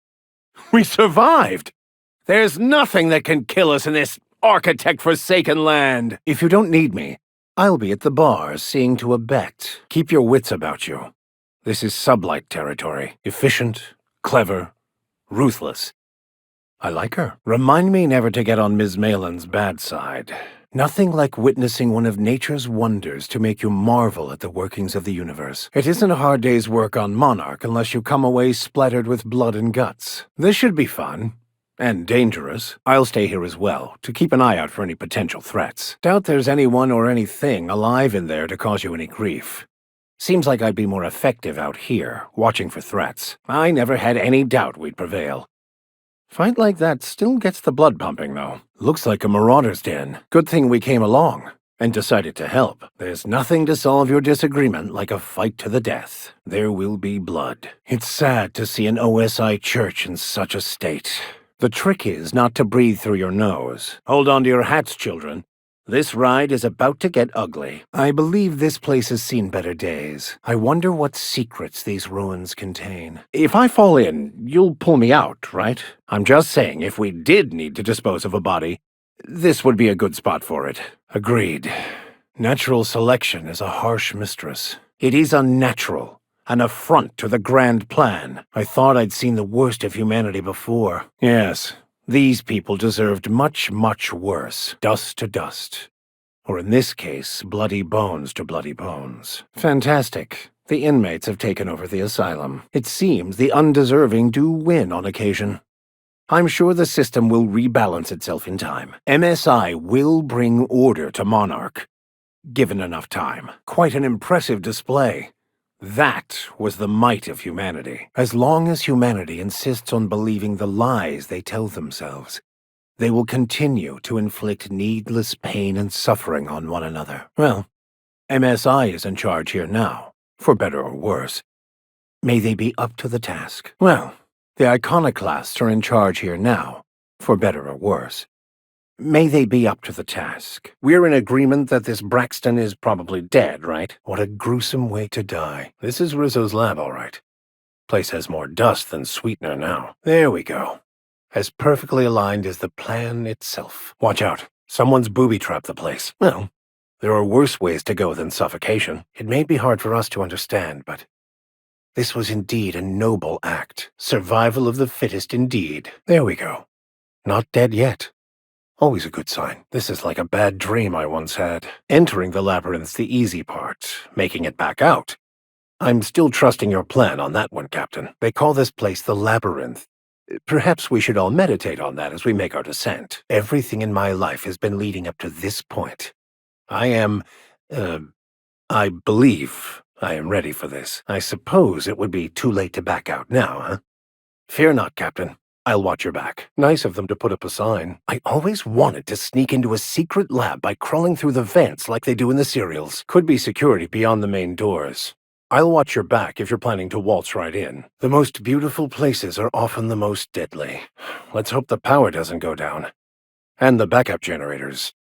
Speaker 1: survived! There's nothing that can kill us in this architect-forsaken land. If you don't need me, I'll be at the bar seeing to a bet. Keep your wits about you. This is sublight territory. Efficient, clever, ruthless. I like her. Remind me never to get on Ms. Malin's bad side. Nothing like witnessing one of nature's wonders to make you marvel at the workings of the universe. It isn't a hard day's work on Monarch unless you come away splattered with blood and guts. This should be fun. And dangerous. I'll stay here as well, to keep an eye out for any potential threats. Doubt there's anyone or anything alive in there to cause you any grief. Seems like I'd be more effective out here, watching for threats. I never had any doubt we'd prevail. Fight like that still gets the blood pumping, though. Looks like a marauder's den. Good thing we came along, and decided to help. There's nothing to solve your disagreement like a fight to the death. There will be blood. It's sad to see an OSI church in such a state. The trick is not to breathe through your nose. Hold on to your hats, children. This ride is about to get ugly. I believe this place has seen better days. I wonder what secrets these ruins contain. If I fall in, you'll pull me out, right? I'm just saying, if we did need to dispose of a body, this would be a good spot for it. Agreed. Natural selection is a harsh mistress. It is unnatural. An affront to the grand plan. I thought I'd seen the worst of humanity before. Yes, these people deserved much, much worse. Dust to dust. Or in this case, bloody bones to bloody bones. Fantastic. The inmates have taken over the asylum. It seems the undeserving do win on occasion. I'm sure the system will rebalance itself in time. MSI will bring order to Monarch. Given enough time. Quite an impressive display. That was the might of humanity. As long as humanity insists on believing the lies they tell themselves, they will continue to inflict needless pain and suffering on one another. Well, MSI is in charge here now, for better or worse. May they be up to the task. Well, the iconoclasts are in charge here now, for better or worse. May they be up to the task. We're in agreement that this Braxton is probably dead, right? What a gruesome way to die. This is Rizzo's lab, all right. Place has more dust than sweetener now. There we go. As perfectly aligned as the plan itself. Watch out. Someone's booby-trapped the place. Well, there are worse ways to go than suffocation. It may be hard for us to understand, but this was indeed a noble act. Survival of the fittest indeed. There we go. Not dead yet. Always a good sign. This is like a bad dream I once had. Entering the labyrinth's the easy part. Making it back out. I'm still trusting your plan on that one, Captain. They call this place the Labyrinth. Perhaps we should all meditate on that as we make our descent. Everything in my life has been leading up to this point. I believe I am ready for this. I suppose it would be too late to back out now, huh? Fear not, Captain. I'll watch your back. Nice of them to put up a sign. I always wanted to sneak into a secret lab by crawling through the vents like they do in the serials. Could be security beyond the main doors. I'll watch your back if you're planning to waltz right in. The most beautiful places are often the most deadly. Let's hope the power doesn't go down. And the backup generators.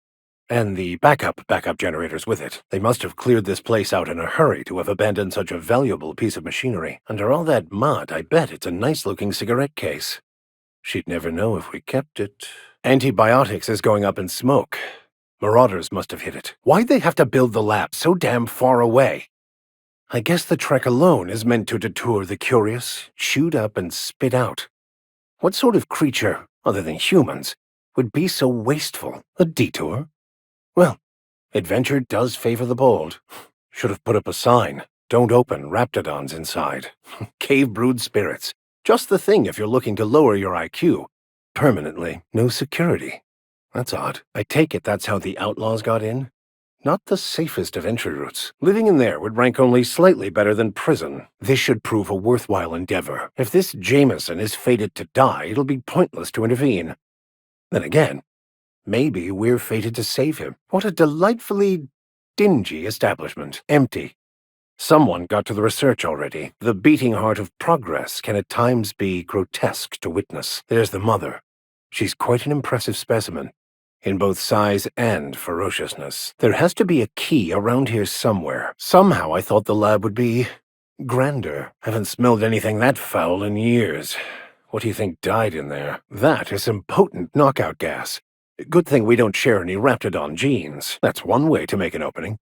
Speaker 1: And the backup generators with it. They must have cleared this place out in a hurry to have abandoned such a valuable piece of machinery. Under all that mud, I bet it's a nice-looking cigarette case. She'd never know if we kept it. Antibiotics is going up in smoke. Marauders must have hit it. Why'd they have to build the lab so damn far away? I guess the trek alone is meant to deter the curious, chewed up and spit out. What sort of creature, other than humans, would be so wasteful? A detour? Well, adventure does favor the bold. Should have put up a sign. Don't open, raptidons inside. Cave-brewed spirits. Just the thing if you're looking to lower your IQ. Permanently, no security. That's odd. I take it that's how the outlaws got in? Not the safest of entry routes. Living in there would rank only slightly better than prison. This should prove a worthwhile endeavor. If this Jameson is fated to die, it'll be pointless to intervene. Then again, maybe we're fated to save him. What a delightfully dingy establishment. Empty. Someone got to the research already. The beating heart of progress can at times be grotesque to witness. There's the mother. She's quite an impressive specimen, in both size and ferociousness. There has to be a key around here somewhere. Somehow I thought the lab would be grander. Haven't smelled anything that foul in years. What do you think died in there? That is some potent knockout gas. Good thing we don't share any raptidon genes. That's one way to make an opening.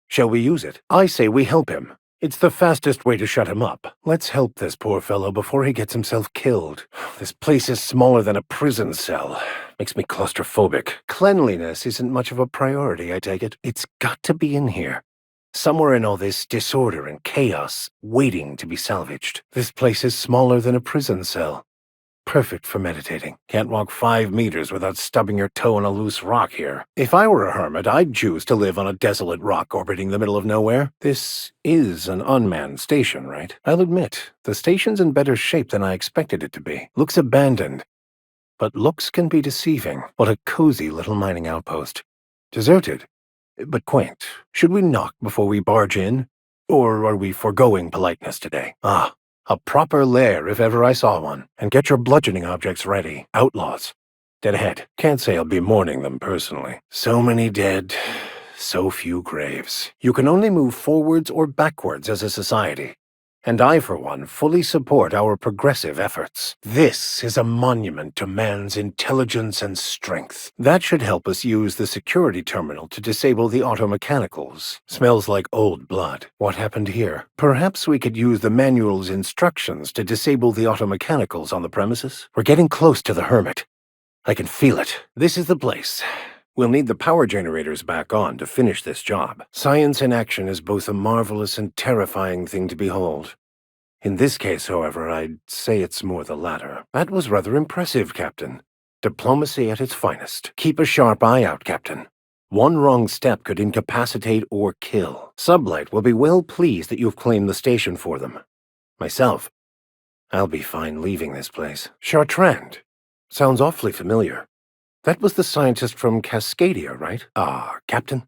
Speaker 1: Shall we use it? I say we help him. It's the fastest way to shut him up. Let's help this poor fellow before he gets himself killed. This place is smaller than a prison cell. Makes me claustrophobic. Cleanliness isn't much of a priority, I take it. It's got to be in here. Somewhere in all this disorder and chaos, waiting to be salvaged. This place is smaller than a prison cell. Perfect for meditating. Can't walk 5 meters without stubbing your toe on a loose rock here. If I were a hermit, I'd choose to live on a desolate rock orbiting the middle of nowhere. This is an unmanned station, right? I'll admit, the station's in better shape than I expected it to be. Looks abandoned. But looks can be deceiving. What a cozy little mining outpost. Deserted, but quaint. Should we knock before we barge in? Or are we foregoing politeness today? A proper lair if ever I saw one. And get your bludgeoning objects ready. Outlaws. Dead ahead. Can't say I'll be mourning them personally. So many dead, so few graves. You can only move forwards or backwards as a society. And I, for one, fully support our progressive efforts. This is a monument to man's intelligence and strength. That should help us use the security terminal to disable the automechanicals. Smells like old blood. What happened here? Perhaps we could use the manual's instructions to disable the automechanicals on the premises? We're getting close to the hermit. I can feel it. This is the place. We'll need the power generators back on to finish this job. Science in action is both a marvelous and terrifying thing to behold. In this case, however, I'd say it's more the latter. That was rather impressive, Captain. Diplomacy at its finest. Keep a sharp eye out, Captain. One wrong step could incapacitate or kill. Sublight will be well pleased that you've claimed the station for them. Myself, I'll be fine leaving this place. Chartrand. Sounds awfully familiar. That was the scientist from Cascadia, right? Captain.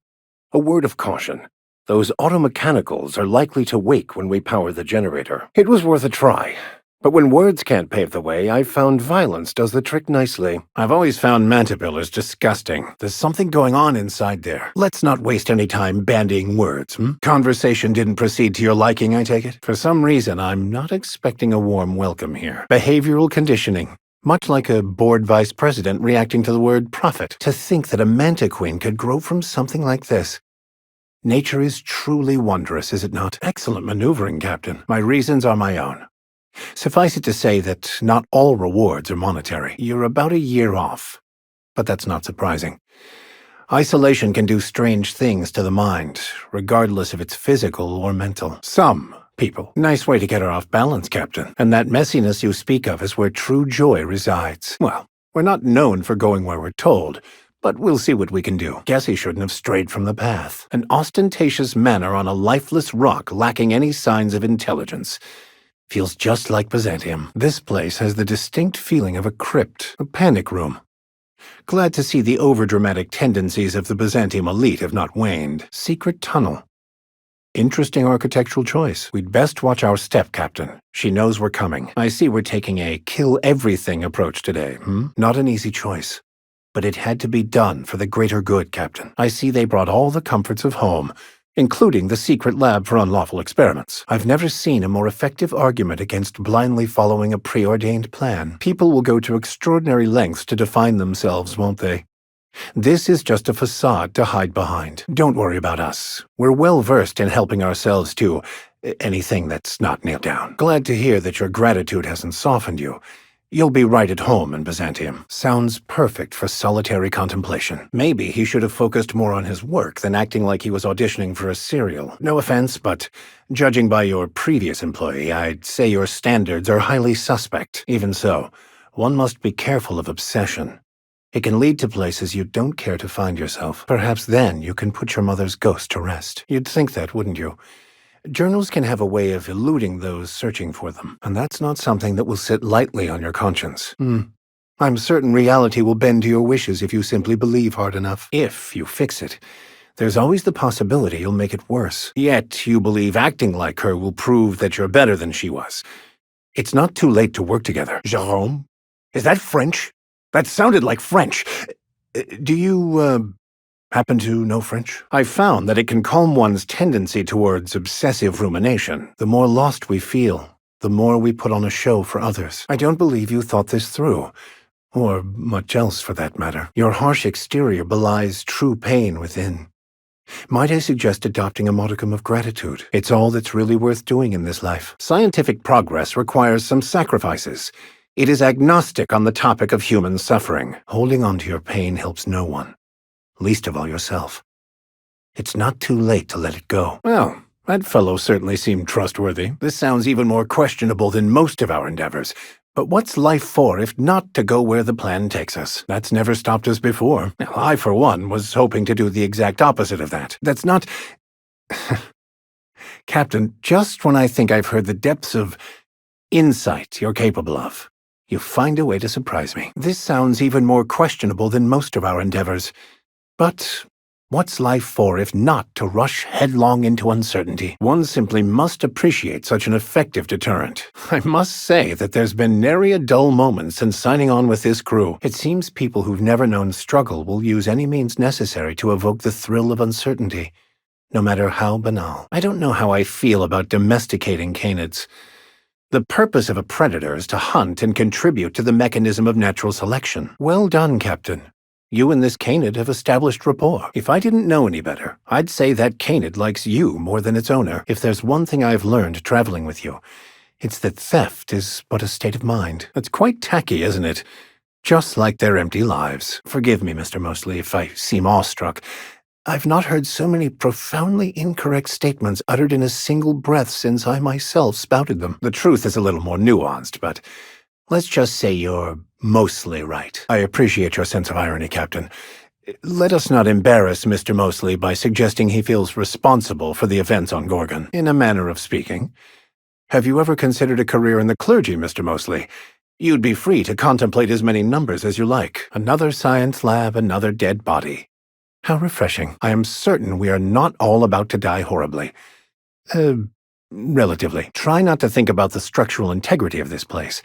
Speaker 1: A word of caution.
Speaker 2: Those automechanicals are likely to wake when we power the generator. It was worth a try. But when words can't pave the way, I've found violence does the trick nicely.
Speaker 1: I've always found mantibilers disgusting. There's something going on inside there. Let's not waste any time bandying words, Conversation didn't proceed to your liking, I take it? For some reason, I'm not expecting a warm welcome here. Behavioral conditioning. Much like a board vice president reacting to the word profit. To think that a mantiqueen could grow from something like this. Nature is truly wondrous, is it not? Excellent maneuvering, Captain. My reasons are my own. Suffice it to say that not all rewards are monetary. You're about a year off, but that's not surprising. Isolation can do strange things to the mind, regardless if it's physical or mental. Some people. Nice way to get her off balance, Captain. And that messiness you speak of is where true joy resides. Well, we're not known for going where we're told, but we'll see what we can do. Guess he shouldn't have strayed from the path. An ostentatious manor on a lifeless rock lacking any signs of intelligence. Feels just like Byzantium. This place has the distinct feeling of a crypt, a panic room. Glad to see the overdramatic tendencies of the Byzantium elite have not waned. Secret tunnel. Interesting architectural choice. We'd best watch our step, Captain. She knows we're coming. I see we're taking a kill-everything approach today, Not an easy choice. But it had to be done for the greater good, Captain. I see they brought all the comforts of home, including the secret lab for unlawful experiments. I've never seen a more effective argument against blindly following a preordained plan. People will go to extraordinary lengths to define themselves, won't they? This is just a facade to hide behind. Don't worry about us. We're well versed in helping ourselves to anything that's not nailed down. Glad to hear that your gratitude hasn't softened you. You'll be right at home in Byzantium. Sounds perfect for solitary contemplation. Maybe he should have focused more on his work than acting like he was auditioning for a serial. No offense, but judging by your previous employee, I'd say your standards are highly suspect. Even so, one must be careful of obsession. It can lead to places you don't care to find yourself. Perhaps then you can put your mother's ghost to rest. You'd think that, wouldn't you? Journals can have a way of eluding those searching for them, and that's not something that will sit lightly on your conscience. I'm certain reality will bend to your wishes if you simply believe hard enough. If you fix it, there's always the possibility you'll make it worse. Yet you believe acting like her will prove that you're better than she was. It's not too late to work together. Jérôme? Is that French? That sounded like French. Do you, happen to know French? I've found that it can calm one's tendency towards obsessive rumination. The more lost we feel, the more we put on a show for others. I don't believe you thought this through. Or much else, for that matter. Your harsh exterior belies true pain within. Might I suggest adopting a modicum of gratitude? It's all that's really worth doing in this life. Scientific progress requires some sacrifices. It is agnostic on the topic of human suffering. Holding on to your pain helps no one. Least of all yourself. It's not too late to let it go. Well, that fellow certainly seemed trustworthy. This sounds even more questionable than most of our endeavors. But what's life for if not to go where the plan takes us? That's never stopped us before. I, for one, was hoping to do the exact opposite of that. That's not... Captain, just when I think I've heard the depths of insight you're capable of, you find a way to surprise me. This sounds even more questionable than most of our endeavors. But what's life for if not to rush headlong into uncertainty? One simply must appreciate such an effective deterrent. I must say that there's been nary a dull moment since signing on with this crew. It seems people who've never known struggle will use any means necessary to evoke the thrill of uncertainty, no matter how banal. I don't know how I feel about domesticating canids. The purpose of a predator is to hunt and contribute to the mechanism of natural selection. Well done, Captain. You and this canid have established rapport. If I didn't know any better, I'd say that canid likes you more than its owner. If there's one thing I've learned traveling with you, it's that theft is but a state of mind. It's quite tacky, isn't it? Just like their empty lives. Forgive me, Mr. Mosley, if I seem awestruck. I've not heard so many profoundly incorrect statements uttered in a single breath since I myself spouted them. The truth is a little more nuanced, but let's just say you're mostly right. I appreciate your sense of irony, Captain. Let us not embarrass Mr. Mosley by suggesting he feels responsible for the events on Gorgon, in a manner of speaking. Have you ever considered a career in the clergy, Mr. Mosley? You'd be free to contemplate as many numbers as you like. Another science lab, another dead body. How refreshing. I am certain we are not all about to die horribly. Relatively. Try not to think about the structural integrity of this place.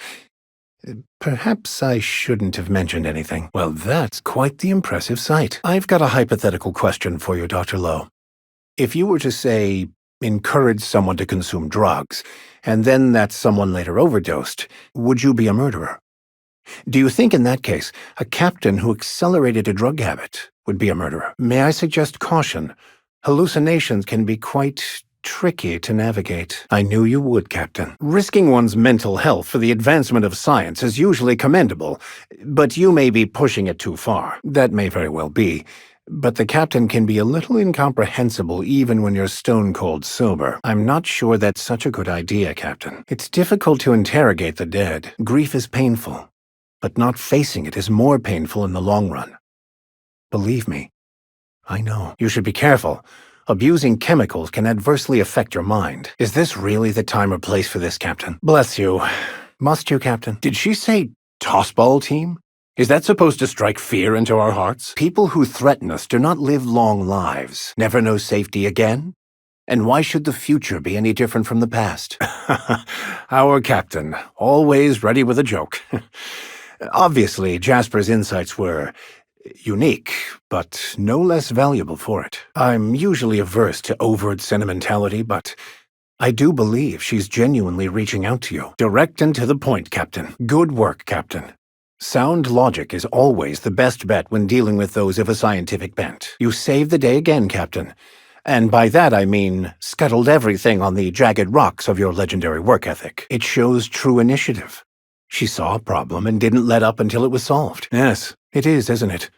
Speaker 1: Perhaps I shouldn't have mentioned anything. Well, that's quite the impressive sight. I've got a hypothetical question for you, Dr. Lowe. If you were to, say, encourage someone to consume drugs, and then that someone later overdosed, would you be a murderer? Do you think in that case, a captain who accelerated a drug habit would be a murderer? May I suggest caution? Hallucinations can be quite tricky to navigate. I knew you would, Captain. Risking one's mental health for the advancement of science is usually commendable, but you may be pushing it too far. That may very well be. But the captain can be a little incomprehensible even when you're stone-cold sober. I'm not sure that's such a good idea, Captain. It's difficult to interrogate the dead. Grief is painful, but not facing it is more painful in the long run. Believe me, I know. You should be careful. Abusing chemicals can adversely affect your mind. Is this really the time or place for this, Captain? Bless you. Must you, Captain? Did she say tossball team? Is that supposed to strike fear into our hearts? People who threaten us do not live long lives, never know safety again. And why should the future be any different from the past? Our captain, always ready with a joke. Obviously, Jasper's insights were unique, but no less valuable for it. I'm usually averse to overt sentimentality, but I do believe she's genuinely reaching out to you. Direct and to the point, Captain. Good work, Captain. Sound logic is always the best bet when dealing with those of a scientific bent. You saved the day again, Captain. And by that I mean scuttled everything on the jagged rocks of your legendary work ethic. It shows true initiative. She saw a problem and didn't let up until it was solved. Yes, it is, isn't it?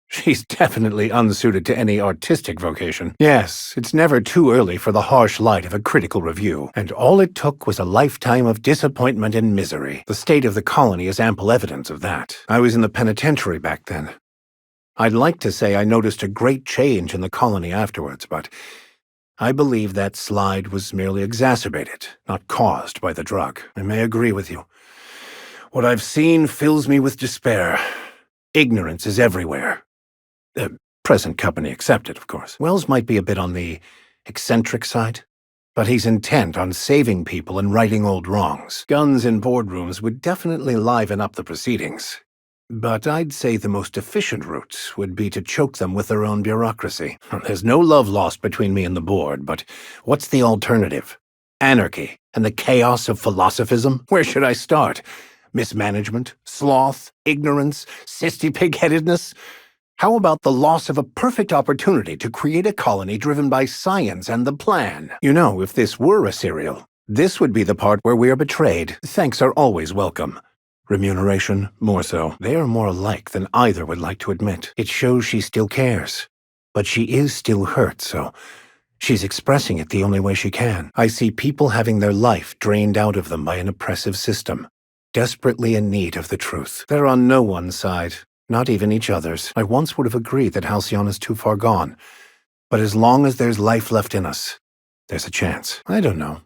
Speaker 1: She's definitely unsuited to any artistic vocation. Yes, it's never too early for the harsh light of a critical review, and all it took was a lifetime of disappointment and misery. The state of the colony is ample evidence of that. I was in the penitentiary back then. I'd like to say I noticed a great change in the colony afterwards, but I believe that slide was merely exacerbated, not caused by the drug. I may agree with you. What I've seen fills me with despair. Ignorance is everywhere. Present company accepted, of course. Wells might be a bit on the eccentric side, but he's intent on saving people and righting old wrongs. Guns in boardrooms would definitely liven up the proceedings. But I'd say the most efficient route would be to choke them with their own bureaucracy. There's no love lost between me and the board, but what's the alternative? Anarchy and the chaos of philosophism? Where should I start? Mismanagement? Sloth? Ignorance? Cysty-pig-headedness? How about the loss of a perfect opportunity to create a colony driven by science and the plan? You know, if this were a serial, this would be the part where we are betrayed. Thanks are always welcome. Remuneration, more so. They are more alike than either would like to admit. It shows she still cares. But she is still hurt, so she's expressing it the only way she can. I see people having their life drained out of them by an oppressive system, desperately in need of the truth. They're on no one's side. Not even each other's. I once would have agreed that Halcyon is too far gone. But as long as there's life left in us, there's a chance. I don't know.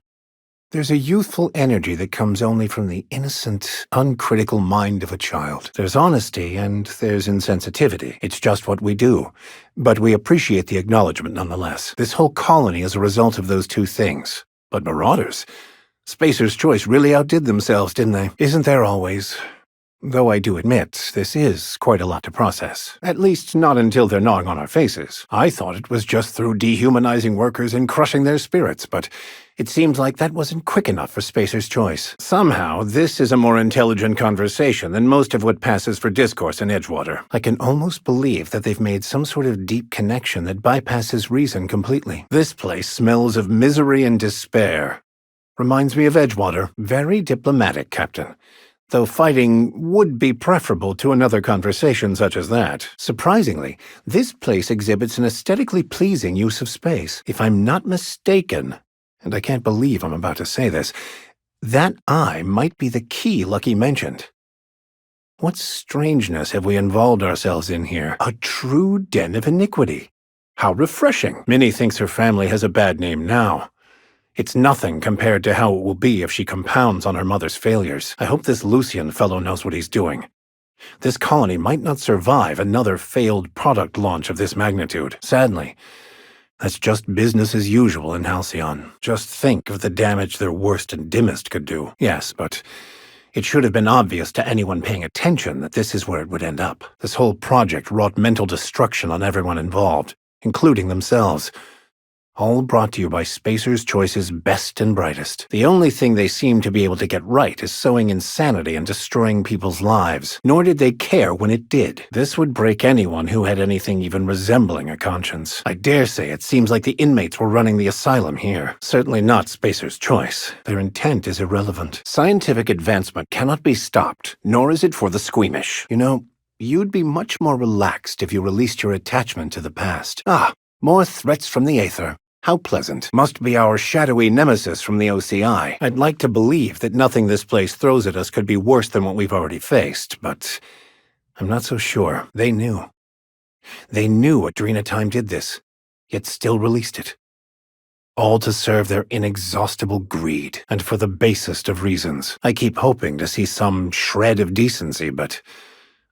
Speaker 1: There's a youthful energy that comes only from the innocent, uncritical mind of a child. There's honesty and there's insensitivity. It's just what we do. But we appreciate the acknowledgement nonetheless. This whole colony is a result of those two things. But marauders? Spacer's Choice really outdid themselves, didn't they? Isn't there always? Though I do admit, this is quite a lot to process. At least not until they're gnawing on our faces. I thought it was just through dehumanizing workers and crushing their spirits, but it seems like that wasn't quick enough for Spacer's Choice. Somehow, this is a more intelligent conversation than most of what passes for discourse in Edgewater. I can almost believe that they've made some sort of deep connection that bypasses reason completely. This place smells of misery and despair. Reminds me of Edgewater. Very diplomatic, Captain. Though fighting would be preferable to another conversation such as that. Surprisingly, this place exhibits an aesthetically pleasing use of space. If I'm not mistaken, and I can't believe I'm about to say this, that eye might be the key Lucky mentioned. What strangeness have we involved ourselves in here? A true den of iniquity. How refreshing. Minnie thinks her family has a bad name now. It's nothing compared to how it will be if she compounds on her mother's failures. I hope this Lucian fellow knows what he's doing. This colony might not survive another failed product launch of this magnitude. Sadly, that's just business as usual in Halcyon. Just think of the damage their worst and dimmest could do. Yes, but it should have been obvious to anyone paying attention that this is where it would end up. This whole project wrought mental destruction on everyone involved, including themselves. All brought to you by Spacer's Choice's best and brightest. The only thing they seem to be able to get right is sowing insanity and destroying people's lives. Nor did they care when it did. This would break anyone who had anything even resembling a conscience. I dare say it seems like the inmates were running the asylum here. Certainly not Spacer's Choice. Their intent is irrelevant. Scientific advancement cannot be stopped, nor is it for the squeamish. You know, you'd be much more relaxed if you released your attachment to the past. More threats from the Aether. How pleasant. Must be our shadowy nemesis from the OCI. I'd like to believe that nothing this place throws at us could be worse than what we've already faced, but I'm not so sure. They knew. They knew Adrena Time did this, yet still released it. All to serve their inexhaustible greed, and for the basest of reasons. I keep hoping to see some shred of decency, but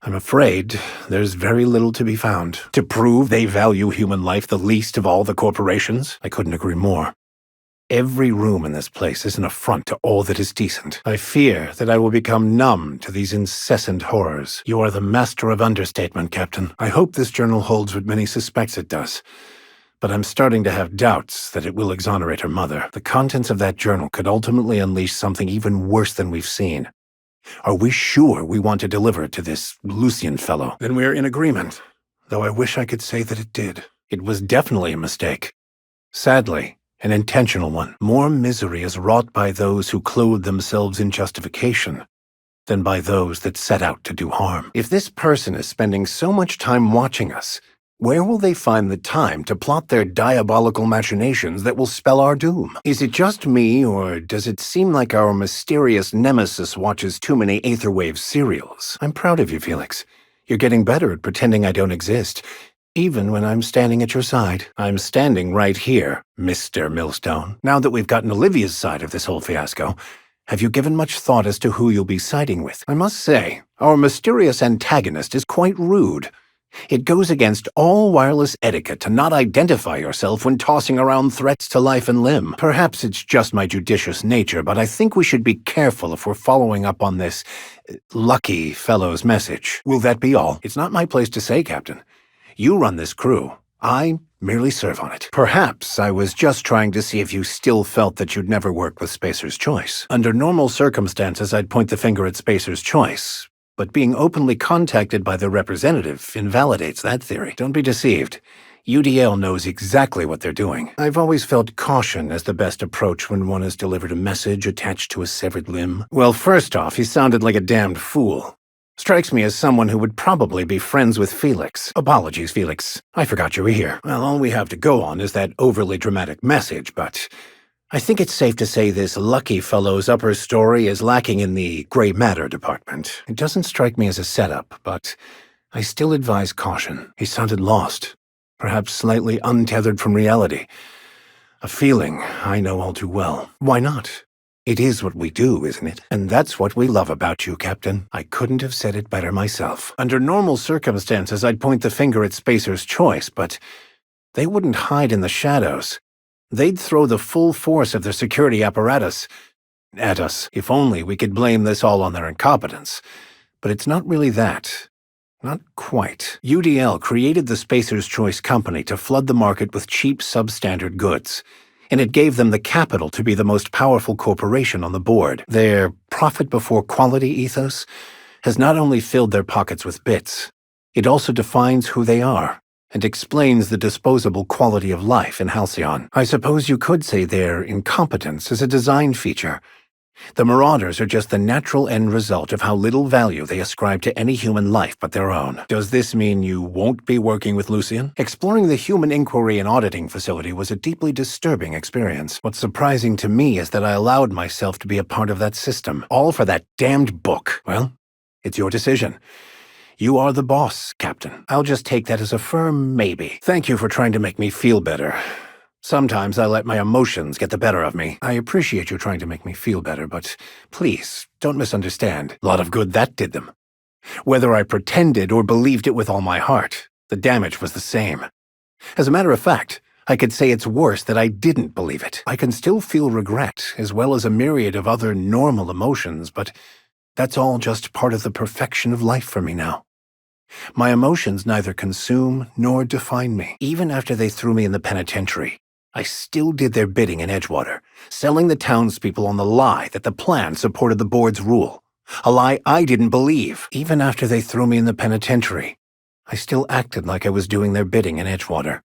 Speaker 1: I'm afraid there's very little to be found. To prove they value human life the least of all the corporations? I couldn't agree more. Every room in this place is an affront to all that is decent. I fear that I will become numb to these incessant horrors. You are the master of understatement, Captain. I hope this journal holds what many suspect it does. But I'm starting to have doubts that it will exonerate her mother. The contents of that journal could ultimately unleash something even worse than we've seen. Are we sure we want to deliver it to this Lucian fellow? Then we're in agreement, though I wish I could say that it did. It was definitely a mistake. Sadly, an intentional one. More misery is wrought by those who clothe themselves in justification than by those that set out to do harm. If this person is spending so much time watching us, where will they find the time to plot their diabolical machinations that will spell our doom? Is it just me, or does it seem like our mysterious nemesis watches too many Aetherwave serials? I'm proud of you, Felix. You're getting better at pretending I don't exist, even when I'm standing at your side. I'm standing right here, Mr. Millstone. Now that we've gotten Olivia's side of this whole fiasco, have you given much thought as to who you'll be siding with? I must say, our mysterious antagonist is quite rude. It goes against all wireless etiquette to not identify yourself when tossing around threats to life and limb. Perhaps it's just my judicious nature, but I think we should be careful if we're following up on this lucky fellow's message. Will that be all? It's not my place to say, Captain. You run this crew. I merely serve on it. Perhaps I was just trying to see if you still felt that you'd never work with Spacer's Choice. Under normal circumstances, I'd point the finger at Spacer's Choice. But being openly contacted by their representative invalidates that theory. Don't be deceived. UDL knows exactly what they're doing. I've always felt caution as the best approach when one has delivered a message attached to a severed limb. Well, first off, he sounded like a damned fool. Strikes me as someone who would probably be friends with Felix. Apologies, Felix. I forgot you were here. Well, all we have to go on is that overly dramatic message, but I think it's safe to say this lucky fellow's upper story is lacking in the gray matter department. It doesn't strike me as a setup, but I still advise caution. He sounded lost, perhaps slightly untethered from reality. A feeling I know all too well. Why not? It is what we do, isn't it? And that's what we love about you, Captain. I couldn't have said it better myself. Under normal circumstances, I'd point the finger at Spacer's Choice, but they wouldn't hide in the shadows. They'd throw the full force of their security apparatus at us. If only we could blame this all on their incompetence. But it's not really that. Not quite. UDL created the Spacer's Choice Company to flood the market with cheap substandard goods, and it gave them the capital to be the most powerful corporation on the board. Their profit-before-quality ethos has not only filled their pockets with bits, it also defines who they are and explains the disposable quality of life in Halcyon. I suppose you could say their incompetence is a design feature. The Marauders are just the natural end result of how little value they ascribe to any human life but their own. Does this mean you won't be working with Lucian? Exploring the Human Inquiry and Auditing Facility was a deeply disturbing experience. What's surprising to me is that I allowed myself to be a part of that system, all for that damned book. Well, it's your decision. You are the boss, Captain. I'll just take that as a firm maybe. Thank you for trying to make me feel better. Sometimes I let my emotions get the better of me. I appreciate you trying to make me feel better, but please, don't misunderstand. A lot of good that did them. Whether I pretended or believed it with all my heart, the damage was the same. As a matter of fact, I could say it's worse that I didn't believe it. I can still feel regret, as well as a myriad of other normal emotions, but that's all just part of the perfection of life for me now. My emotions neither consume nor define me. Even after they threw me in the penitentiary, I still did their bidding in Edgewater, selling the townspeople on the lie that the plan supported the board's rule. A lie I didn't believe. Even after they threw me in the penitentiary, I still acted like I was doing their bidding in Edgewater,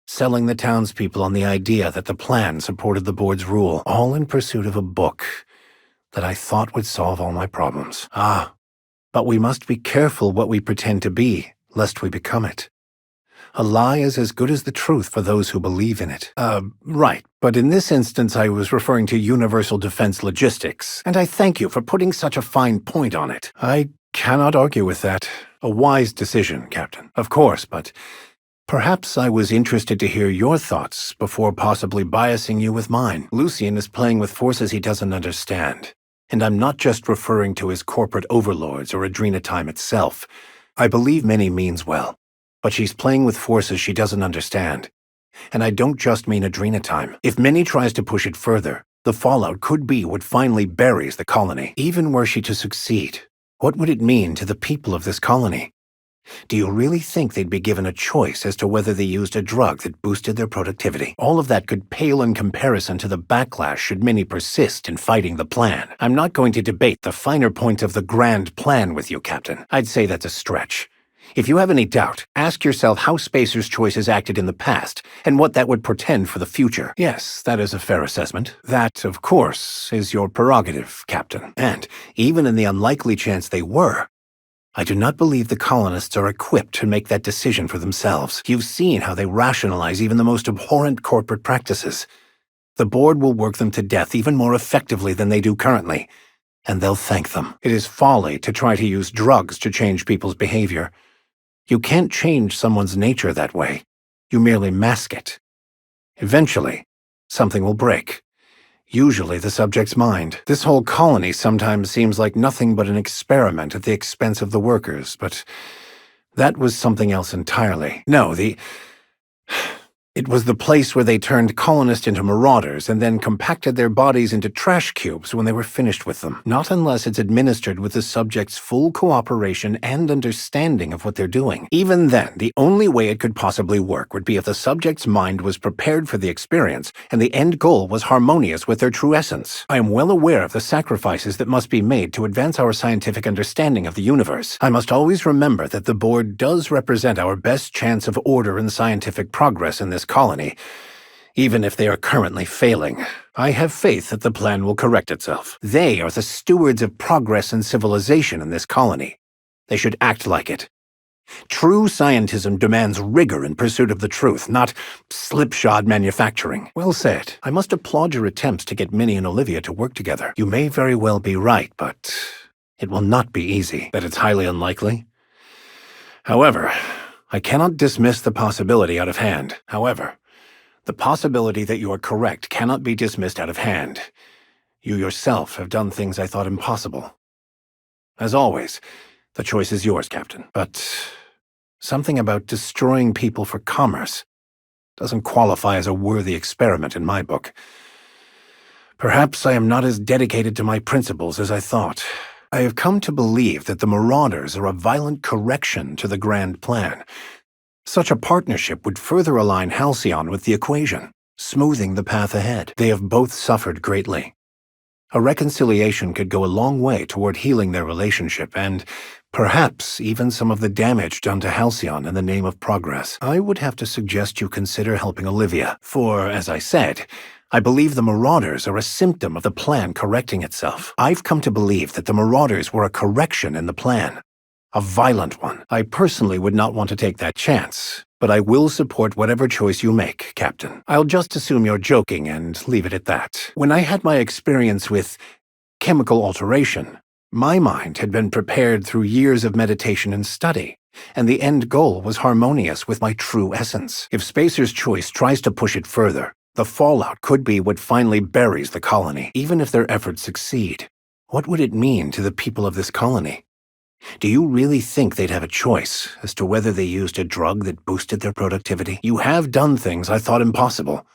Speaker 1: selling the townspeople on the idea that the plan supported the board's rule, all in pursuit of a book that I thought would solve all my problems. But we must be careful what we pretend to be, lest we become it. A lie is as good as the truth for those who believe in it. Right, but in this instance I was referring to universal defense logistics, and I thank you for putting such a fine point on it. I cannot argue with that. A wise decision, Captain. Of course, but perhaps I was interested to hear your thoughts before possibly biasing you with mine. Lucien is playing with forces he doesn't understand. And I'm not just referring to his corporate overlords or Adrenatime itself. I believe Minnie means well, but she's playing with forces she doesn't understand. And I don't just mean Adrenatime. If Minnie tries to push it further, the fallout could be what finally buries the colony. Even were she to succeed, what would it mean to the people of this colony? Do you really think they'd be given a choice as to whether they used a drug that boosted their productivity? All of that could pale in comparison to the backlash should Minnie persist in fighting the plan. I'm not going to debate the finer points of the grand plan with you, Captain. I'd say that's a stretch. If you have any doubt, ask yourself how Spacer's choices acted in the past, and what that would portend for the future. Yes, that is a fair assessment. That, of course, is your prerogative, Captain. And, even in the unlikely chance they were, I do not believe the colonists are equipped to make that decision for themselves. You've seen how they rationalize even the most abhorrent corporate practices. The board will work them to death even more effectively than they do currently, and they'll thank them. It is folly to try to use drugs to change people's behavior. You can't change someone's nature that way. You merely mask it. Eventually, something will break. Usually the subject's mind. This whole colony sometimes seems like nothing but an experiment at the expense of the workers, but that was something else entirely. No, it was the place where they turned colonists into marauders and then compacted their bodies into trash cubes when they were finished with them. Not unless it's administered with the subject's full cooperation and understanding of what they're doing. Even then, the only way it could possibly work would be if the subject's mind was prepared for the experience and the end goal was harmonious with their true essence. I am well aware of the sacrifices that must be made to advance our scientific understanding of the universe. I must always remember that the board does represent our best chance of order and scientific progress in this colony, even if they are currently failing. I have faith that the plan will correct itself. They are the stewards of progress and civilization in this colony. They should act like it. True scientism demands rigor in pursuit of the truth, not slipshod manufacturing. Well said. I must applaud your attempts to get Minnie and Olivia to work together. You may very well be right, but it will not be easy. That it's highly unlikely? However, I cannot dismiss the possibility out of hand. However, the possibility that you are correct cannot be dismissed out of hand. You yourself have done things I thought impossible. As always, the choice is yours, Captain. But something about destroying people for commerce doesn't qualify as a worthy experiment in my book. Perhaps I am not as dedicated to my principles as I thought. I have come to believe that the Marauders are a violent correction to the grand plan. Such a partnership would further align Halcyon with the equation, smoothing the path ahead. They have both suffered greatly. A reconciliation could go a long way toward healing their relationship and, perhaps, even some of the damage done to Halcyon in the name of progress. I would have to suggest you consider helping Olivia, for, as I said, I believe the Marauders are a symptom of the plan correcting itself. I've come to believe that the Marauders were a correction in the plan. A violent one. I personally would not want to take that chance, but I will support whatever choice you make, Captain. I'll just assume you're joking and leave it at that. When I had my experience with chemical alteration, my mind had been prepared through years of meditation and study, and the end goal was harmonious with my true essence. If Spacer's choice tries to push it further, the fallout could be what finally buries the colony. Even if their efforts succeed, what would it mean to the people of this colony? Do you really think they'd have a choice as to whether they used a drug that boosted their productivity? You have done things I thought impossible.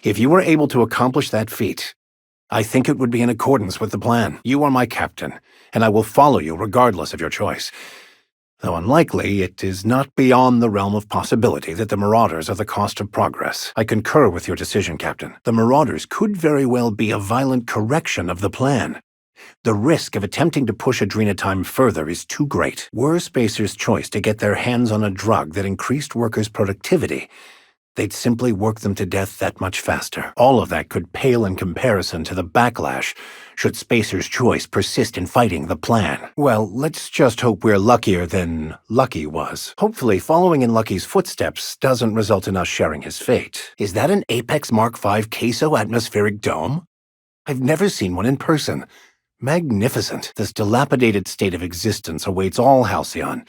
Speaker 1: If you were able to accomplish that feat, I think it would be in accordance with the plan. You are my captain, and I will follow you regardless of your choice. Though unlikely, it is not beyond the realm of possibility that the Marauders are the cost of progress. I concur with your decision, Captain. The Marauders could very well be a violent correction of the plan. The risk of attempting to push Adrenatime further is too great. Were Spacer's choice to get their hands on a drug that increased workers' productivity, they'd simply work them to death that much faster. All of that could pale in comparison to the backlash should Spacer's choice persist in fighting the plan. Well, let's just hope we're luckier than Lucky was. Hopefully, following in Lucky's footsteps doesn't result in us sharing his fate. Is that an Apex Mark V queso atmospheric dome? I've never seen one in person. Magnificent. This dilapidated state of existence awaits all Halcyon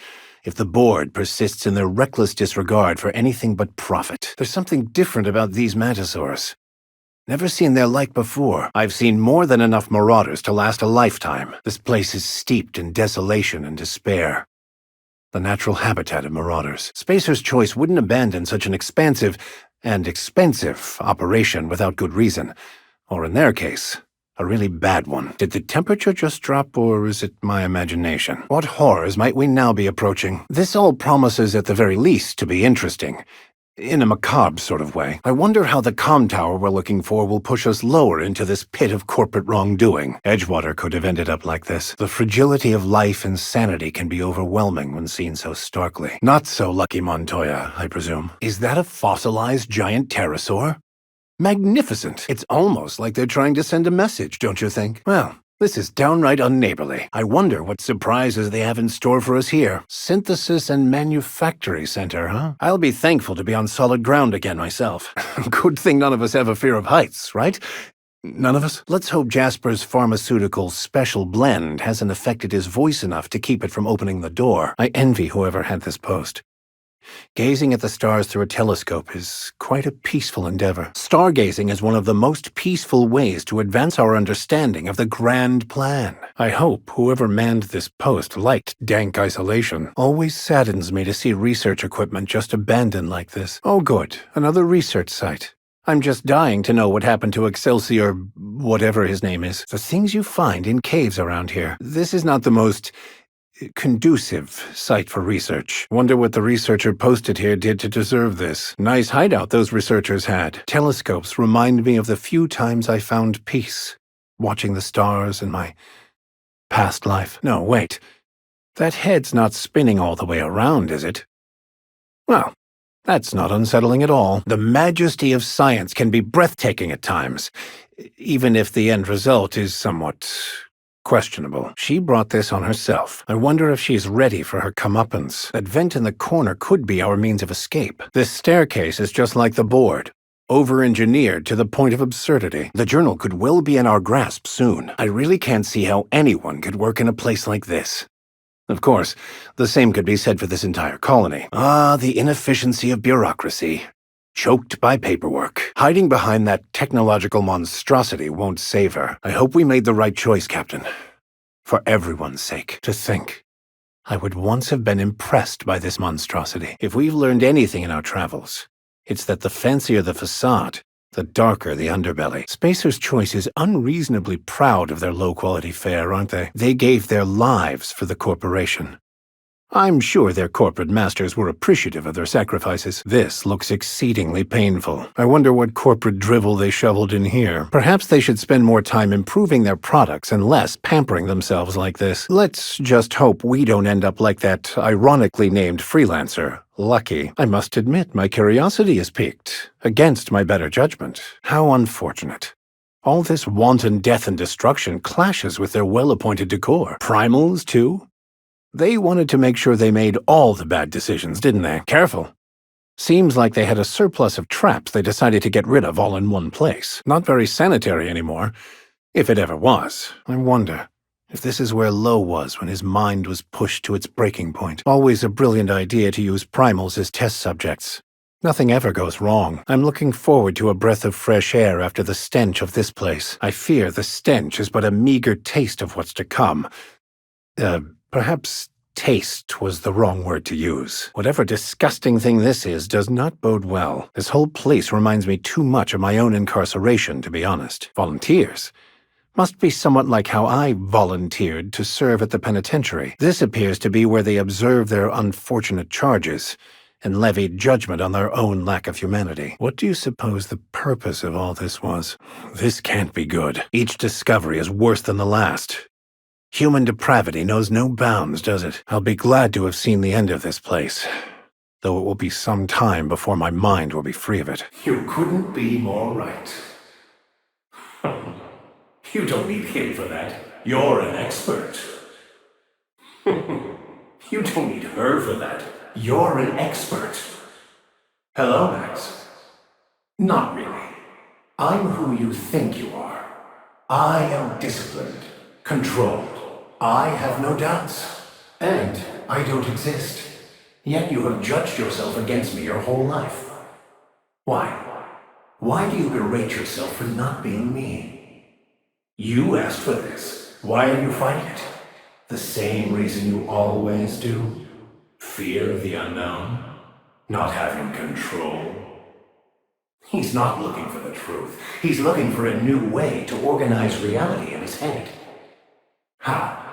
Speaker 1: if the board persists in their reckless disregard for anything but profit. There's something different about these Mantisaurs. Never seen their like before. I've seen more than enough Marauders to last a lifetime. This place is steeped in desolation and despair. The natural habitat of Marauders. Spacer's choice wouldn't abandon such an expansive and expensive operation without good reason. Or in their case, a really bad one. Did the temperature just drop, or is it my imagination? What horrors might we now be approaching? This all promises, at the very least, to be interesting. In a macabre sort of way. I wonder how the comm tower we're looking for will push us lower into this pit of corporate wrongdoing. Edgewater could have ended up like this. The fragility of life and sanity can be overwhelming when seen so starkly. Not so, Lucky Montoya, I presume. Is that a fossilized giant pterosaur? Magnificent. It's almost like they're trying to send a message, don't you think? Well, this is downright unneighborly. I wonder what surprises they have in store for us here. Synthesis and Manufactory Center, huh? I'll be thankful to be on solid ground again myself. Good thing none of us have a fear of heights, right? None of us? Let's hope Jasper's pharmaceutical special blend hasn't affected his voice enough to keep it from opening the door. I envy whoever had this post. Gazing at the stars through a telescope is quite a peaceful endeavor. Stargazing is one of the most peaceful ways to advance our understanding of the grand plan. I hope whoever manned this post liked dank isolation. Always saddens me to see research equipment just abandoned like this. Oh good, another research site. I'm just dying to know what happened to Excelsior, whatever his name is. The things you find in caves around here. This is not the most conducive site for research. Wonder what the researcher posted here did to deserve this. Nice hideout those researchers had. Telescopes remind me of the few times I found peace, watching the stars in my past life. No, wait. That head's not spinning all the way around, is it? Well, that's not unsettling at all. The majesty of science can be breathtaking at times, even if the end result is somewhat questionable. She brought this on herself. I wonder if she's ready for her comeuppance. That vent in the corner could be our means of escape. This staircase is just like the board. Over-engineered to the point of absurdity. The journal could well be in our grasp soon. I really can't see how anyone could work in a place like this. Of course, the same could be said for this entire colony. Ah, the inefficiency of bureaucracy. Choked by paperwork. Hiding behind that technological monstrosity won't save her. I hope we made the right choice, Captain. For everyone's sake. To think, I would once have been impressed by this monstrosity. If we've learned anything in our travels, it's that the fancier the facade, the darker the underbelly. Spacer's Choice is unreasonably proud of their low-quality fare, aren't they? They gave their lives for the corporation. I'm sure their corporate masters were appreciative of their sacrifices. This looks exceedingly painful. I wonder what corporate drivel they shoveled in here. Perhaps they should spend more time improving their products and less pampering themselves like this. Let's just hope we don't end up like that ironically named freelancer, Lucky. I must admit, my curiosity is piqued, against my better judgment. How unfortunate. All this wanton death and destruction clashes with their well-appointed decor. Primals, too? They wanted to make sure they made all the bad decisions, didn't they? Careful. Seems like they had a surplus of traps they decided to get rid of all in one place. Not very sanitary anymore, if it ever was. I wonder if this is where Lowe was when his mind was pushed to its breaking point. Always a brilliant idea to use primals as test subjects. Nothing ever goes wrong. I'm looking forward to a breath of fresh air after the stench of this place. I fear the stench is but a meager taste of what's to come. Perhaps taste was the wrong word to use. Whatever disgusting thing this is does not bode well. This whole place reminds me too much of my own incarceration, to be honest. Volunteers? Must be somewhat like how I volunteered to serve at the penitentiary. This appears to be where they observed their unfortunate charges and levied judgment on their own lack of humanity. What do you suppose the purpose of all this was? This can't be good. Each discovery is worse than the last. Human depravity knows no bounds, does it? I'll be glad to have seen the end of this place, though it will be some time before my mind will be free of it.
Speaker 3: You couldn't be more right. You don't need him for that. You're an expert. You don't need her for that. You're an expert. Hello, Max. Not really. I'm who you think you are. I am disciplined, controlled. I have no doubts. And I don't exist. Yet you have judged yourself against me your whole life. Why? Why do you berate yourself for not being me? You asked for this. Why are you fighting it? The same reason you always do. Fear of the unknown. Not having control. He's not looking for the truth. He's looking for a new way to organize reality in his head. How?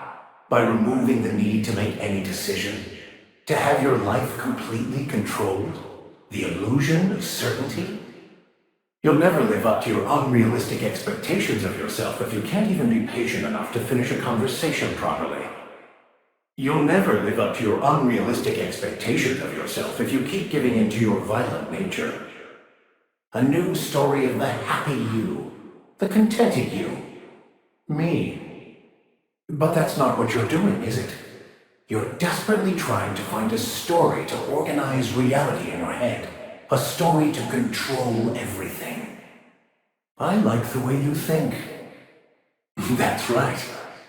Speaker 3: By removing the need to make any decision? To have your life completely controlled? The illusion of certainty? You'll never live up to your unrealistic expectations of yourself if you can't even be patient enough to finish a conversation properly. You'll never live up to your unrealistic expectations of yourself if you keep giving in to your violent nature. A new story of the happy you, the contented you, me. But that's not what you're doing, is it? You're desperately trying to find a story to organize reality in your head. A story to control everything. I like the way you think. That's right.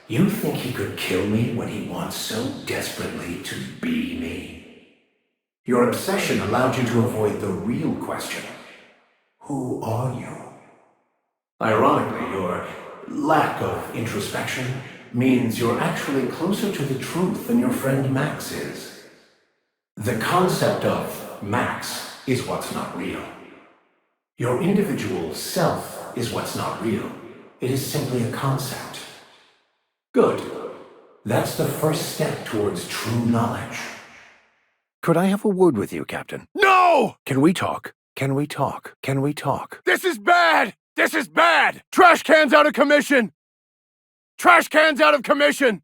Speaker 3: You think he could kill me when he wants so desperately to be me. Your obsession allowed you to avoid the real question. Who are you? Ironically, your lack of introspection means you're actually closer to the truth than your friend Max is. The concept of Max is what's not real. Your individual self is what's not real. It is simply a concept. Good. That's the first step towards true knowledge.
Speaker 1: Could I have a word with you, Captain?
Speaker 2: No!
Speaker 1: Can we talk? Can we talk? Can we talk?
Speaker 2: This is bad! This is bad! Trash cans out of commission! Trash cans out of commission!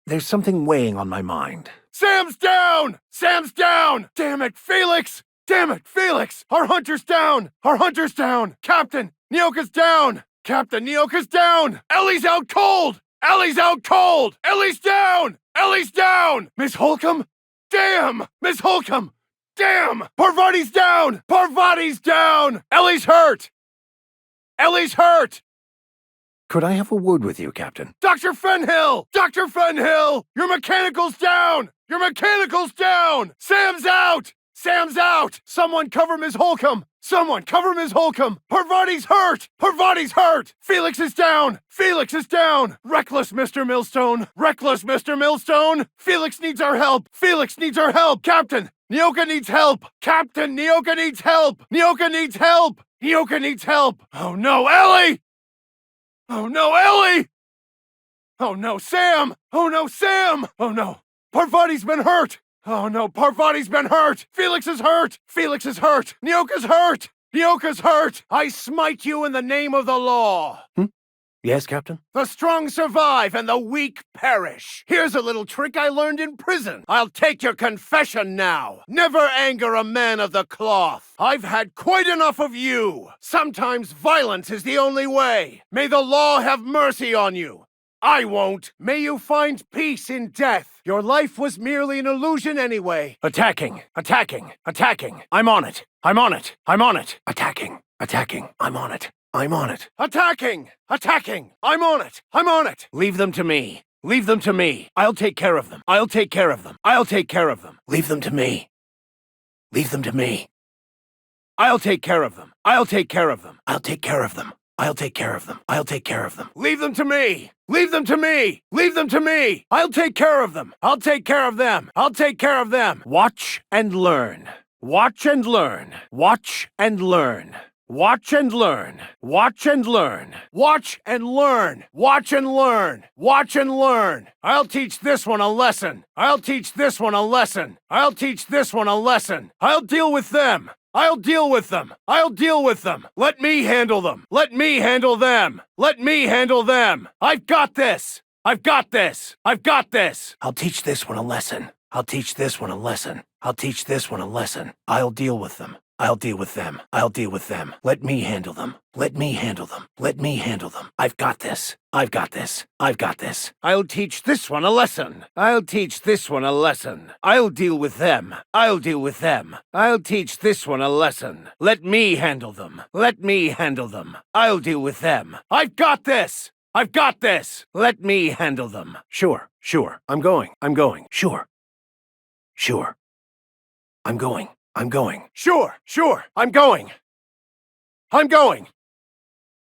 Speaker 1: There's something weighing on my mind.
Speaker 2: Sam's down! Sam's down! Damn it, Felix! Damn it, Felix! Our hunter's down! Our hunter's down! Captain, Nyoka's down! Captain, Nyoka's down! Ellie's out cold! Ellie's out cold! Ellie's down! Ellie's down! Miss Holcomb? Damn! Miss Holcomb! Damn! Parvati's down! Parvati's down! Ellie's hurt! Ellie's hurt!
Speaker 1: Could I have a word with you, Captain?
Speaker 2: Dr. Fenhill! Dr. Fenhill! Your mechanical's down! Your mechanical's down! Sam's out! Sam's out! Someone cover Miss Holcomb! Someone cover Miss Holcomb! Parvati's hurt! Parvati's hurt! Felix is down! Felix is down! Reckless Mr. Millstone! Reckless Mr. Millstone! Felix needs our help! Felix needs our help! Captain! Nyoka needs help! Captain, Nyoka needs help! Nyoka needs help! Nyoka needs help! Oh no, Ellie! Oh no, Ellie! Oh no, Sam! Oh no, Sam! Oh no, Parvati's been hurt! Oh no, Parvati's been hurt! Felix is hurt! Felix is hurt! Nyoka's hurt! Nyoka's hurt! I smite you in the name of the law!
Speaker 1: Yes, Captain?
Speaker 2: The strong survive and the weak perish. Here's a little trick I learned in prison. I'll take your confession now. Never anger a man of the cloth. I've had quite enough of you. Sometimes violence is the only way. May the law have mercy on you. I won't. May you find peace in death. Your life was merely an illusion anyway.
Speaker 1: Attacking! Attacking! Attacking! I'm on it! I'm on it! I'm on it! Attacking! Attacking! I'm on it! I'm on it!
Speaker 2: Attacking! Attacking! I'm on it! I'm on it!
Speaker 1: Leave them to me! Leave them to me! I'll take care of them! I'll take care of them! I'll take care of them! Leave them to me! Leave them to me! I'll take care of them! I'll take care of them! I'll take care of them! I'll take care of them. I'll take care of them.
Speaker 2: Leave them to me! Leave them to me! Leave them to me! I'll take care of them! I'll take care of them! I'll take care of them!
Speaker 1: Watch and learn. Watch and learn. Watch and learn. Watch and learn. Watch and learn.
Speaker 2: Watch and learn! Watch and learn! Watch and learn! I'll teach this one a lesson! I'll teach this one a lesson! I'll teach this one a lesson! I'll deal with them! I'll deal with them! I'll deal with them! Let me handle them! Let me handle them! Let me handle them! I've got this! I've got this! I've got this!
Speaker 1: I'll teach this one a lesson. I'll teach this one a lesson. I'll teach this one a lesson. I'll deal with them. I'll deal with them. I'll deal with them. Let me handle them. Let me handle them. Let me handle them. I've got this. I've got this. I've got this.
Speaker 2: I'll teach this one a lesson. I'll teach this one a lesson. I'll deal with them. I'll deal with them. I'll teach this one a lesson. Let me handle them. Let me handle them. I'll deal with them. I've got this! I've got this! Let me handle them.
Speaker 1: Sure, sure. I'm going. I'm going. Sure. Sure. I'm going. I'm going.
Speaker 2: Sure, sure. I'm going. I'm going.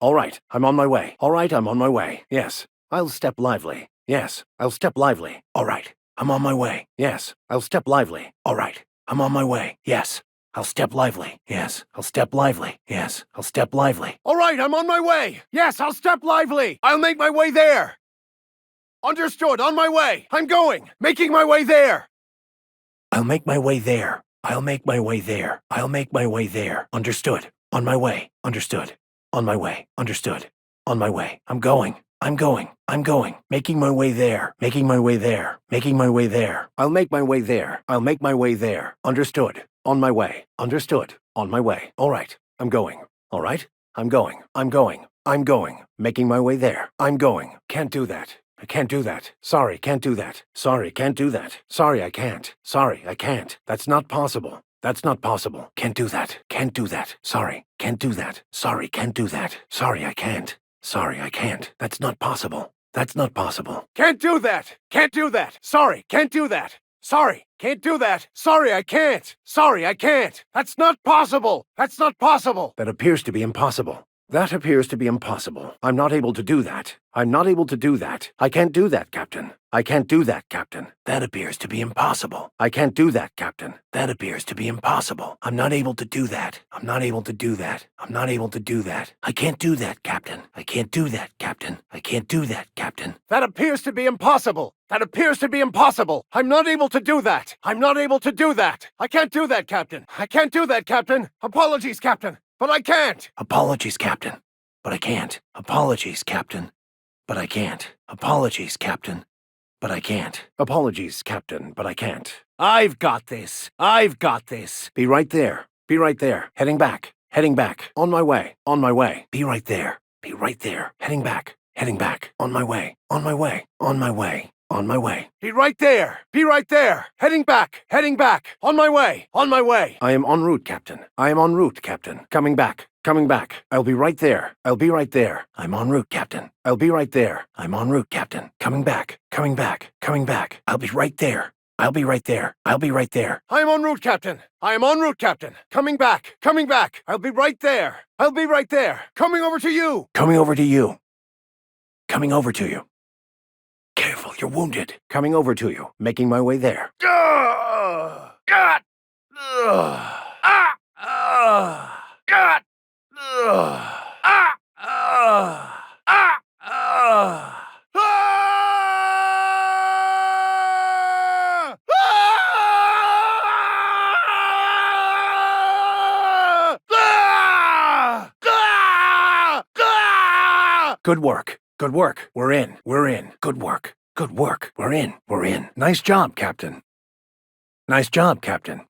Speaker 1: All right, I'm on my way. All right, I'm on my way. Yes, I'll step lively. Yes, I'll step lively. All right, I'm on my way. Yes, I'll step lively. All right, I'm on my way. Yes, I'll step lively. Yes, I'll step lively. Yes, I'll step lively.
Speaker 2: All right, I'm on my way. Yes, I'll step lively. I'll make my way there. Understood, on my way. I'm going. Making my way there.
Speaker 1: I'll make my way there. I'll make my way there. I'll make my way there. Understood. On my way. Understood. On my way. Understood. On my way. I'm going. I'm going. I'm going. Making my way there. Making my way there. Making my way there. I'll make my way there. I'll make my way there. Understood. On my way. Understood. On my way. All right. I'm going. All right. I'm going. I'm going. I'm going. Making my way there. I'm going. Can't do that. I can't do that. Sorry, can't do that. Sorry, can't do that. Sorry, I can't. Sorry, I can't. That's not possible. That's not possible. Can't do that. Can't do that. Sorry, can't do that. Sorry, can't do that. Sorry, I can't. Sorry, I can't. That's not possible. That's not possible.
Speaker 2: Can't do that. Can't do that. Sorry, can't do that. Sorry, can't do that. Sorry, I can't. Sorry, I can't. That's not possible. That's not possible.
Speaker 1: That appears to be impossible. That appears to be impossible. I'm not able to do that. I'm not able to do that. I can't do that, Captain. I can't do that, Captain. That appears to be impossible. I can't do that, Captain. That appears to be impossible. I'm not able to do that. I'm not able to do that. I'm not able to do that. I can't do that, Captain. I can't do that, Captain. I can't do that, Captain.
Speaker 2: That appears to be impossible. That appears to be impossible. I'm not able to do that. I'm not able to do that. I can't do that, Captain. I can't do that, Captain. Apologies, Captain. But I can't!
Speaker 1: Apologies, Captain. But I can't. Apologies, Captain. But I can't. Apologies, Captain. But I can't. Apologies, Captain, but I can't.
Speaker 2: I've got this. I've got this.
Speaker 1: Be right there. Be right there. Heading back. Heading back. On my way. On my way. Be right there. Be right there. Heading back. Heading back. On my way. On my way. On my way. On my way.
Speaker 2: Be right there. Be right there. Heading back. Heading back. On my way. On my way.
Speaker 1: I am en route, Captain. I am en route, Captain. Coming back. Coming back. I'll be right there. I'll be right there. I'm en route, Captain. I'll be right there. I'm en route, Captain. Coming back. Coming back. Coming back. I'll be right there. I'll be right there. I'll be right there.
Speaker 2: I am en route, Captain. I am en route, Captain. Coming back. Coming back. I'll be right there. I'll be right there. Coming over to you.
Speaker 1: Coming over to you. Coming over to you. Careful, you're wounded. Coming over to you. Making my way there.
Speaker 2: God!
Speaker 1: Good work. Good work. We're in. We're in. Good work. Good work. We're in. We're in. Nice job, Captain. Nice job, Captain.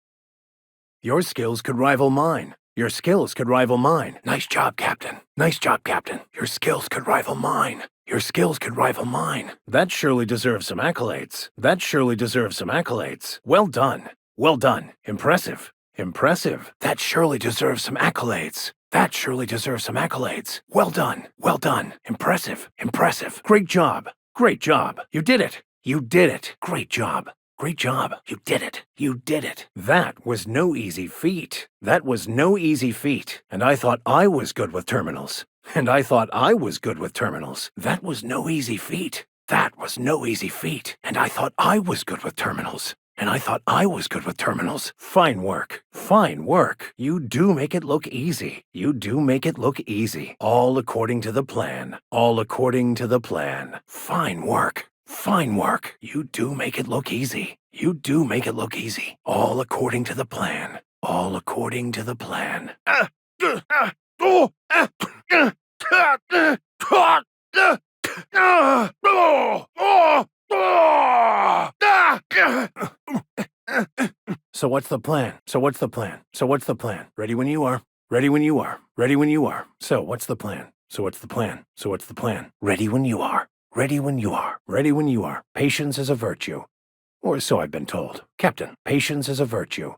Speaker 1: Your skills could rival mine. Your skills could rival mine. Nice job, Captain. Nice job, Captain. Your skills could rival mine. Your skills could rival mine. That surely deserves some accolades. That surely deserves some accolades. Well done. Well done. Impressive. Impressive. That surely deserves some accolades. That surely deserves some accolades. Well done. Well done. Impressive. Impressive. Great job. Great job. You did it. You did it. Great job. Great job. You did it. You did it. That was no easy feat. That was no easy feat. And I thought I was good with terminals. And I thought I was good with terminals. That was no easy feat. That was no easy feat. And I thought I was good with terminals. And I thought I was good with terminals. Fine work. Fine work. You do make it look easy. You do make it look easy. All according to the plan. All according to the plan. Fine work. Fine work. You do make it look easy. You do make it look easy. All according to the plan. All according to the plan. So what's the plan? So what's the plan? So what's the plan? Ready when you are. Ready when you are. Ready when you are. So what's the plan? So what's the plan? So what's the plan? Ready when you are. Ready when you are. Ready when you are. Patience is a virtue. Or so I've been told. Captain, patience is a virtue.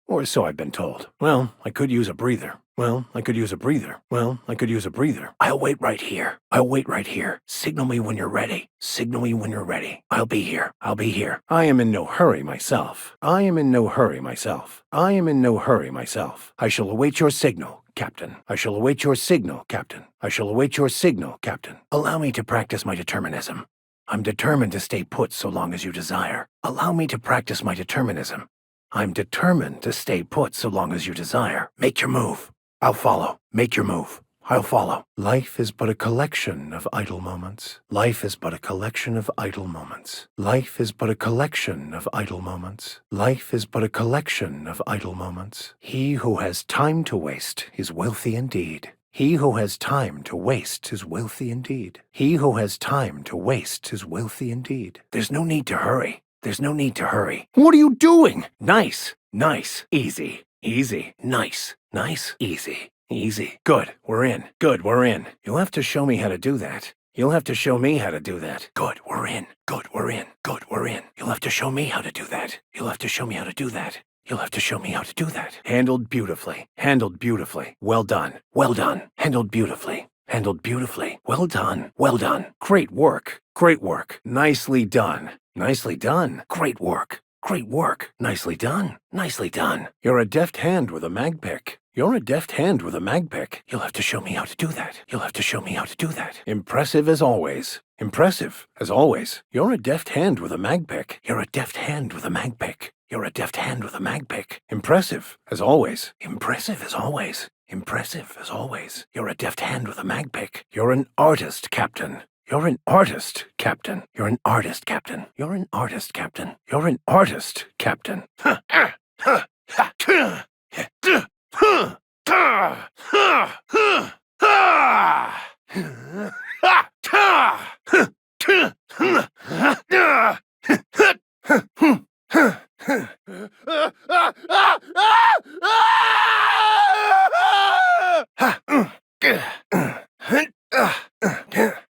Speaker 1: Or so I've been told. Well, I could use a breather. Well, I could use a breather. Well, I could use a breather. I'll wait right here. I'll wait right here. Signal me when you're ready. Signal me when you're ready. I'll be here. I'll be here. I am in no hurry myself. I am in no hurry myself. I am in no hurry myself. I shall await your signal, Captain. I shall await your signal, Captain. I shall await your signal, Captain. Allow me to practice my determinism. I'm determined to stay put so long as you desire. Allow me to practice my determinism. I'm determined to stay put so long as you desire. Make your move. I'll follow. Make your move. I'll follow. Life is but a collection of idle moments. Life is but a collection of idle moments. Life is but a collection of idle moments. Life is but a collection of idle moments. He who has time to waste is wealthy indeed. He who has time to waste is wealthy indeed. He who has time to waste is wealthy indeed. There's no need to hurry. There's no need to hurry. What are you doing? Nice. Nice. Easy. Easy. Nice. Nice. Easy. Easy. Good. We're in. Good. We're in. You'll have to show me how to do that. You'll have to show me how to do that. Good. We're in. Good. We're in. Good. We're in. You'll have to show me how to do that. You'll have to show me how to do that. You'll have to show me how to do that. Handled beautifully. Handled beautifully. Well done. Well done. Handled beautifully. Handled beautifully. Well done. Well done. Great work. Great work. Nicely done. Nicely done. Great work. Great work. Nicely done. Nicely done. You're a deft hand with a mag pick. You're a deft hand with a mag pick. You'll have to show me how to do that. You'll have to show me how to do that. Impressive as always. Impressive as always. You're a deft hand with a mag pick. You're a deft hand with a mag pick. You're a deft hand with a mag pick. Impressive as always. Impressive as always. Impressive as always. You're a deft hand with a mag pick. You're an artist, Captain. You're an artist, Captain. You're an artist, Captain. You're an artist, Captain. You're an artist, Captain.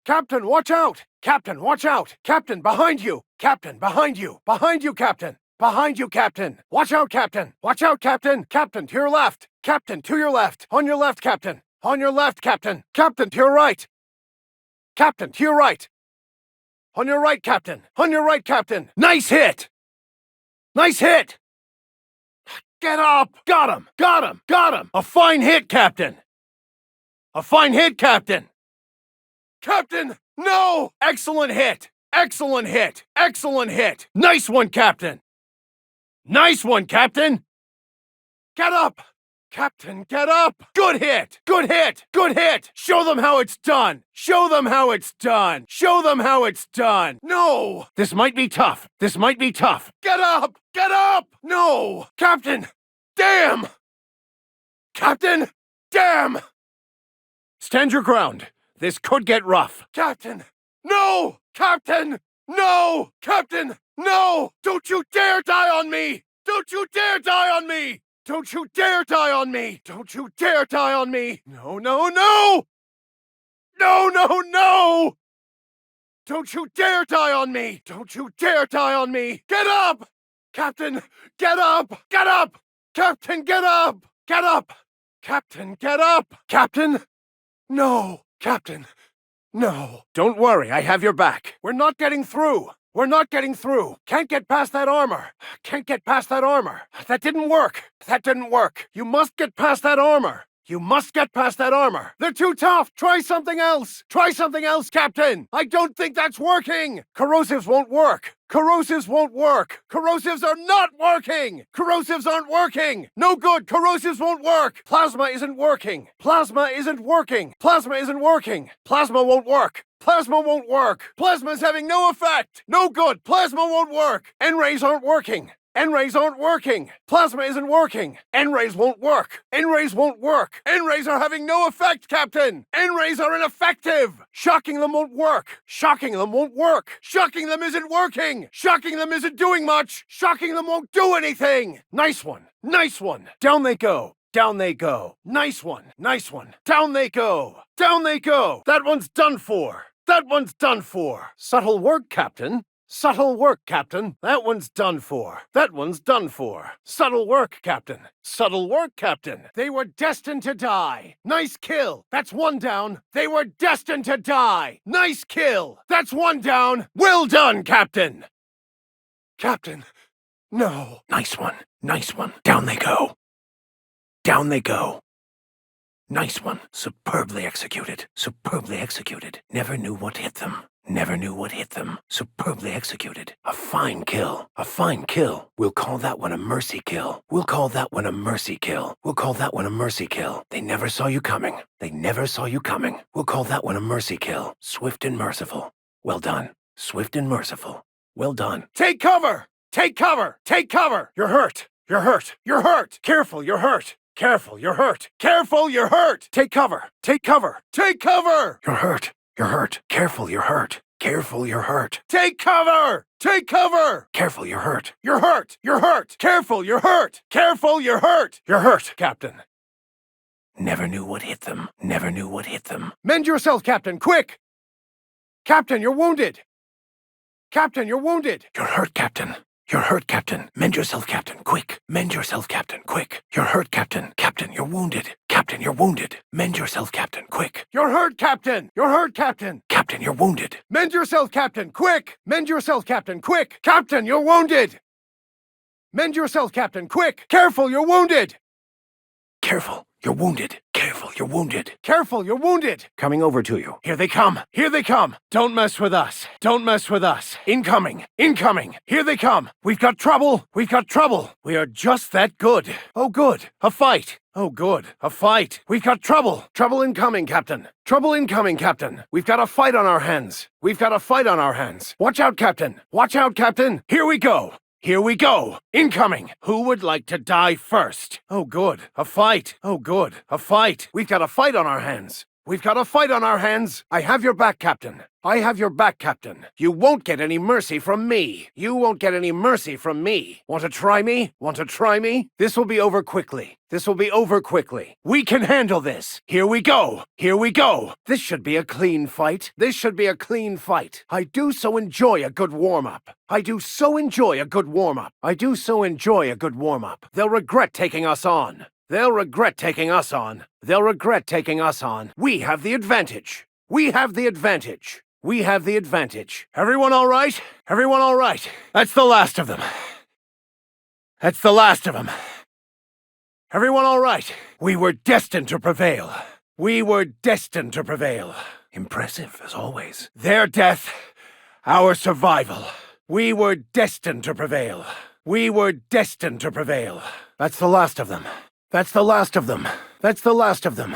Speaker 1: Captain, watch out! Captain, watch out! Captain, behind you! Captain, behind you! Behind you, Captain! Behind you, Captain! Watch out, Captain! Watch out, Captain! Captain, to your left! Captain, to your left! On your left, Captain! On your left, Captain! Captain, to your right! Captain, to your right! On your right, Captain! On your right, Captain! Nice hit! Nice hit! Get up! Got him! Got him! Got him! A fine hit, Captain! A fine hit, Captain! Captain! No! Excellent hit! Excellent hit! Excellent hit! Nice one, Captain! Nice one, Captain! Get up! Captain, get up! Good hit! Good hit! Good hit! Show them how it's done! Show them how it's done! Show them how it's done! No! This might be tough. This might be tough. Get up! Get up! No! Captain! Damn! Captain! Damn! Stand your ground. This could get rough. Captain! No! Captain! No! Captain! No! Don't you dare die on me! Don't you dare die on me! Don't you dare die on me! Don't you dare die on me! No, no, no! No, no, no! Don't you dare die on me! Don't you dare die on me! Get up! Captain, get up! Get up! Captain, get up! Get up! Captain, get up! Captain? No! Captain, no. Don't worry, I have your back. We're not getting through. We're not getting through. Can't get past that armor. Can't get past that armor. That didn't work. That didn't work. You must get past that armor.
Speaker 2: You must get past that armor. They're too tough. Try something else. Try something else, Captain. I don't think that's working. Corrosives won't work. Corrosives won't work. Corrosives are not working. Corrosives aren't working. No good. Corrosives won't work. Plasma isn't working. Plasma isn't working. Plasma isn't working. Plasma won't work. Plasma won't work. Plasma's having no effect. No good. Plasma won't work. N-rays aren't working. N-rays aren't working. Plasma isn't working. N-rays won't work. N-rays won't work. N-rays are having no effect, Captain. N-rays are ineffective. Shocking them won't work. Shocking them won't work. Shocking them isn't working. Shocking them isn't doing much. Shocking them won't do anything. Nice one. Nice one. Down they go. Down they go. Nice one. Nice one. Down they go. Down they go. That one's done for. That one's done for. Subtle work, Captain. Subtle work, Captain. That one's done for. That one's done for. Subtle work, Captain. Subtle work, Captain. They were destined to die. Nice kill. That's one down. They were destined to die. Nice kill. That's one down. Well done, Captain. Captain. No.
Speaker 1: Nice one. Nice one. Down they go. Down they go. Nice one. Superbly executed. Superbly executed. Never knew what hit them. Never knew what hit them. Superbly executed. A fine kill. A fine kill. We'll call that one a mercy kill. We'll call that one a mercy kill. We'll call that one a mercy kill. They never saw you coming. They never saw you coming. We'll call that one a mercy kill. Swift and merciful. Well done. Swift and merciful. Well done.
Speaker 2: Take cover! Take cover! Take cover! You're hurt! You're hurt! You're hurt! Careful, you're hurt! Careful, you're hurt! Careful, you're hurt! Take cover! Take cover! Take cover!
Speaker 1: You're hurt. You're hurt. Careful, you're hurt. Careful, you're hurt.
Speaker 2: Take cover! Take cover!
Speaker 1: Careful, you're hurt.
Speaker 2: You're hurt! You're hurt! Careful, you're hurt! Careful, you're hurt! You're hurt, Captain.
Speaker 1: Never knew what hit them. Never knew what hit them.
Speaker 2: Mend yourself, Captain, quick! Captain, you're wounded! Captain, you're wounded!
Speaker 1: You're hurt, Captain. You're hurt, Captain. Mend yourself, Captain. Quick. Mend yourself, Captain. Quick. You're hurt, Captain. Captain, you're wounded. Captain, you're wounded. Mend yourself, Captain. Quick.
Speaker 2: You're hurt, Captain! You're hurt, Captain!
Speaker 1: Captain, you're wounded.
Speaker 2: Mend yourself, Captain, quick! Mend yourself, Captain, quick! Captain, you're wounded! Mend yourself, Captain, quick! Careful, you're wounded!
Speaker 1: Careful, you're wounded. Careful, you're wounded.
Speaker 2: Careful, you're wounded!
Speaker 1: Coming over to you.
Speaker 2: Here they come! Here they come! Don't mess with us! Don't mess with us! Incoming! Incoming! Here they come! We've got trouble! We've got trouble! We are just that good! Oh good! A fight! Oh good! A fight! We've got trouble! Trouble incoming, Captain! Trouble incoming, Captain! We've got a fight on our hands! We've got a fight on our hands! Watch out, Captain! Watch out, Captain! Here we go! Here we go! Incoming! Who would like to die first? Oh good, a fight! Oh good, a fight! We've got a fight on our hands! We've got a fight on our hands! I have your back, Captain! I have your back, Captain! You won't get any mercy from me! You won't get any mercy from me! Want to try me? Want to try me? This will be over quickly. This will be over quickly. We can handle this! Here we go! Here we go! This should be a clean fight. This should be a clean fight. I do so enjoy a good warm-up. I do so enjoy a good warm-up. I do so enjoy a good warm-up. They'll regret taking us on. They'll regret taking us on. They'll regret taking us on. We have the advantage. We have the advantage. We have the advantage. Everyone all right? Everyone all right? That's the last of them. That's the last of them. Everyone all right? We were destined to prevail. We were destined to prevail.
Speaker 1: Impressive, as always.
Speaker 2: Their death, our survival. We were destined to prevail. We were destined to prevail. That's the last of them. That's the last of them. That's the last of them.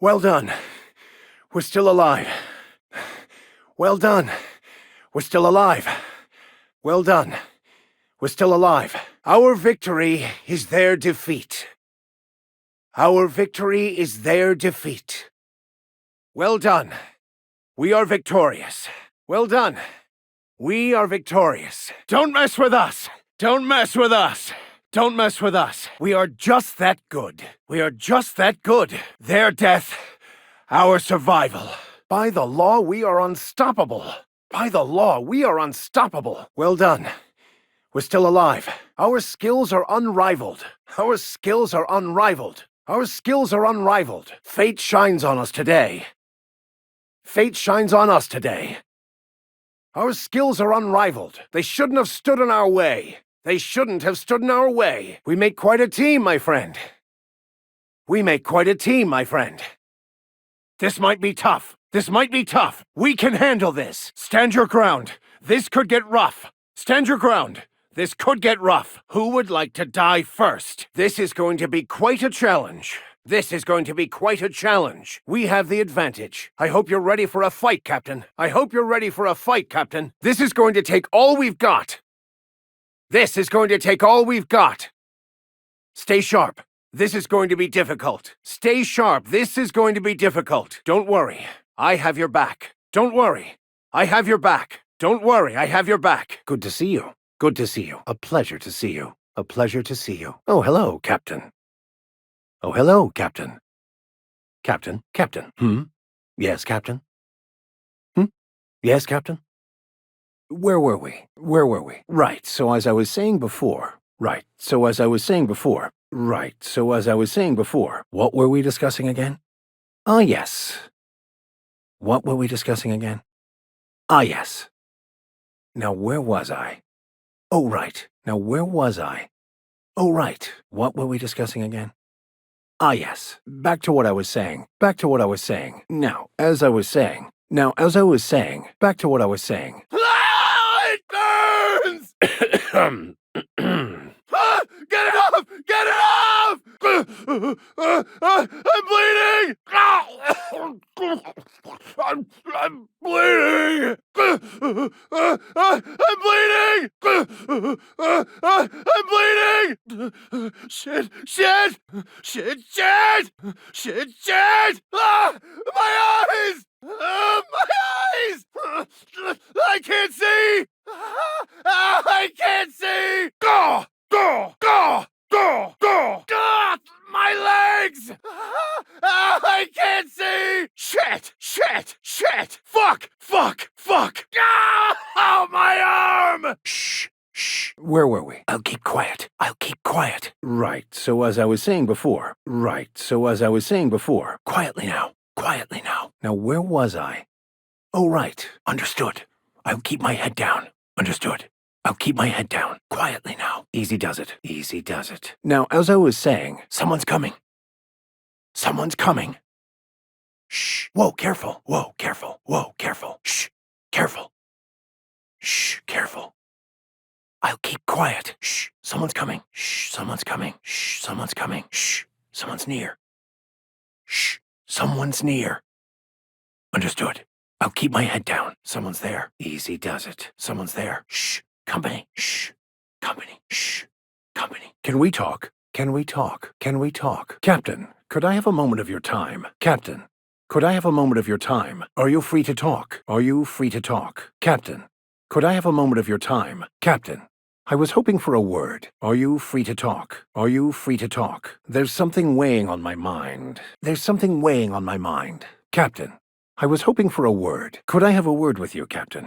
Speaker 2: Well done. We're still alive. Well done. We're still alive. Well done. We're still alive. Our victory is their defeat. Our victory is their defeat. Well done. We are victorious. Well done. We are victorious. Don't mess with us. Don't mess with us. Don't mess with us. We are just that good. We are just that good. Their death, our survival. By the law, we are unstoppable. By the law, we are unstoppable. Well done. We're still alive. Our skills are unrivaled. Our skills are unrivaled. Our skills are unrivaled. Fate shines on us today. Fate shines on us today. Our skills are unrivaled. They shouldn't have stood in our way. They shouldn't have stood in our way. We make quite a team, my friend. We make quite a team, my friend. This might be tough. This might be tough. We can handle this. Stand your ground. This could get rough. Stand your ground. This could get rough. Who would like to die first? This is going to be quite a challenge. This is going to be quite a challenge. We have the advantage. I hope you're ready for a fight, Captain. I hope you're ready for a fight, Captain. This is going to take all we've got. This is going to take all we've got. Stay sharp. This is going to be difficult. Stay sharp. This is going to be difficult. Don't worry. I have your back. Don't worry. I have your back. Don't worry. I have your back.
Speaker 1: Good to see you. Good to see you. A pleasure to see you. A pleasure to see you. Oh, hello, Captain. Oh, hello, Captain. Captain? Captain? Yes, Captain? Yes, Captain? Where were we? Where were we? Right, so as I was saying before. Right, so as I was saying before. Right, so as I was saying before. What were we discussing again? Ah, yes. What were we discussing again? Ah, yes. Now, where was I? Oh, right. Now, where was I? Oh, right. What were we discussing again? Ah, yes. Back to what I was saying. Back to what I was saying. Now, as I was saying. Now, as I was saying. Back to what I was saying.
Speaker 2: Ah, it burns! Get it off! Get it off! I'm bleeding! I'm bleeding! I'm bleeding! I'm bleeding! Shit! Shit! Shit! Shit! Shit! Shit! Ah, my eyes! My eyes! I can't see! I can't see! Go! Go! Go! Go! Go! Go! My legs! I can't see! Shit! Shit! Shit! Fuck! Fuck! Fuck! Oh, my arm!
Speaker 1: Shh! Shh! Where were we? I'll keep quiet. I'll keep quiet. Right, so as I was saying before. Right, so as I was saying before. Quietly now. Quietly now. Now, where was I? Oh, right. Understood. I'll keep my head down. Understood. I'll keep my head down. Quietly now. Easy does it. Easy does it. Now, as I was saying, someone's coming. Someone's coming. Shh. Whoa, careful. Whoa, careful. Whoa, careful. Shh. Careful. Shh. Careful. I'll keep quiet. Shh. Someone's coming. Shh. Someone's coming. Shh. Someone's coming. Shh. Someone's near. Shh. Someone's near. Understood. I'll keep my head down. Someone's there. Easy does it. Someone's there. Shh. Company. Shh. Company. Shh. Company. Can we talk? Can we talk? Can we talk? Captain, could I have a moment of your time? Captain, could I have a moment of your time? Are you free to talk? Are you free to talk? Captain, could I have a moment of your time? Captain, I was hoping for a word. Are you free to talk? Are you free to talk? There's something weighing on my mind. There's something weighing on my mind. Captain, I was hoping for a word. Could I have a word with you, Captain?